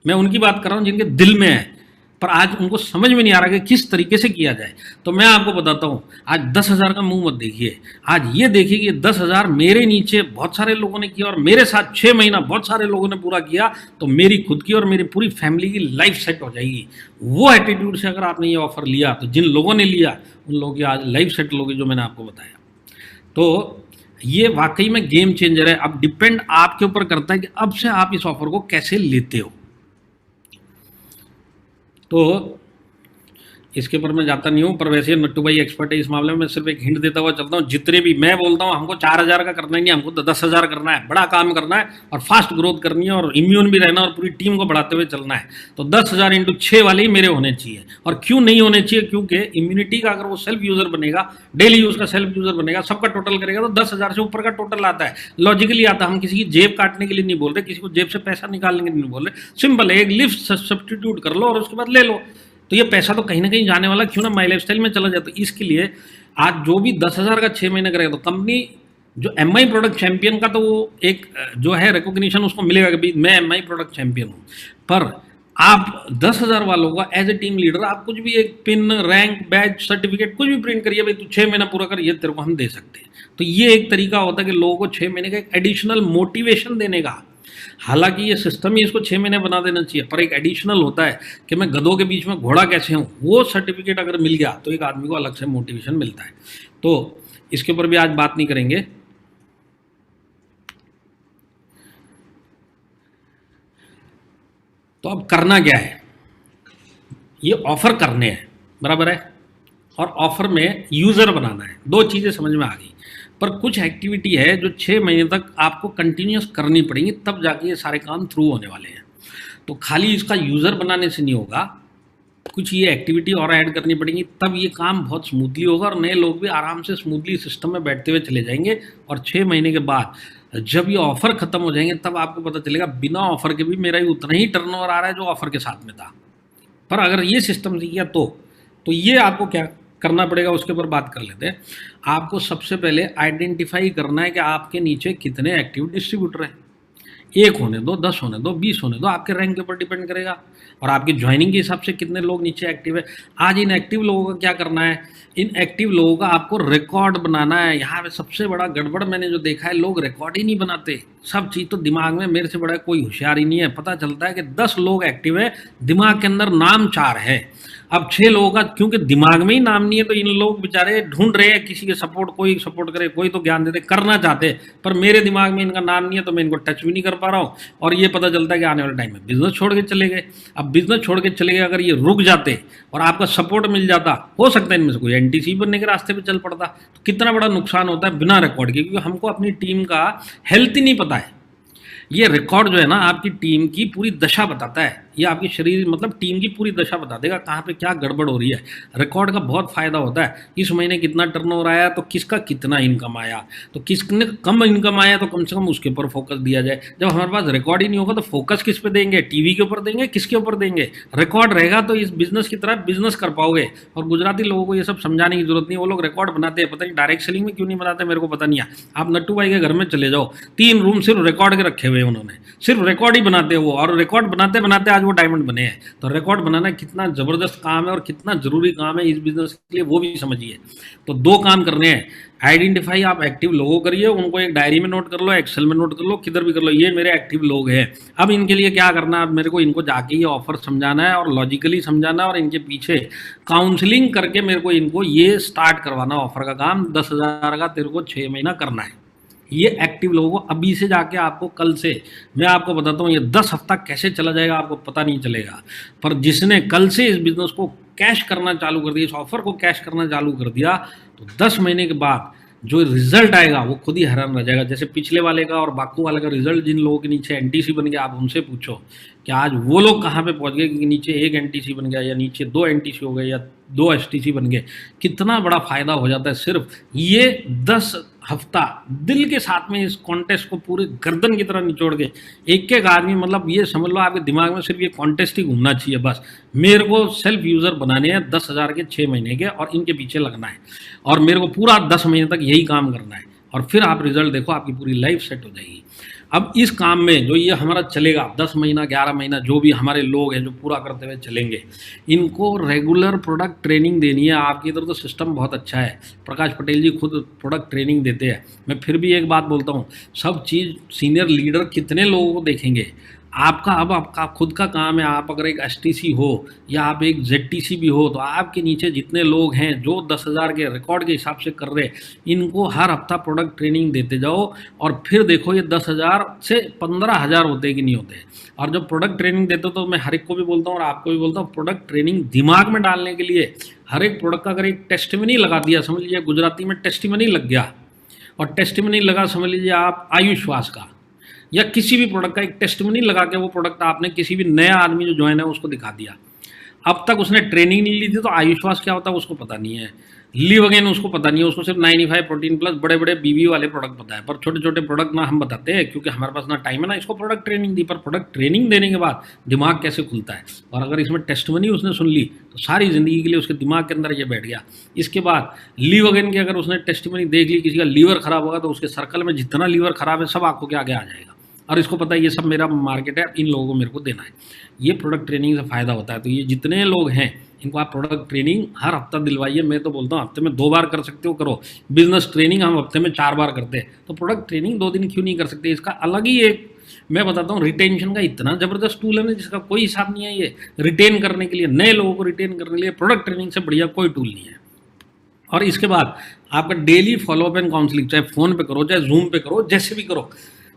मैं उनकी बात कर रहा हूँ जिनके दिल में है, पर आज उनको समझ में नहीं आ रहा कि किस तरीके से किया जाए। तो मैं आपको बताता हूँ, आज 10,000 का मुंह मत देखिए, आज ये देखिए कि 10,000 मेरे नीचे बहुत सारे लोगों ने किया और मेरे साथ 6 महीना बहुत सारे लोगों ने पूरा किया, तो मेरी खुद की और मेरी पूरी फैमिली की लाइफ सेट हो जाएगी। वो एटीट्यूड से अगर आपने ये ऑफर लिया, तो जिन लोगों ने लिया उन लोगों की आज लाइफ सेटल होगी, जो मैंने आपको बताया। तो ये वाकई में गेम चेंजर है। अब डिपेंड आपके ऊपर करता है कि अब से आप इस ऑफर को कैसे लेते हो। तो इसके ऊपर मैं जाता नहीं हूँ, पर वैसे नट्टू भाई एक्सपर्ट है इस मामले में। मैं सिर्फ एक हिंट देता हुआ चलता हूँ, जितने भी मैं बोलता हूँ हमको 4,000 का करना ही नहीं, हमको 10,000 करना है, बड़ा काम करना है और फास्ट ग्रोथ करनी है और इम्यून भी रहना और पूरी टीम को बढ़ाते हुए चलना है। तो 10,000 इंटू 6 वाले ही मेरे होने चाहिए। और क्यों नहीं होने चाहिए? क्योंकि इम्यूनिटी का अगर वो सेल्फ यूजर बनेगा, डेली यूज का सेल्फ यूजर बनेगा, सबका टोटल करेगा तो 10,000 से ऊपर का टोटल आता है, लॉजिकली आता है। हम किसी की जेब काटने के लिए नहीं बोल रहे, किसी को जेब से पैसा निकालने के लिए नहीं बोल रहे, सिंपल है, एक लिफ्ट सब्सटीट्यूट कर लो और उसके बाद ले लो, तो ये पैसा तो कहीं ना कहीं जाने वाला, क्यों ना माई लाइफ स्टाइल में चला जाए। तो इसके लिए आज जो भी 10,000 का 6 महीने करेगा, तो कंपनी जो एम आई प्रोडक्ट चैंपियन का तो वो एक जो है रिकॉग्निशन उसको मिलेगा कि भाई मैं एम आई प्रोडक्ट चैंपियन हूँ। पर आप 10,000 वालों का एज ए टीम लीडर आप कुछ भी एक पिन, रैंक, बैच, सर्टिफिकेट कुछ भी प्रिंट करिए, भाई तू 6 महीना पूरा कर, ये तेरे को हम दे सकते हैं। तो ये एक तरीका होता है कि लोगों को 6 महीने का एक एडिशनल मोटिवेशन देने का। हालांकि ये सिस्टम ही इसको 6 महीने बना देना चाहिए, पर एक एडिशनल होता है कि मैं गधों के बीच में घोड़ा कैसे हूँ, वो सर्टिफिकेट अगर मिल गया तो एक आदमी को अलग से मोटिवेशन मिलता है। तो इसके ऊपर भी आज बात नहीं करेंगे। तो अब करना क्या है, ये ऑफर करने हैं, बराबर है, और ऑफर में यूजर बनाना है। दो चीजें समझ में आ गई। पर कुछ एक्टिविटी है जो 6 महीने तक आपको कंटिन्यूस करनी पड़ेंगी, तब जाके ये सारे काम थ्रू होने वाले हैं। तो खाली इसका यूजर बनाने से नहीं होगा, कुछ ये एक्टिविटी और ऐड करनी पड़ेंगी, तब ये काम बहुत स्मूथली होगा और नए लोग भी आराम से स्मूथली सिस्टम में बैठते हुए चले जाएंगे। और 6 महीने के बाद जब ये ऑफर खत्म हो जाएंगे, तब आपको पता चलेगा बिना ऑफर के भी मेरा ही उतना ही टर्नओवर आ रहा है जो ऑफर के साथ में था। पर अगर ये सिस्टम से किया तो ये आपको क्या करना पड़ेगा, उसके ऊपर बात कर लेते हैं। आपको सबसे पहले आइडेंटिफाई करना है कि आपके नीचे कितने एक्टिव डिस्ट्रीब्यूटर हैं। 1 होने दो, 10 होने दो, 20 होने दो, आपके रैंक के ऊपर डिपेंड करेगा और आपकी ज्वाइनिंग के हिसाब से कितने लोग नीचे एक्टिव है। आज इन एक्टिव लोगों का क्या करना है, इन एक्टिव लोगों का आपको रिकॉर्ड बनाना है। यहाँ पे सबसे बड़ा गड़बड़ मैंने जो देखा है, लोग रिकॉर्ड ही नहीं बनाते, सब चीज़ तो दिमाग में, मेरे से बड़ा कोई होशियार ही नहीं है। पता चलता है कि 10 लोग एक्टिव है, दिमाग के अंदर नाम 4 है। अब 6 लोगों का क्योंकि दिमाग में ही नाम नहीं है, तो इन लोग बेचारे ढूंढ रहे हैं किसी के सपोर्ट, कोई सपोर्ट करे, कोई तो ज्ञान देते, करना चाहते, पर मेरे दिमाग में इनका नाम नहीं है तो मैं इनको टच भी नहीं कर पा रहा हूँ। और ये पता चलता है कि आने वाले टाइम में बिजनेस छोड़ के चले गए। अब बिजनेस छोड़ के चले गए, अगर ये रुक जाते और आपका सपोर्ट मिल जाता, हो सकता है इनमें से कोई एनटीसी बनने के रास्ते पर चल पड़ता। तो कितना बड़ा नुकसान होता है बिना रिकॉर्ड के, क्योंकि हमको अपनी टीम का हेल्थ ही नहीं पता है। ये रिकॉर्ड जो है ना, आपकी टीम की पूरी दशा बताता है, ये आपकी शरीर मतलब टीम की पूरी दशा बता देगा कहाँ पे क्या गड़बड़ हो रही है। रिकॉर्ड का बहुत फायदा होता है, इस महीने कितना टर्नओवर आया तो किसका कितना इनकम आया, तो किसने कम इनकम आया तो कम से कम उसके ऊपर फोकस दिया जाए। जब हमारे पास रिकॉर्ड ही नहीं होगा तो फोकस किस पे देंगे, टीवी के ऊपर देंगे, किसके ऊपर देंगे। रिकॉर्ड रहेगा तो इस बिजनेस की तरह बिजनेस कर पाओगे। और गुजराती लोगों को ये सब समझाने की जरूरत नहीं, वो लोग रिकॉर्ड बनाते हैं, पता नहीं डायरेक्ट सेलिंग में क्यों नहीं बनाते, मेरे को पता नहीं है। आप नट्टू भाई के घर में चले जाओ, 3 रूम सिर्फ रिकॉर्ड के रखे हुए उन्होंने, सिर्फ रिकॉर्ड ही बनाते हैं वो, और रिकॉर्ड बनाते बनाते आज वो डायमंड बने हैं। तो रिकॉर्ड बनाना कितना जबरदस्त काम है और कितना जरूरी काम है इस बिजनेस के लिए, वो भी समझिए। तो 2 काम करने हैं, आइडेंटिफाई आप एक्टिव लोगों करिए, उनको एक डायरी में नोट कर लो, एक्सेल में नोट कर लो, किधर भी कर लो, ये मेरे एक्टिव लोग हैं। अब इनके लिए क्या करना है, अब मेरे को इनको जाके ये ऑफर समझाना है और लॉजिकली समझाना है और इनके पीछे काउंसलिंग करके मेरे को इनको ये स्टार्ट करवाना ऑफर का काम। 10,000 का तेरे को 6 महीना करना है। ये एक्टिव लोगों को अभी से जाके आपको कल से मैं आपको बताता हूँ, ये 10 हफ्ता कैसे चला जाएगा आपको पता नहीं चलेगा। पर जिसने कल से इस बिजनेस को कैश करना चालू कर दिया, इस ऑफर को कैश करना चालू कर दिया, तो 10 महीने के बाद जो रिजल्ट आएगा वो खुद ही हैरान रह जाएगा। जैसे पिछले वाले का और बाकू वाले का रिजल्ट, जिन लोगों के नीचे एनटीसी बन गया, आप उनसे पूछो कि आज वो लोग कहाँ पे पहुँच गए, क्योंकि नीचे 1 एनटीसी बन गया या नीचे 2 एनटीसी हो गए या 2 एसटीसी बन गए, कितना बड़ा फायदा हो जाता है। सिर्फ ये 10 हफ्ता दिल के साथ में इस कॉन्टेस्ट को पूरे गर्दन की तरह निचोड़ के एक एक आदमी, मतलब ये समझ लो आपके दिमाग में सिर्फ ये कॉन्टेस्ट ही घूमना चाहिए, बस मेरे को सेल्फ यूज़र बनाने हैं 10,000 के 6 महीने के, और इनके पीछे लगना है और मेरे को पूरा 10 महीने तक यही काम करना है, और फिर आप रिजल्ट देखो, आपकी पूरी लाइफ सेट हो जाएगी। अब इस काम में जो ये हमारा चलेगा 10 महीना 11 महीना, जो भी हमारे लोग हैं जो पूरा करते हुए चलेंगे, इनको रेगुलर प्रोडक्ट ट्रेनिंग देनी है। आपकी इधर तो सिस्टम बहुत अच्छा है, प्रकाश पटेल जी खुद प्रोडक्ट ट्रेनिंग देते हैं। मैं फिर भी एक बात बोलता हूँ, सब चीज़ सीनियर लीडर कितने लोगों को देखेंगे, आपका अब आपका खुद का काम है, आप अगर एक एसटीसी हो या आप एक जेडटीसी भी हो, तो आपके नीचे जितने लोग हैं जो 10,000 के रिकॉर्ड के हिसाब से कर रहे, इनको हर हफ्ता प्रोडक्ट ट्रेनिंग देते जाओ और फिर देखो ये 10,000 से 15,000 होते कि नहीं होते। और जब प्रोडक्ट ट्रेनिंग देते हो तो मैं हर एक को भी बोलता हूँ और आपको भी बोलता हूँ, प्रोडक्ट ट्रेनिंग दिमाग में डालने के लिए हर एक प्रोडक्ट का अगर एक टेस्टिमनी लगा दिया, समझ लीजिए गुजराती में टेस्टिमनी लग गया, और टेस्टिमनी लगा समझ लीजिए आप आयुश्वास का या किसी भी प्रोडक्ट का एक टेस्टिमनी लगा के वो प्रोडक्ट आपने किसी भी नया आदमी जो ज्वाइन है उसको दिखा दिया। अब तक उसने ट्रेनिंग नहीं ली थी तो आयुश्वास क्या होता है उसको पता नहीं है, लिव अगेन उसको पता नहीं है, उसको सिर्फ 95 प्रोटीन प्लस बड़े बड़े बीबी वाले प्रोडक्ट पता है, पर छोटे छोटे प्रोडक्ट ना हम बताते हैं क्योंकि हमारे पास ना टाइम है ना इसको प्रोडक्ट ट्रेनिंग दी। पर प्रोडक्ट ट्रेनिंग देने के बाद दिमाग कैसे खुलता है, और अगर इसमें टेस्टमनी उसने सुन ली तो सारी ज़िंदगी के लिए उसके दिमाग के अंदर ये बैठ गया। इसके बाद लिव अगेन की अगर उसने टेस्टमनी देख ली, किसी का लीवर खराब होगा तो उसके सर्कल में जितना लीवर खराब है सब आंखों के आगे आ जाएगा, और इसको पता है ये सब मेरा मार्केट है, इन लोगों को मेरे को देना है। ये प्रोडक्ट ट्रेनिंग से फ़ायदा होता है। तो ये जितने लोग हैं इनको आप प्रोडक्ट ट्रेनिंग हर हफ्ता दिलवाइए। मैं तो बोलता हूँ हफ्ते में 2 बार कर सकते हो करो। बिजनेस ट्रेनिंग हम हफ्ते में 4 बार करते हैं, तो प्रोडक्ट ट्रेनिंग 2 दिन क्यों नहीं कर सकते। इसका अलग ही एक मैं बताता हूँ, रिटेंशन का इतना ज़बरदस्त टूल है ना जिसका कोई हिसाब नहीं है। ये रिटेन करने के लिए, नए लोगों को रिटेन करने के लिए प्रोडक्ट ट्रेनिंग से बढ़िया कोई टूल नहीं है। और इसके बाद आपका डेली फॉलोअप एंड काउंसलिंग, चाहे फ़ोन पे करो चाहे जूम पे करो, जैसे भी करो,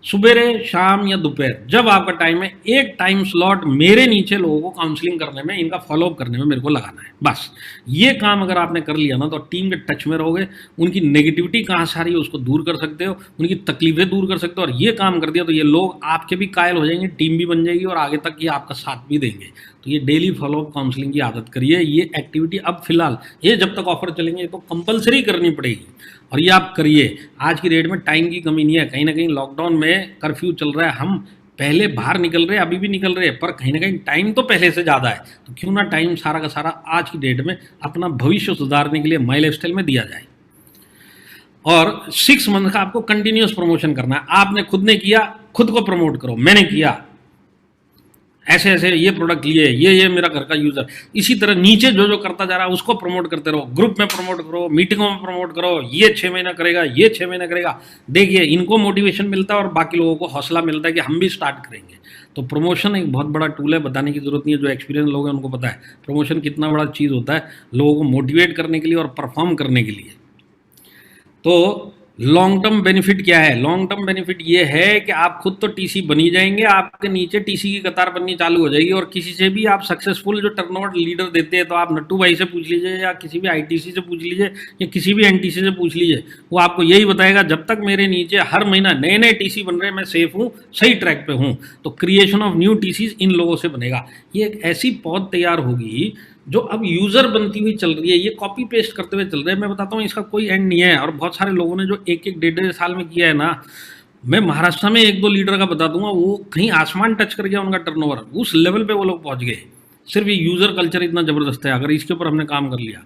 सुबेरे शाम या दोपहर जब आपका टाइम है, एक टाइम स्लॉट मेरे नीचे लोगों को काउंसलिंग करने में, इनका फॉलोअप करने में मेरे को लगाना है। बस ये काम अगर आपने कर लिया ना तो टीम के टच में रहोगे, उनकी नेगेटिविटी कहाँ से आ रही है उसको दूर कर सकते हो, उनकी तकलीफें दूर कर सकते हो, और ये काम कर दिया तो ये लोग आपके भी कायल हो जाएंगे, टीम भी बन जाएगी और आगे तक ये आपका साथ भी देंगे। तो ये डेली फॉलोअप काउंसलिंग की आदत करिए। ये एक्टिविटी अब फिलहाल ये जब तक ऑफर चलेंगे तो कंपलसरी करनी पड़ेगी, और ये आप करिए। आज की डेट में टाइम की कमी नहीं है, कहीं ना कहीं लॉकडाउन में कर्फ्यू चल रहा है, हम पहले बाहर निकल रहे हैं, अभी भी निकल रहे हैं, पर कहीं ना कहीं टाइम तो पहले से ज़्यादा है, तो क्यों ना टाइम सारा का सारा आज की डेट में अपना भविष्य सुधारने के लिए माई लाइफ स्टाइल में दिया जाए। और 6 मंथ का आपको कंटिन्यूस प्रमोशन करना है। आपने खुद ने किया, खुद को प्रमोट करो, मैंने किया ऐसे ऐसे ये प्रोडक्ट लिए, ये मेरा घर का यूज़र, इसी तरह नीचे जो जो करता जा रहा है उसको प्रमोट करते रहो, ग्रुप में प्रमोट करो, मीटिंगों में प्रमोट करो। ये 6 महीना करेगा, ये 6 महीना करेगा, देखिए इनको मोटिवेशन मिलता है और बाकी लोगों को हौसला मिलता है कि हम भी स्टार्ट करेंगे। तो प्रमोशन एक बहुत बड़ा टूल है, बताने की जरूरत नहीं है, जो एक्सपीरियंस लोग हैं उनको पता है प्रमोशन कितना बड़ा चीज़ होता है लोगों को मोटिवेट करने के लिए और परफॉर्म करने के लिए। तो लॉन्ग टर्म बेनिफिट क्या है? लॉन्ग टर्म बेनिफिट ये है कि आप खुद तो टीसी बनी जाएंगे, आपके नीचे टीसी की कतार बननी चालू हो जाएगी, और किसी से भी आप सक्सेसफुल जो टर्नओवर लीडर देते हैं, तो आप नट्टू भाई से पूछ लीजिए या किसी भी आईटीसी से पूछ लीजिए या किसी भी एनटीसी से पूछ लीजिए, वो आपको यही बताएगा जब तक मेरे नीचे हर महीना नए नए टीसी बन रहे हैं मैं सेफ हूँ, सही ट्रैक पे हूँ। तो क्रिएशन ऑफ न्यू टीसीज इन लोगों से बनेगा। ये एक ऐसी पौध तैयार होगी जो अब यूज़र बनती हुई चल रही है, ये कॉपी पेस्ट करते हुए चल रहे हैं। मैं बताता हूँ इसका कोई एंड नहीं है, और बहुत सारे लोगों ने जो 1-1 डेढ़ साल में किया है ना, मैं महाराष्ट्र में 1-2 लीडर का बता दूंगा, वो कहीं आसमान टच कर गया उनका टर्नओवर, उस लेवल पे वो लोग पहुंच गए। सिर्फ ये यूज़र कल्चर इतना ज़बरदस्त है, अगर इसके ऊपर हमने काम कर लिया।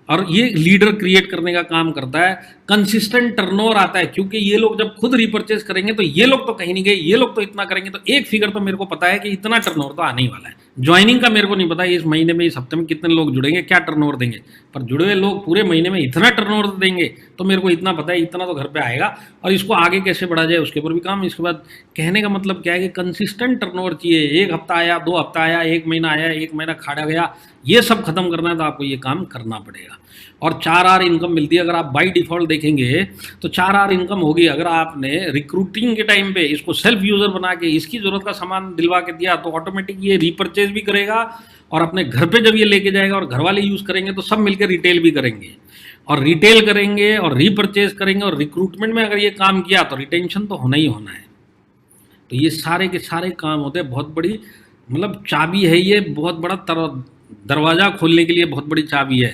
और ये लीडर क्रिएट करने का काम करता है, कंसिस्टेंट टर्नओवर आता है, क्योंकि ये लोग जब खुद रिपर्चेज करेंगे तो ये लोग तो कहीं नहीं गए, ये लोग तो इतना करेंगे, तो एक फिगर तो मेरे को पता है कि इतना टर्नओवर तो आने ही वाला है। ज्वाइनिंग का मेरे को नहीं पता इस महीने में, इस हफ्ते में कितने लोग जुड़ेंगे, क्या टर्नओवर देंगे, पर जुड़े हुए लोग पूरे महीने में इतना टर्नओवर देंगे तो मेरे को इतना पता है, इतना तो घर पे आएगा। और इसको आगे कैसे बढ़ा जाए उसके ऊपर भी काम। इसके बाद कहने का मतलब क्या है कि कंसिस्टेंट टर्नओवर चाहिए। 1 हफ्ता आया, 2 हफ्ता आया, 1 महीना आया, 1 महीना खाड़ा गया, ये सब खत्म करना है तो आपको ये काम करना पड़ेगा। और 4R इनकम मिलती है। अगर आप बाई डिफॉल्ट देखेंगे तो 4R इनकम होगी। अगर आपने रिक्रूटिंग के टाइम पे इसको सेल्फ यूज़र बना के इसकी ज़रूरत का सामान दिलवा के दिया तो ऑटोमेटिक ये रीपरचेज भी करेगा, और अपने घर पे जब ये लेके जाएगा और घर वाले यूज़ करेंगे तो सब मिलकर रिटेल भी करेंगे, और रिटेल करेंगे और रीपरचेज करेंगे, और रिक्रूटमेंट में अगर ये काम किया तो रिटेंशन तो होना ही होना है। तो ये सारे के सारे काम होते हैं, बहुत बड़ी मतलब चाबी है ये, बहुत बड़ा दरवाज़ा खोलने के लिए बहुत बड़ी चाबी है।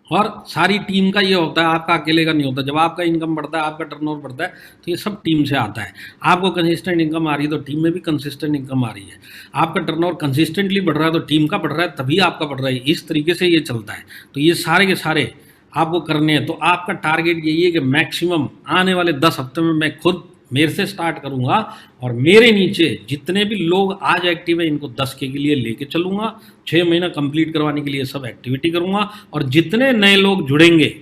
और सारी टीम का ये होता है, आपका अकेले का नहीं होता। जब आपका इनकम बढ़ता है, आपका टर्नओवर बढ़ता है, तो ये सब टीम से आता है। आपको कंसिस्टेंट इनकम आ रही है तो टीम में भी कंसिस्टेंट इनकम आ रही है। आपका टर्नओवर कंसिस्टेंटली बढ़ रहा है तो टीम का बढ़ रहा है, तभी आपका बढ़ रहा है। इस तरीके से ये चलता है। तो ये सारे के सारे आपको करने हैं। तो आपका टारगेट यही है कि मैक्सिमम आने वाले 10 हफ्ते में मैं खुद मेरे से स्टार्ट करूंगा, और मेरे नीचे जितने भी लोग आज एक्टिव है इनको 10 के लिए लेके चलूंगा। 6 महीना कंप्लीट करवाने के लिए सब एक्टिविटी करूंगा, और जितने नए लोग जुड़ेंगे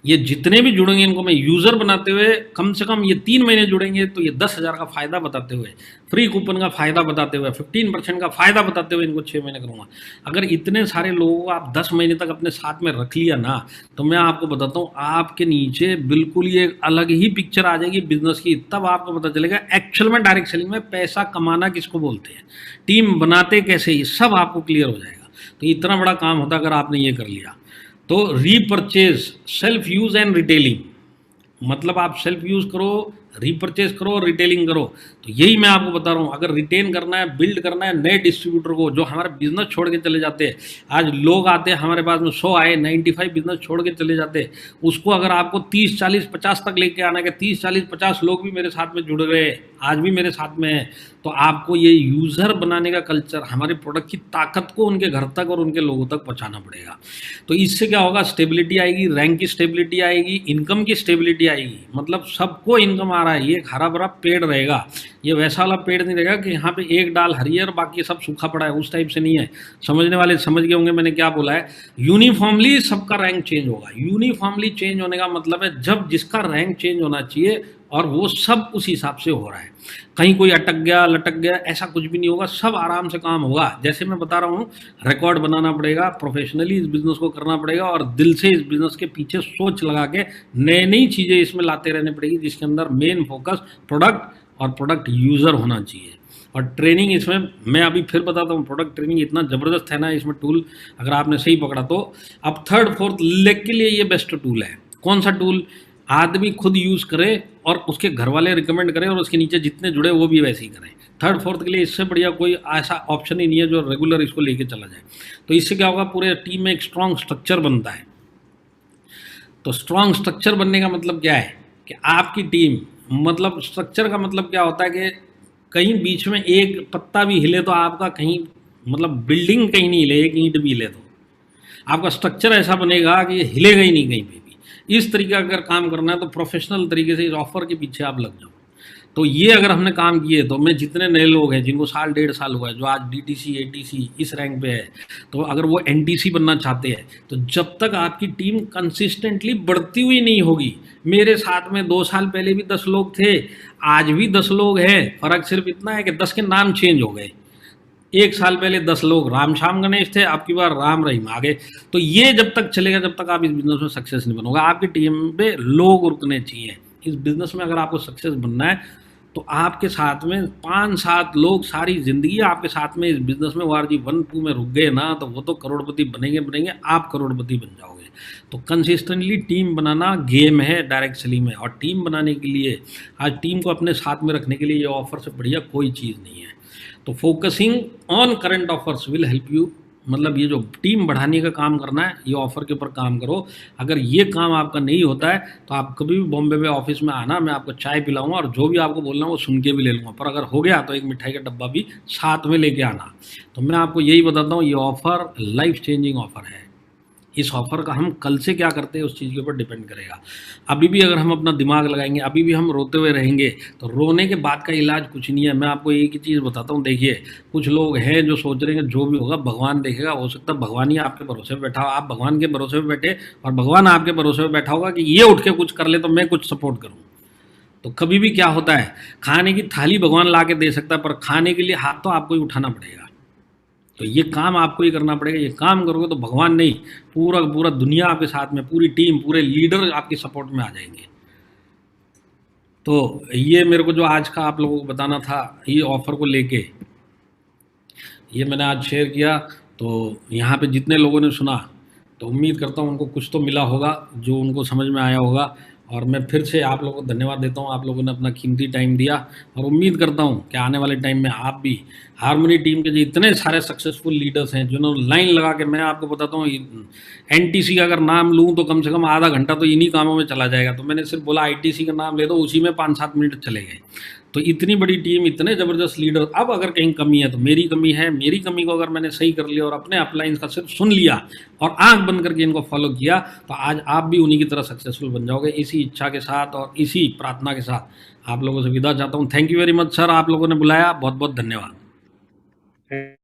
ये जितने भी जुड़ेंगे इनको मैं यूज़र बनाते हुए कम से कम ये 3 महीने जुड़ेंगे तो ये 10,000 का फ़ायदा बताते हुए, फ्री कूपन का फ़ायदा बताते हुए, 15% का फ़ायदा बताते हुए इनको 6 महीने करूँगा। अगर इतने सारे लोगों को आप 10 महीने तक अपने साथ में रख लिया ना, तो मैं आपको बताता हूँ आपके नीचे बिल्कुल ये अलग ही पिक्चर आ जाएगी बिजनेस की। तब आपको पता चलेगा एक्चुअल में डायरेक्ट सेलिंग में पैसा कमाना किसको बोलते हैं, टीम बनाते कैसे, ये सब आपको क्लियर हो जाएगा। तो इतना बड़ा काम होता अगर आपने ये कर लिया। तो repurchase, self use and retailing, मतलब आप सेल्फ यूज़ करो, रीपरचेज करो, रिटेलिंग करो। तो यही मैं आपको बता रहा हूँ, अगर रिटेन करना है, बिल्ड करना है नए डिस्ट्रीब्यूटर को जो हमारा बिजनेस छोड़ के चले जाते हैं। आज लोग आते हैं हमारे पास में 100 आए, 95 बिजनेस छोड़ के चले जाते हैं। उसको अगर आपको 30, 40, 50 तक लेके आना है, 30, 40, 50 लोग भी मेरे साथ में जुड़ रहे हैं, आज भी मेरे साथ में हैं, तो आपको ये यूज़र बनाने का कल्चर, हमारे प्रोडक्ट की ताकत को उनके घर तक और उनके लोगों तक पहुँचाना पड़ेगा। तो इससे क्या होगा, स्टेबिलिटी आएगी, रैंक की स्टेबिलिटी आएगी, इनकम की स्टेबिलिटी आएगी। मतलब सबको इनकम आ रहा है, ये एक हरा भरा पेड़ रहेगा। ये वैसा वाला पेड़ नहीं रहेगा कि यहाँ पे एक डाल हरी है और बाकी सब सूखा पड़ा है, उस टाइप से नहीं है। समझने वाले समझ गए होंगे मैंने क्या बोला है। यूनिफॉर्मली सबका रैंक चेंज होगा। यूनिफॉर्मली चेंज होने का मतलब है जब जिसका रैंक चेंज होना चाहिए और वो सब उस हिसाब से हो रहा है। कहीं कोई अटक गया, लटक गया, ऐसा कुछ भी नहीं होगा, सब आराम से काम होगा। जैसे मैं बता रहा हूँ, रिकॉर्ड बनाना पड़ेगा, प्रोफेशनली इस बिज़नेस को करना पड़ेगा और दिल से इस बिज़नेस के पीछे सोच लगा के नई नई चीज़ें इसमें लाते रहने पड़ेगी, जिसके अंदर मेन फोकस प्रोडक्ट और प्रोडक्ट यूज़र होना चाहिए। और ट्रेनिंग इसमें मैं अभी फिर बताता हूँ, प्रोडक्ट ट्रेनिंग इतना ज़बरदस्त है ना इसमें टूल, अगर आपने सही पकड़ा तो। अब थर्ड फोर्थ लेग के लिए ये बेस्ट टूल है। कौन सा टूल? आदमी खुद यूज़ करे और उसके घर वाले रिकमेंड करें और उसके नीचे जितने जुड़े वो भी वैसे ही करें। थर्ड फोर्थ के लिए इससे बढ़िया कोई ऐसा ऑप्शन ही नहीं है जो रेगुलर इसको लेके चला जाए। तो इससे क्या होगा, पूरे टीम में एक स्ट्रॉन्ग स्ट्रक्चर बनता है। तो स्ट्रॉन्ग स्ट्रक्चर बनने का मतलब क्या है कि आपकी टीम, मतलब स्ट्रक्चर का मतलब क्या होता है कि कहीं बीच में एक पत्ता भी हिले तो आपका कहीं, मतलब बिल्डिंग कहीं नहीं हिले, एक ईंट भी हिले तो आपका स्ट्रक्चर ऐसा बनेगा कि हिलेगा ही नहीं कहीं पे भी। इस तरीके का अगर काम करना है तो प्रोफेशनल तरीके से इस ऑफर के पीछे आप लग जाओ। तो ये अगर हमने काम किए तो मैं जितने नए लोग हैं जिनको साल 1.5 साल हुआ है, जो आज डीटीसी एटीसी इस रैंक पे है, तो अगर वो एनटीसी बनना चाहते हैं तो जब तक आपकी टीम कंसिस्टेंटली बढ़ती हुई नहीं होगी, मेरे साथ में 2 साल पहले भी 10 लोग थे, आज भी 10 लोग हैं, फ़र्क सिर्फ इतना है कि 10 के नाम चेंज हो गए। 1 साल पहले 10 लोग राम श्याम गणेश थे, अब की बार राम रहीम आ गए। तो ये जब तक चलेगा जब तक आप इस बिज़नेस में सक्सेस नहीं बनोगे। आपकी टीम पे लोग रुकने चाहिए। इस बिज़नेस में अगर आपको सक्सेस बनना है तो आपके साथ में 5-7 लोग सारी ज़िंदगी आपके साथ में इस बिज़नेस में वारजी 1-2 में रुक गए ना, तो वो तो करोड़पति बनेंगे, आप करोड़पति बन जाओगे। तो कंसिस्टेंटली टीम बनाना गेम है डायरेक्ट सेलिंग में। और टीम बनाने के लिए, आज टीम को अपने साथ में रखने के लिए ये ऑफ़र से बढ़िया कोई चीज़ नहीं है। तो focusing on current offers will help you, मतलब ये जो टीम बढ़ाने का काम करना है, ये ऑफ़र के ऊपर काम करो। अगर ये काम आपका नहीं होता है तो आप कभी भी बॉम्बे में ऑफिस में आना, मैं आपको चाय पिलाऊंगा और जो भी आपको बोलना है वो सुन के भी ले लूँगा। पर अगर हो गया तो एक मिठाई का डब्बा भी साथ में लेके आना। तो मैं आपको यही बताता हूँ, ये ऑफ़र लाइफ चेंजिंग ऑफ़र है। इस ऑफ़र का हम कल से क्या करते हैं उस चीज़ के ऊपर डिपेंड करेगा। अभी भी अगर हम अपना दिमाग लगाएंगे, अभी भी हम रोते हुए रहेंगे, तो रोने के बाद का इलाज कुछ नहीं है। मैं आपको एक ही चीज़ बताता हूँ, देखिए कुछ लोग हैं जो सोच रहे हैं जो भी होगा भगवान देखेगा। हो सकता है भगवान ही आपके भरोसे पे बैठा हो, आप भगवान के भरोसे पे बैठे और भगवान आपके भरोसे पे बैठा होगा कि ये उठ के कुछ कर ले तो मैं कुछ सपोर्ट करूँ। तो कभी भी क्या होता है, खाने की थाली भगवान ला के दे सकता है, पर खाने के लिए हाथ तो आपको ही उठाना पड़ेगा। तो ये काम आपको ही करना पड़ेगा। ये काम करोगे तो भगवान नहीं, पूरा पूरा दुनिया आपके साथ में, पूरी टीम, पूरे लीडर आपकी सपोर्ट में आ जाएंगे। तो ये मेरे को जो आज का आप लोगों को बताना था, ये ऑफ़र को लेके ये मैंने आज शेयर किया। तो यहाँ पे जितने लोगों ने सुना, तो उम्मीद करता हूँ उनको कुछ तो मिला होगा, जो उनको समझ में आया होगा। और मैं फिर से आप लोगों को धन्यवाद देता हूँ, आप लोगों ने अपना कीमती टाइम दिया। और उम्मीद करता हूँ कि आने वाले टाइम में आप भी, हारमोनी टीम के जो इतने सारे सक्सेसफुल लीडर्स हैं जिन्होंने लाइन लगा के, मैं आपको बताता हूँ एनटीसी का अगर नाम लूँ तो कम से कम आधा घंटा तो इन्हीं कामों में चला जाएगा। तो मैंने सिर्फ बोला आईटीसी का नाम ले दो, उसी में 5-7 मिनट चले गए। तो इतनी बड़ी टीम, इतने ज़बरदस्त लीडर। अब अगर कहीं कमी है तो मेरी कमी है। मेरी कमी को अगर मैंने सही कर लिया और अपने अपलाइंस का सिर्फ सुन लिया और आंख बंद करके इनको फॉलो किया, तो आज आप भी उन्हीं की तरह सक्सेसफुल बन जाओगे। इसी इच्छा के साथ और इसी प्रार्थना के साथ आप लोगों से विदा चाहता हूँ। Thank you very much sir, आप लोगों ने बुलाया, बहुत बहुत धन्यवाद।